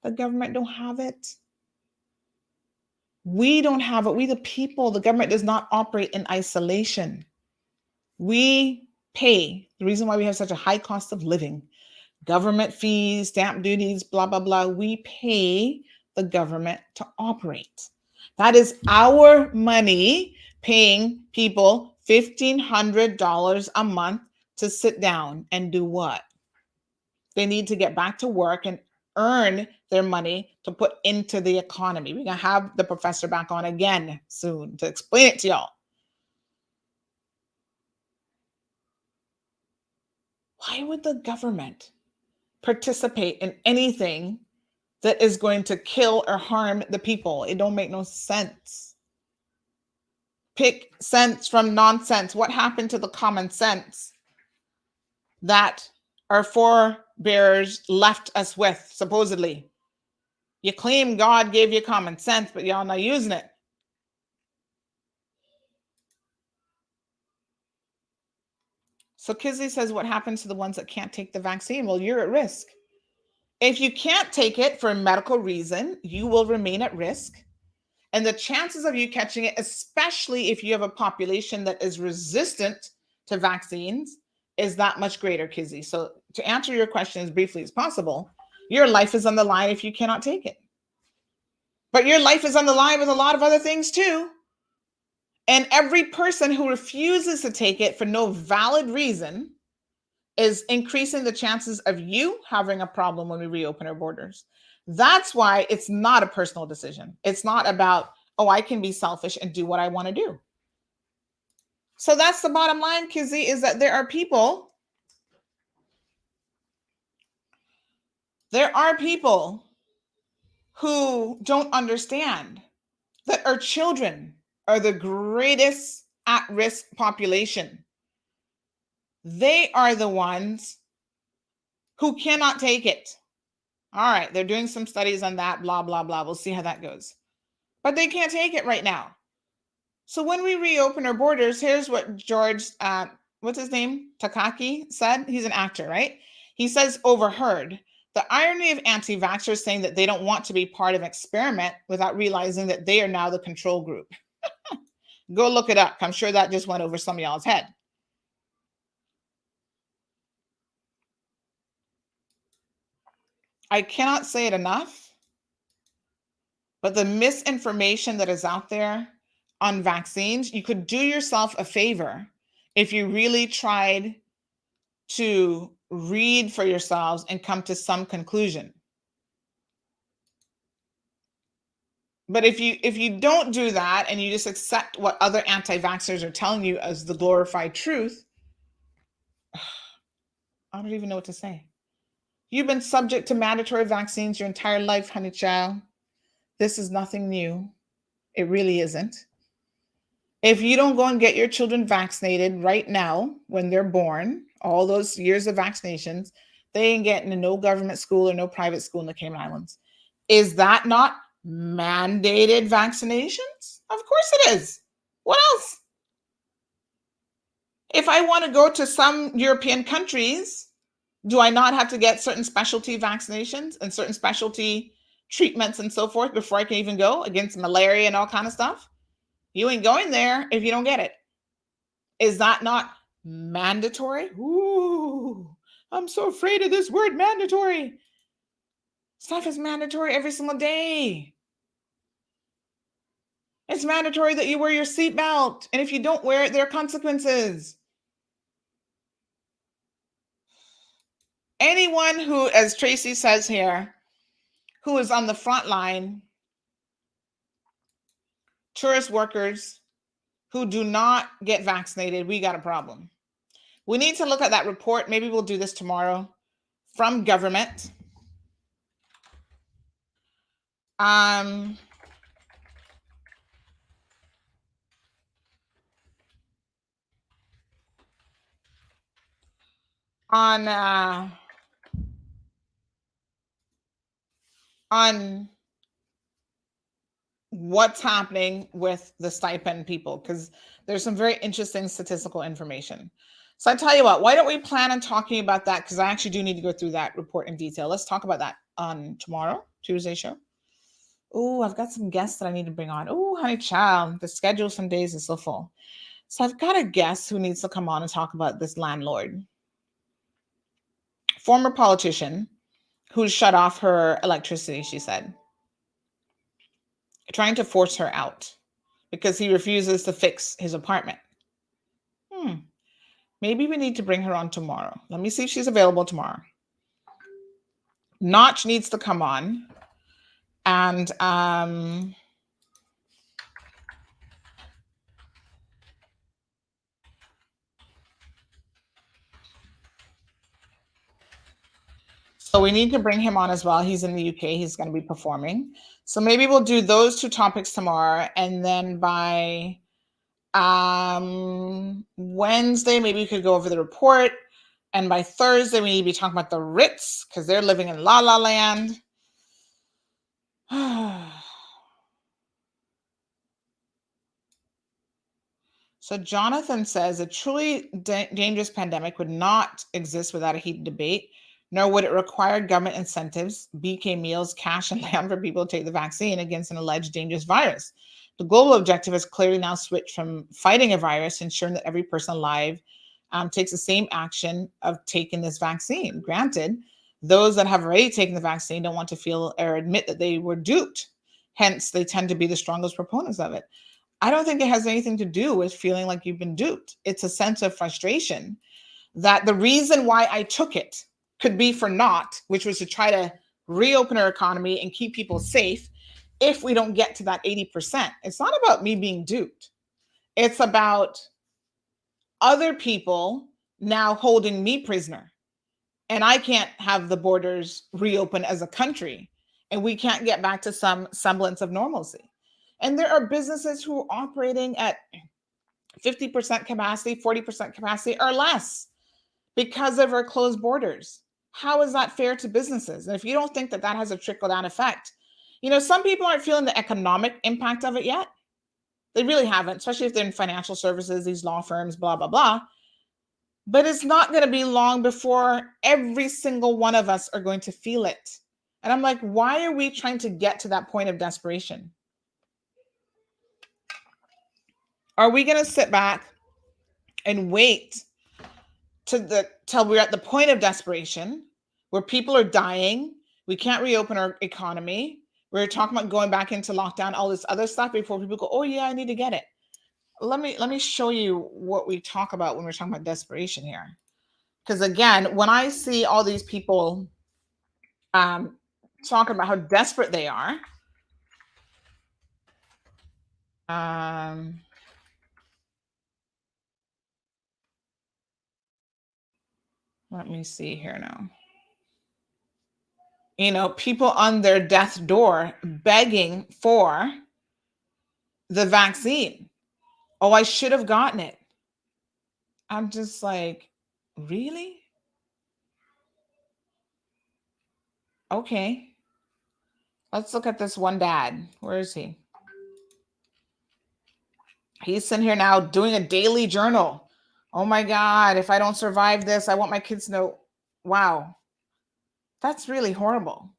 The government don't have it. We don't have it. We the people, the government does not operate in isolation. We pay. The reason why we have such a high cost of living, government fees, stamp duties, blah, blah, blah. We pay the government to operate. That is our money paying people $1,500 a month to sit down and do what? They need to get back to work and earn their money to put into the economy. We're going to have the professor back on again soon to explain it to y'all. Why would the government participate in anything that is going to kill or harm the people? It don't make no sense. Pick sense from nonsense. What happened to the common sense that our forebears left us with, supposedly? You claim God gave you common sense, but y'all not using it. So Kizzy says, what happens to the ones that can't take the vaccine? Well, you're at risk. If you can't take it for a medical reason, you will remain at risk. And the chances of you catching it, especially if you have a population that is resistant to vaccines, is that much greater, Kizzy. So to answer your question as briefly as possible, your life is on the line if you cannot take it. But your life is on the line with a lot of other things too. And every person who refuses to take it for no valid reason is increasing the chances of you having a problem when we reopen our borders. That's why it's not a personal decision. It's not about, oh, I can be selfish and do what I want to do. So that's the bottom line, Kizzy, is that there are people who don't understand that our children are the greatest at-risk population. They are the ones who cannot take it. All right, they're doing some studies on that, blah, blah, blah. We'll see how that goes. But they can't take it right now. So when we reopen our borders, here's what George, what's his name? Takaki said. He's an actor, right? He says, overheard. The irony of anti-vaxxers saying that they don't want to be part of an experiment without realizing that they are now the control group. Go look it up. I'm sure that just went over some of y'all's head. I cannot say it enough, but the misinformation that is out there on vaccines, you could do yourself a favor if you really tried to read for yourselves and come to some conclusion. But if you don't do that and you just accept what other anti-vaxxers are telling you as the glorified truth, I don't even know what to say. You've been subject to mandatory vaccines your entire life, honey child. This is nothing new. It really isn't. If you don't go and get your children vaccinated right now when they're born, all those years of vaccinations, they ain't getting to no government school or no private school in the Cayman Islands. Is that not mandated vaccinations? Of course it is. What else? If I want to go to some European countries, do I not have to get certain specialty vaccinations and certain specialty treatments and so forth before I can even go against malaria and all kind of stuff? You ain't going there if you don't get it. Is that not mandatory? Ooh, I'm so afraid of this word mandatory. Stuff is mandatory every single day. It's mandatory that you wear your seatbelt. And if you don't wear it, there are consequences. Anyone who, as Tracy says here, who is on the front line, tourist workers who do not get vaccinated, we got a problem. We need to look at that report. Maybe we'll do this tomorrow from government. On what's happening with the stipend people, because there's some very interesting statistical information. So I tell you what, why don't we plan on talking about that? Because I actually do need to go through that report in detail. Let's talk about that on tomorrow, Tuesday show. Oh, I've got some guests that I need to bring on. Oh, honey child, the schedule some days is so full. So I've got a guest who needs to come on and talk about this landlord. Former politician who shut off her electricity, she said. Trying to force her out because he refuses to fix his apartment. Maybe we need to bring her on tomorrow. Let me see if she's available tomorrow. Notch needs to come on. And so we need to bring him on as well. He's in the UK. He's going to be performing. So maybe we'll do those two topics tomorrow. And then by Wednesday, maybe we could go over the report. And by Thursday, we need to be talking about the Ritz because they're living in La La Land. So Jonathan says a truly dangerous pandemic would not exist without a heated debate, nor would it require government incentives, BK meals, cash, and land for people to take the vaccine against an alleged dangerous virus. The global objective has clearly now switched from fighting a virus to ensuring that every person alive takes the same action of taking this vaccine. Granted, those that have already taken the vaccine don't want to feel or admit that they were duped. Hence, they tend to be the strongest proponents of it. I don't think it has anything to do with feeling like you've been duped. It's a sense of frustration that the reason why I took it could be for naught, which was to try to reopen our economy and keep people safe if we don't get to that 80%. It's not about me being duped. It's about other people now holding me prisoner. And I can't have the borders reopen as a country. And we can't get back to some semblance of normalcy. And there are businesses who are operating at 50% capacity, 40% capacity or less because of our closed borders. How is that fair to businesses? And if you don't think that that has a trickle-down effect, some people aren't feeling the economic impact of it yet. They really haven't, especially if they're in financial services, these law firms, blah, blah, blah. But it's not going to be long before every single one of us are going to feel it. And I'm like, why are we trying to get to that point of desperation? Are we going to sit back and wait till we're at the point of desperation where people are dying, we can't reopen our economy, we're talking about going back into lockdown, all this other stuff before people go, oh yeah, I need to get it? Let me show you what we talk about when we're talking about desperation here. Because again, when I see all these people talking about how desperate they are, let me see here now. People on their death's door begging for the vaccine. Oh, I should have gotten it. I'm just like, really? Okay. Let's look at this one dad. Where is he? He's sitting here now doing a daily journal. Oh my God, if I don't survive this, I want my kids to know. Wow. That's really horrible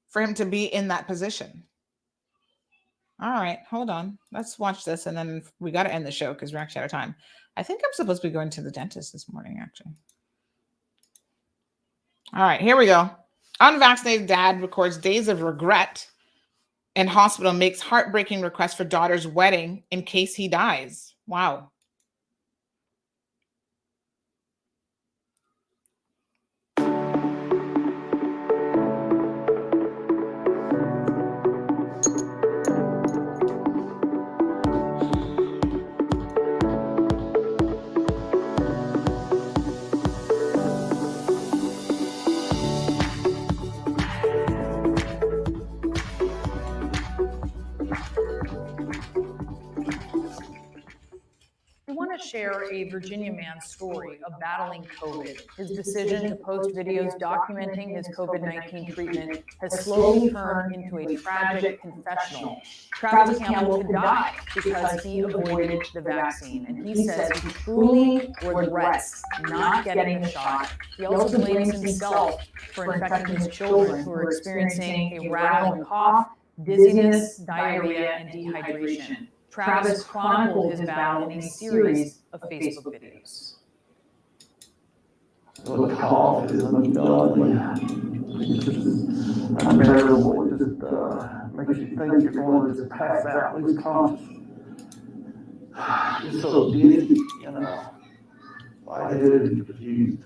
for him to be in that position. All right, hold on. Let's watch this, and then we got to end the show because we're actually out of time. I think I'm supposed to be going to the dentist this morning, actually. All right, here we go. Unvaccinated dad records days of regret in hospital, makes heartbreaking request for daughter's wedding in case he dies. Wow.
Share a Virginia man's story of battling COVID. His decision to post videos documenting his COVID-19 treatment has slowly turned into a tragic confessional. Travis Campbell could die because he avoided the vaccine, and he says he truly regrets not getting the shot. He also blames himself for infecting his children, who are experiencing a rattling cough, dizziness, diarrhea, and dehydration. Travis chronicled his battle in a series of Facebook videos.
The cough is ungodly. Unbearable. It just makes you think you're going to just pass out, lose consciousness. It's so dizzy, lightheaded and confused.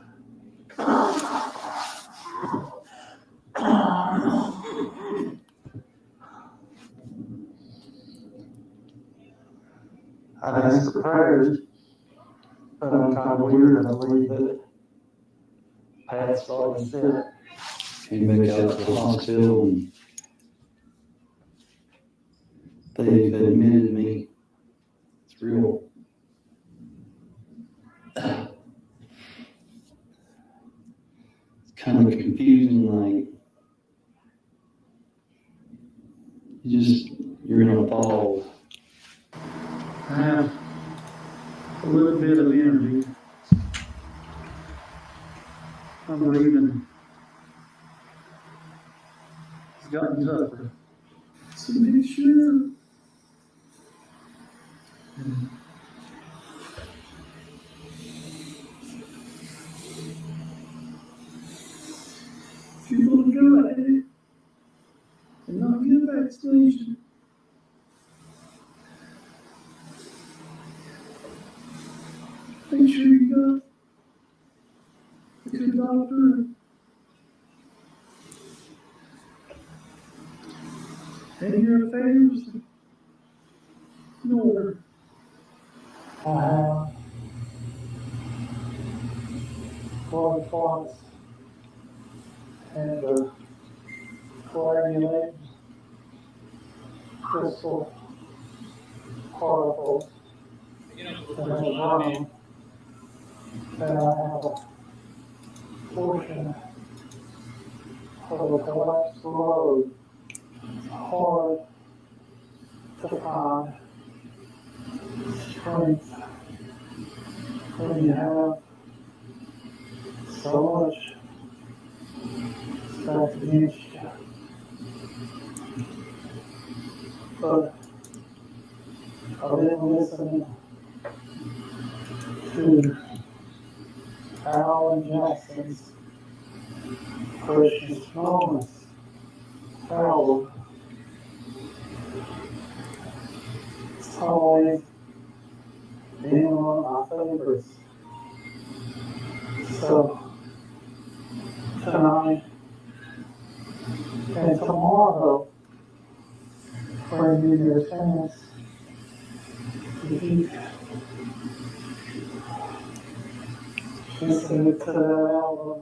I've asked for prayers, but I'm kind of weird and I believe that Pat's starting sick.
Came back out to the hospital and they've admitted me. It's real. It's kind of confusing, like you're in a fog.
I have a little bit of energy. I'm breathing. It's gotten tougher. So make sure. If you want to go ahead and not get a vaccination, make sure you go to the doctor and your affairs in order. I have blood clots and coagulated crystal particles that have grown, that I have a portion of a collapsed road. It's hard to find strength when you have so much stuff against you. But I've been listening to Alan Jackson's Precious Moments album. It's always been one of my favorites. So tonight and tomorrow, bring you your chance to keep listening to that album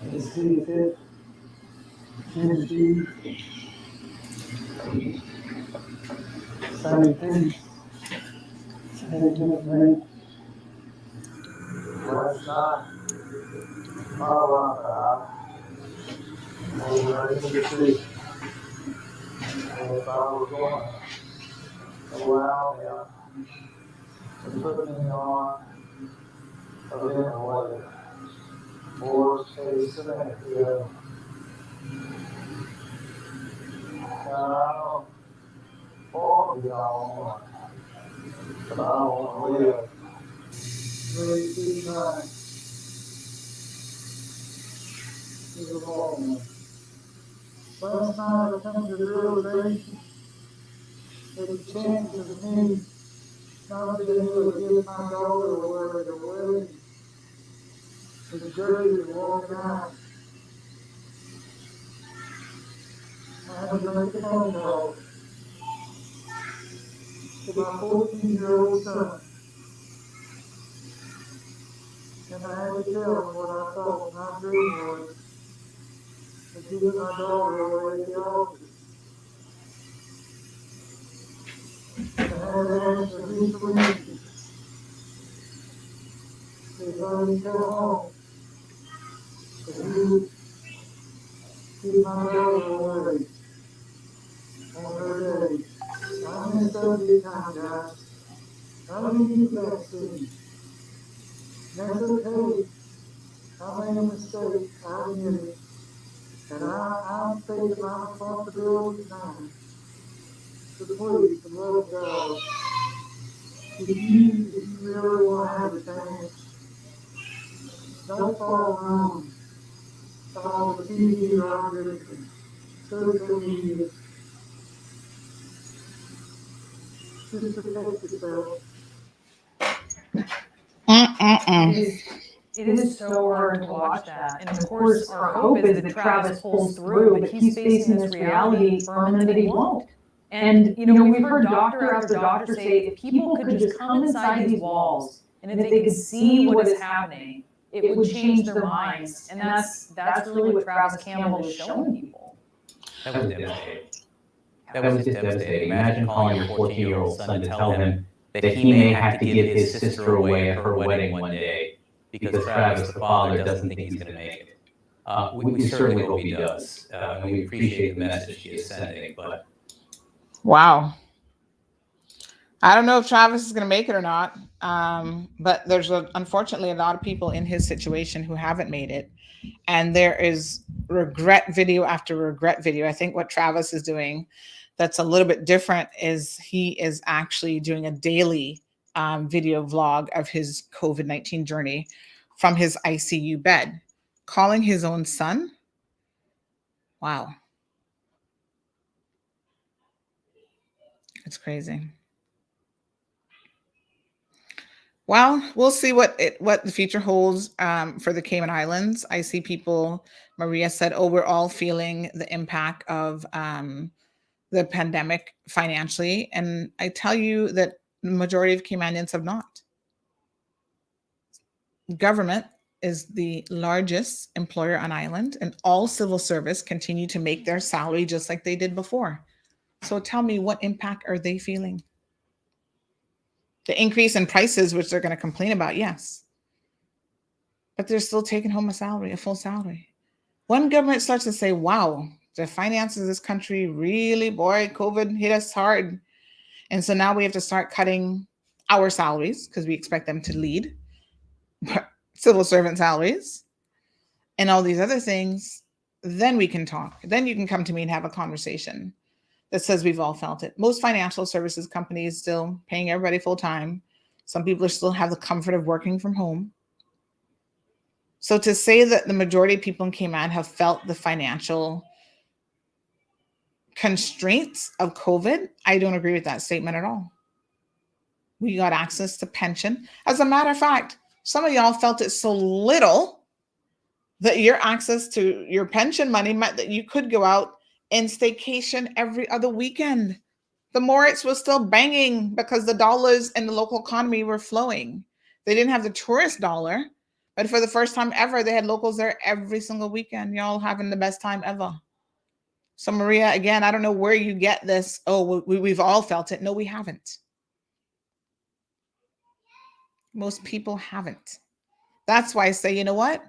and see if it gives you same things that it gives me. Last night, my wife and I were able to see if I was going to allow him to put me on a ventilator. Worst case scenario. And I don't want to be on one, but I don't want to live. Really too nice. Is a long one. Last night I come to the realization that the chances of me not being able to give my daughter away at a wedding is greater than walking out. I had to make a phone call to my 14-year-old son, and I had to tell him what I thought my dream was of giving my daughter away at the altar. And I had to ask for his permission if I would go home, that he would give my daughter away on her day. I messed up big time, guys. I didn't get vaccine. That's okay. I made a mistake. I admit it. And I'm taking my responsibility now to please the love of God. If you really want to have a chance, don't fall wrong. Follow the TV algorithm, social media. Just protect yourself.
It is so hard to watch that. And of course, our hope is that Travis pulls through, but he's facing this reality firm that he won't. And, you know, we've heard doctor after doctor say if people could just come inside these walls and if they could see what is happening, it would change their minds. And that's really what Travis Campbell is showing people.
That was devastating. That was just devastating. Imagine calling your 14-year-old son to tell him that he may have to give his sister away at her wedding one day because Travis, the father, doesn't think he's going to make it. We certainly hope he does, and we appreciate the message he is sending. But
wow, I don't know if Travis is going to make it or not. But there's unfortunately a lot of people in his situation who haven't made it, and there is regret video after regret video. I think what Travis is doing that's a little bit different is he is actually doing a daily video vlog of his COVID-19 journey from his ICU bed, calling his own son. Wow. It's crazy. Well, we'll see what the future holds for the Cayman Islands. I see people, Maria said, oh, we're all feeling the impact of the pandemic financially. And I tell you that the majority of Caymanians have not. Government is the largest employer on island, and all civil service continue to make their salary just like they did before. So tell me, what impact are they feeling? The increase in prices, which they're going to complain about, yes. but they're still taking home a full salary. When government starts to say, wow, the finances of this country really, boy, COVID hit us hard. And so now we have to start cutting our salaries because we expect them to lead, civil servant salaries, and all these other things, then we can talk. Then you can come to me and have a conversation that says we've all felt it. Most financial services companies still paying everybody full time. Some people still have the comfort of working from home. So to say that the majority of people in Cayman have felt the financial constraints of COVID, I don't agree with that statement at all. We got access to pension. As a matter of fact, some of y'all felt it so little that your access to your pension money meant that you could go out and staycation every other weekend. The Moritz was still banging because the dollars in the local economy were flowing. They didn't have the tourist dollar, but for the first time ever, they had locals there every single weekend. Y'all having the best time ever. So Maria, again, I don't know where you get this. Oh, we've all felt it. No, we haven't. Most people haven't. That's why I say, you know what?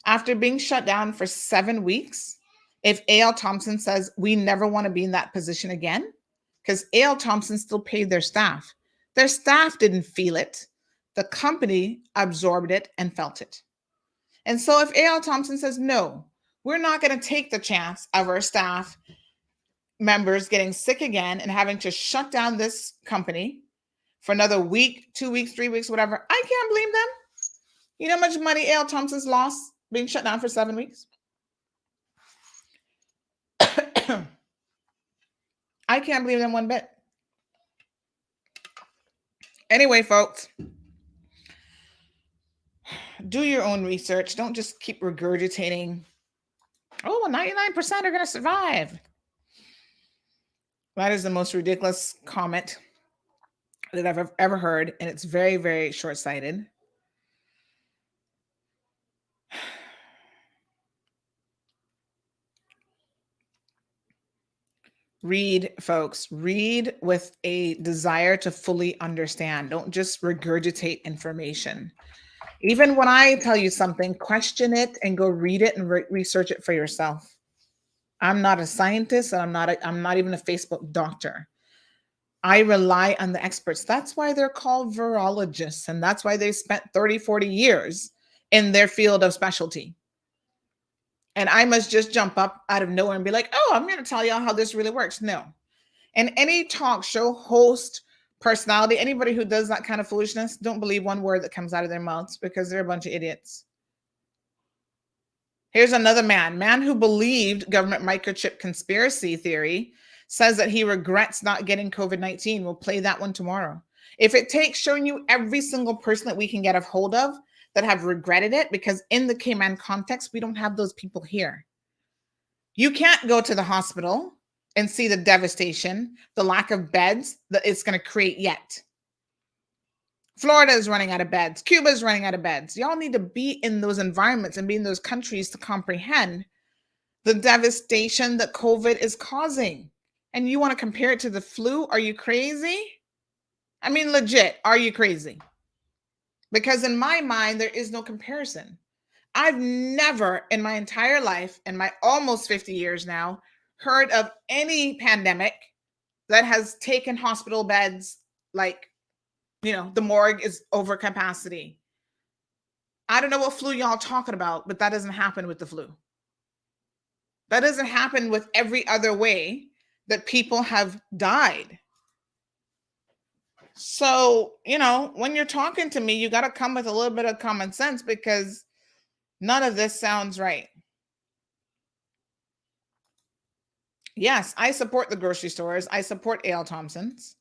After being shut down for 7 weeks, if A.L. Thompson says we never want to be in that position again, because A.L. Thompson still paid their staff. Their staff didn't feel it. The company absorbed it and felt it. And so if A.L. Thompson says, no, we're not going to take the chance of our staff members getting sick again and having to shut down this company for another week, 2 weeks, 3 weeks, whatever, I can't blame them. You know how much money A.L. Thompson's lost being shut down for 7 weeks? I can't believe them one bit. Anyway, folks, do your own research. Don't just keep regurgitating, oh, 99% are going to survive. That is the most ridiculous comment that I've ever heard, and it's very, very short-sighted. Read, folks. Read with a desire to fully understand. Don't just regurgitate information. Even when I tell you something, question it and go read it and research it for yourself. I'm not a scientist, and I'm not even a Facebook doctor. I rely on the experts. That's why they're called virologists, and that's why they spent 30, 40 years in their field of specialty. And I must just jump up out of nowhere and be like, oh, I'm going to tell y'all how this really works. No. And any talk show host, personality, anybody who does that kind of foolishness, don't believe one word that comes out of their mouths because they're a bunch of idiots. Here's another man who believed government microchip conspiracy theory, says that he regrets not getting COVID-19. We'll play that one tomorrow. If it takes showing you every single person that we can get a hold of that have regretted it, because in the Cayman context, we don't have those people here. You can't go to the hospital and see the devastation, the lack of beds that it's going to create yet. Florida is running out of beds. Cuba is running out of beds. Y'all need to be in those environments and be in those countries to comprehend the devastation that COVID is causing. And you want to compare it to the flu? Are you crazy? I mean, legit, are you crazy? Because in my mind, there is no comparison. I've never in my entire life, in my almost 50 years now, heard of any pandemic that has taken hospital beds like, the morgue is over capacity. I don't know what flu y'all talking about, but that doesn't happen with the flu. That doesn't happen with every other way that people have died. So, when you're talking to me, you got to come with a little bit of common sense because none of this sounds right. Yes, I support the grocery stores. I support A.L. Thompson's.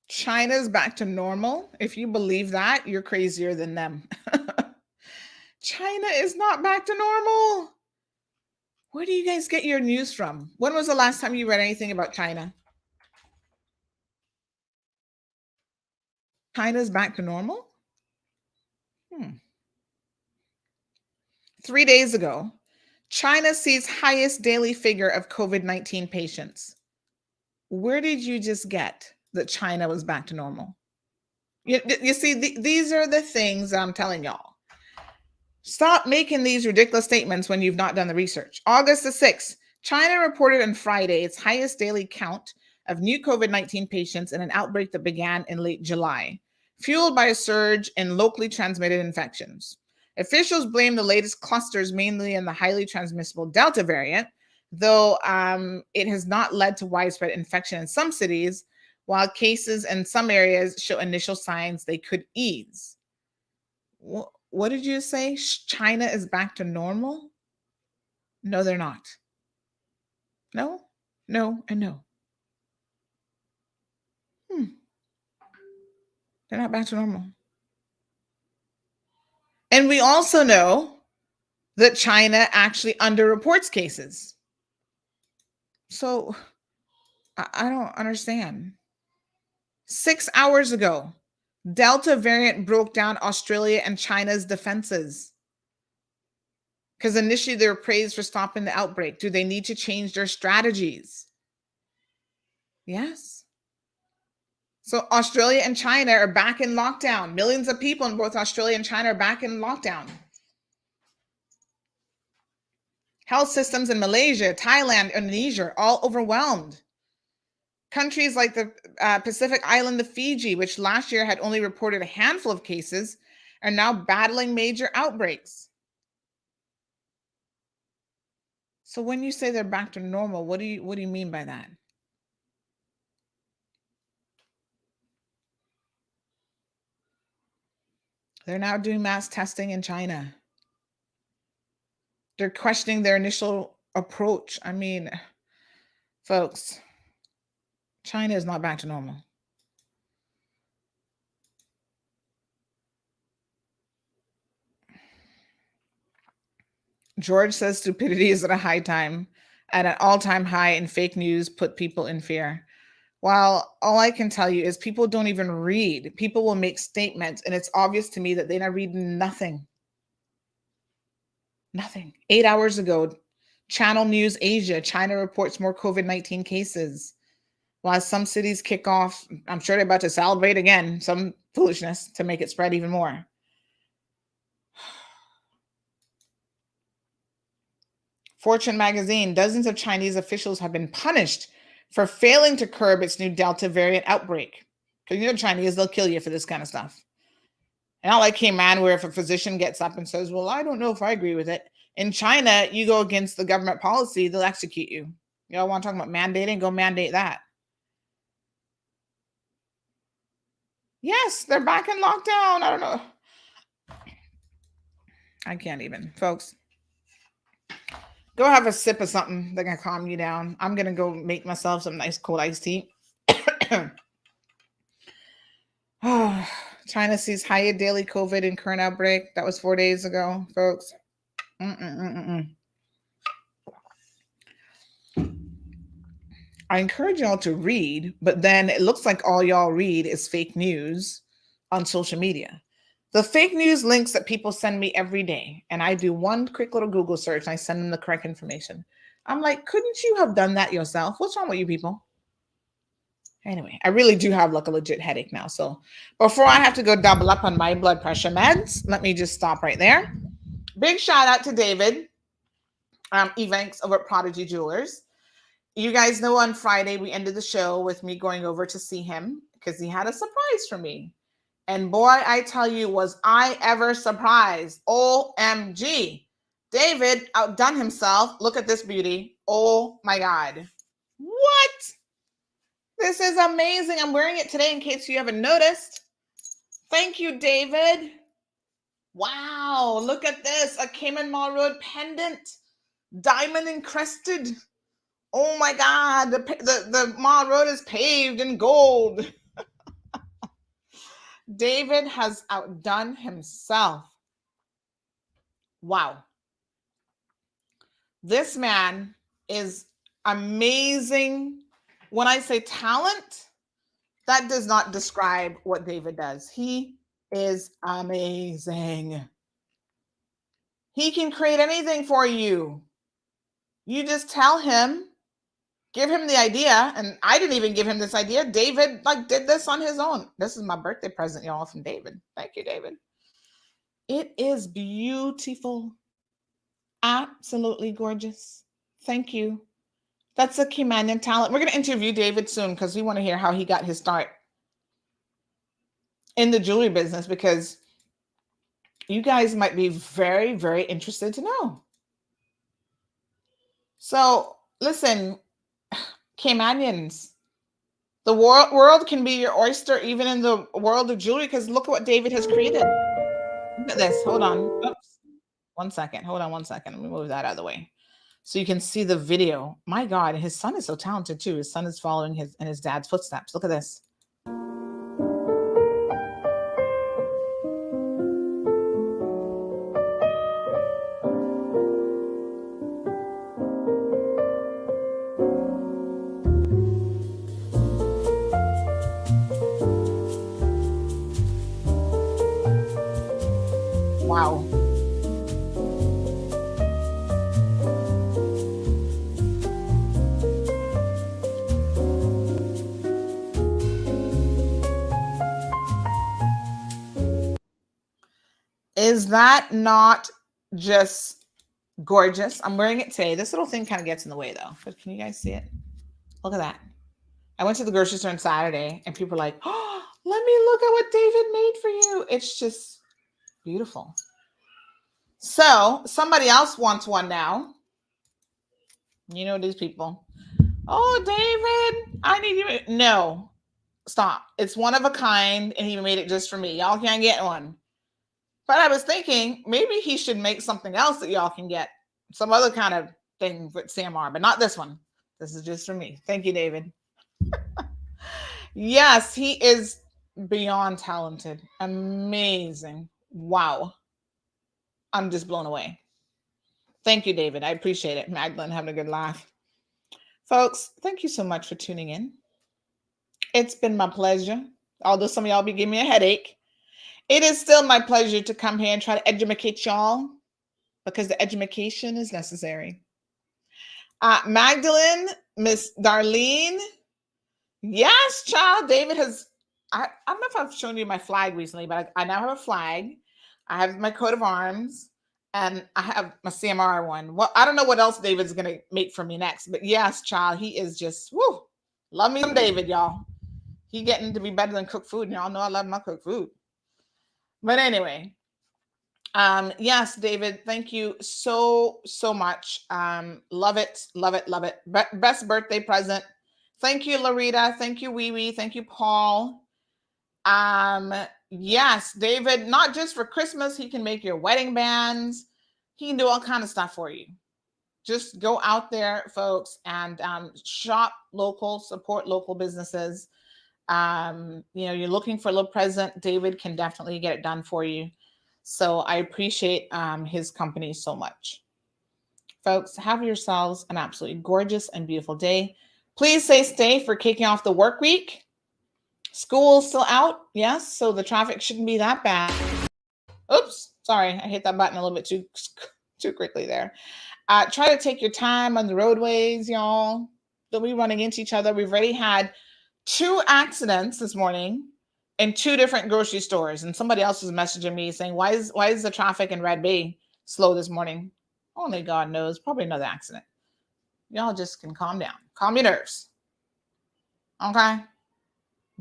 China's back to normal. If you believe that, you're crazier than them. China is not back to normal. Where do you guys get your news from? When was the last time you read anything about China? China's back to normal? 3 days ago, China sees highest daily figure of COVID-19 patients. Where did you just get that China was back to normal. You see, these are the things I'm telling y'all. Stop making these ridiculous statements when you've not done the research. August the 6th, China reported on Friday its highest daily count of new COVID-19 patients in an outbreak that began in late July, fueled by a surge in locally transmitted infections. Officials blame the latest clusters mainly in the highly transmissible Delta variant, though it has not led to widespread infection in some cities, while cases in some areas show initial signs they could ease. What did you say? China is back to normal? No, they're not. No, no, and no. They're not back to normal. And we also know that China actually underreports cases. So I don't understand. 6 hours ago, Delta variant broke down Australia and China's defenses. Because initially they were praised for stopping the outbreak. Do they need to change their strategies? Yes. So Australia and China are back in lockdown. Millions of people in both Australia and China are back in lockdown. Health systems in Malaysia, Thailand, Indonesia are all overwhelmed. Countries like the Pacific island of Fiji, which last year had only reported a handful of cases, are now battling major outbreaks. So when you say they're back to normal, what do you mean by that? They're now doing mass testing in China. They're questioning their initial approach. I mean, folks, China is not back to normal. George says stupidity is at a high time, at an all-time high, and fake news put people in fear. While all I can tell you is people don't even read. People will make statements, and it's obvious to me that they not read nothing. Nothing. 8 hours ago, Channel News Asia, China reports more COVID-19 cases. While some cities kick off, I'm sure they're about to celebrate again, some foolishness to make it spread even more. Fortune magazine, dozens of Chinese officials have been punished for failing to curb its new Delta variant outbreak. Because you know Chinese, they'll kill you for this kind of stuff. And not like CayMan, where if a physician gets up and says, well, I don't know if I agree with it. In China, you go against the government policy, they'll execute you. Y'all want to talk about mandating? Go mandate that. Yes, they're back in lockdown. I don't know. I can't even, folks. Go have a sip of something that can calm you down. I'm going to go make myself some nice cold iced tea. China sees higher daily COVID in current outbreak. That was 4 days ago, folks. I encourage y'all to read, but then it looks like all y'all read is fake news on social media. The fake news links that people send me every day, and I do one quick little Google search and I send them the correct information. I'm like, couldn't you have done that yourself? What's wrong with you people? Anyway, I really do have like a legit headache now. So before I have to go double up on my blood pressure meds, let me just stop right there. Big shout out to David Evanks over at Prodigy Jewelers. You guys know on Friday we ended the show with me going over to see him because he had a surprise for me. And boy, I tell you, was I ever surprised. OMG. David outdone himself. Look at this beauty. Oh my God. What? This is amazing. I'm wearing it today in case you haven't noticed. Thank you, David. Wow, look at this. A Cayman Mall Road pendant. Diamond encrusted. Oh my God. The Mall Road is paved in gold. David has outdone himself. Wow. This man is amazing. When I say talent, that does not describe what David does. He is amazing. He can create anything for you. You just tell him give him the idea, and I didn't even give him this idea. David did this on his own. This is my birthday present, y'all, from David. Thank you, David. It is beautiful. Absolutely gorgeous. Thank you. That's a Caymanian talent. We're going to interview David soon because we want to hear how he got his start in the jewelry business, because you guys might be very, very interested to know. So listen, Caymanians, the world can be your oyster even in the world of jewelry, because look at what David has created. Look at this. Hold on. Oops. 1 second. Hold on 1 second. Let me move that out of the way so you can see the video. My God, his son is so talented too. His son is following his dad's footsteps. Look at this. Wow. Is that not just gorgeous? I'm wearing it today. This little thing kind of gets in the way though, but can you guys see it? Look at that. I went to the grocery store on Saturday and people were like, oh, let me look at what David made for you. It's just beautiful. So somebody else wants one now. You know these people. Oh, David, I need you. No, stop. It's one of a kind and he made it just for me. Y'all can't get one. But I was thinking maybe he should make something else that y'all can get. Some other kind of thing with CMR, but not this one. This is just for me. Thank you, David. Yes, he is beyond talented. Amazing. Wow. I'm just blown away. Thank you, David. I appreciate it. Magdalene having a good laugh. Folks, thank you so much for tuning in. It's been my pleasure. Although some of y'all be giving me a headache, it is still my pleasure to come here and try to educate y'all, because the education is necessary. Magdalene, Miss Darlene. Yes, child. David has, I don't know if I've shown you my flag recently, but I now have a flag. I have my coat of arms and I have my CMR one. Well, I don't know what else David's going to make for me next, but yes, child, he is just, woo, love me some David, y'all. He getting to be better than cooked food. And y'all know I love my cooked food. But anyway, yes, David, thank you so much. Love it, love it, love it. Best birthday present. Thank you, Larita. Thank you, Wee Wee. Thank you, Paul. Yes, David, not just for Christmas, he can make your wedding bands. He can do all kinds of stuff for you. Just go out there, folks, and shop local, support local businesses. You're looking for a little present, David can definitely get it done for you. So I appreciate his company so much. Folks, have yourselves an absolutely gorgeous and beautiful day. Please stay for kicking off the work week. School's still out, yes, so the traffic shouldn't be that bad. Oops, sorry, I hit that button a little bit too quickly there. Try to take your time on the roadways, y'all. Don't be running into each other. We've already had 2 accidents this morning in 2 different grocery stores, and somebody else was messaging me saying, why is the traffic in Red Bay slow this morning? Only God knows. Probably another accident. Y'all just can calm down. Calm your nerves. Okay?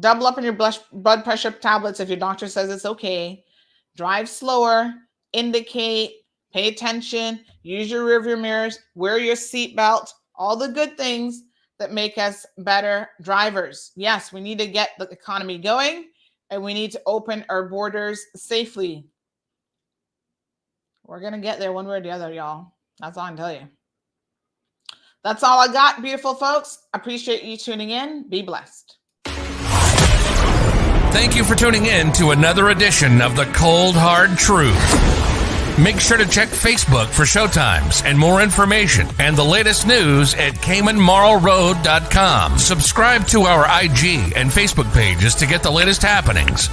Double up on your blood pressure tablets if your doctor says it's okay. Drive slower. Indicate. Pay attention. Use your rearview mirrors. Wear your seatbelt. All the good things that make us better drivers. Yes, we need to get the economy going, and we need to open our borders safely. We're going to get there one way or the other, y'all. That's all I can tell you. That's all I got, beautiful folks. Appreciate you tuning in. Be blessed.
Thank you for tuning in to another edition of The Cold Hard Truth. Make sure to check Facebook for showtimes and more information and the latest news at CaymanMarlRoad.com. Subscribe to our IG and Facebook pages to get the latest happenings.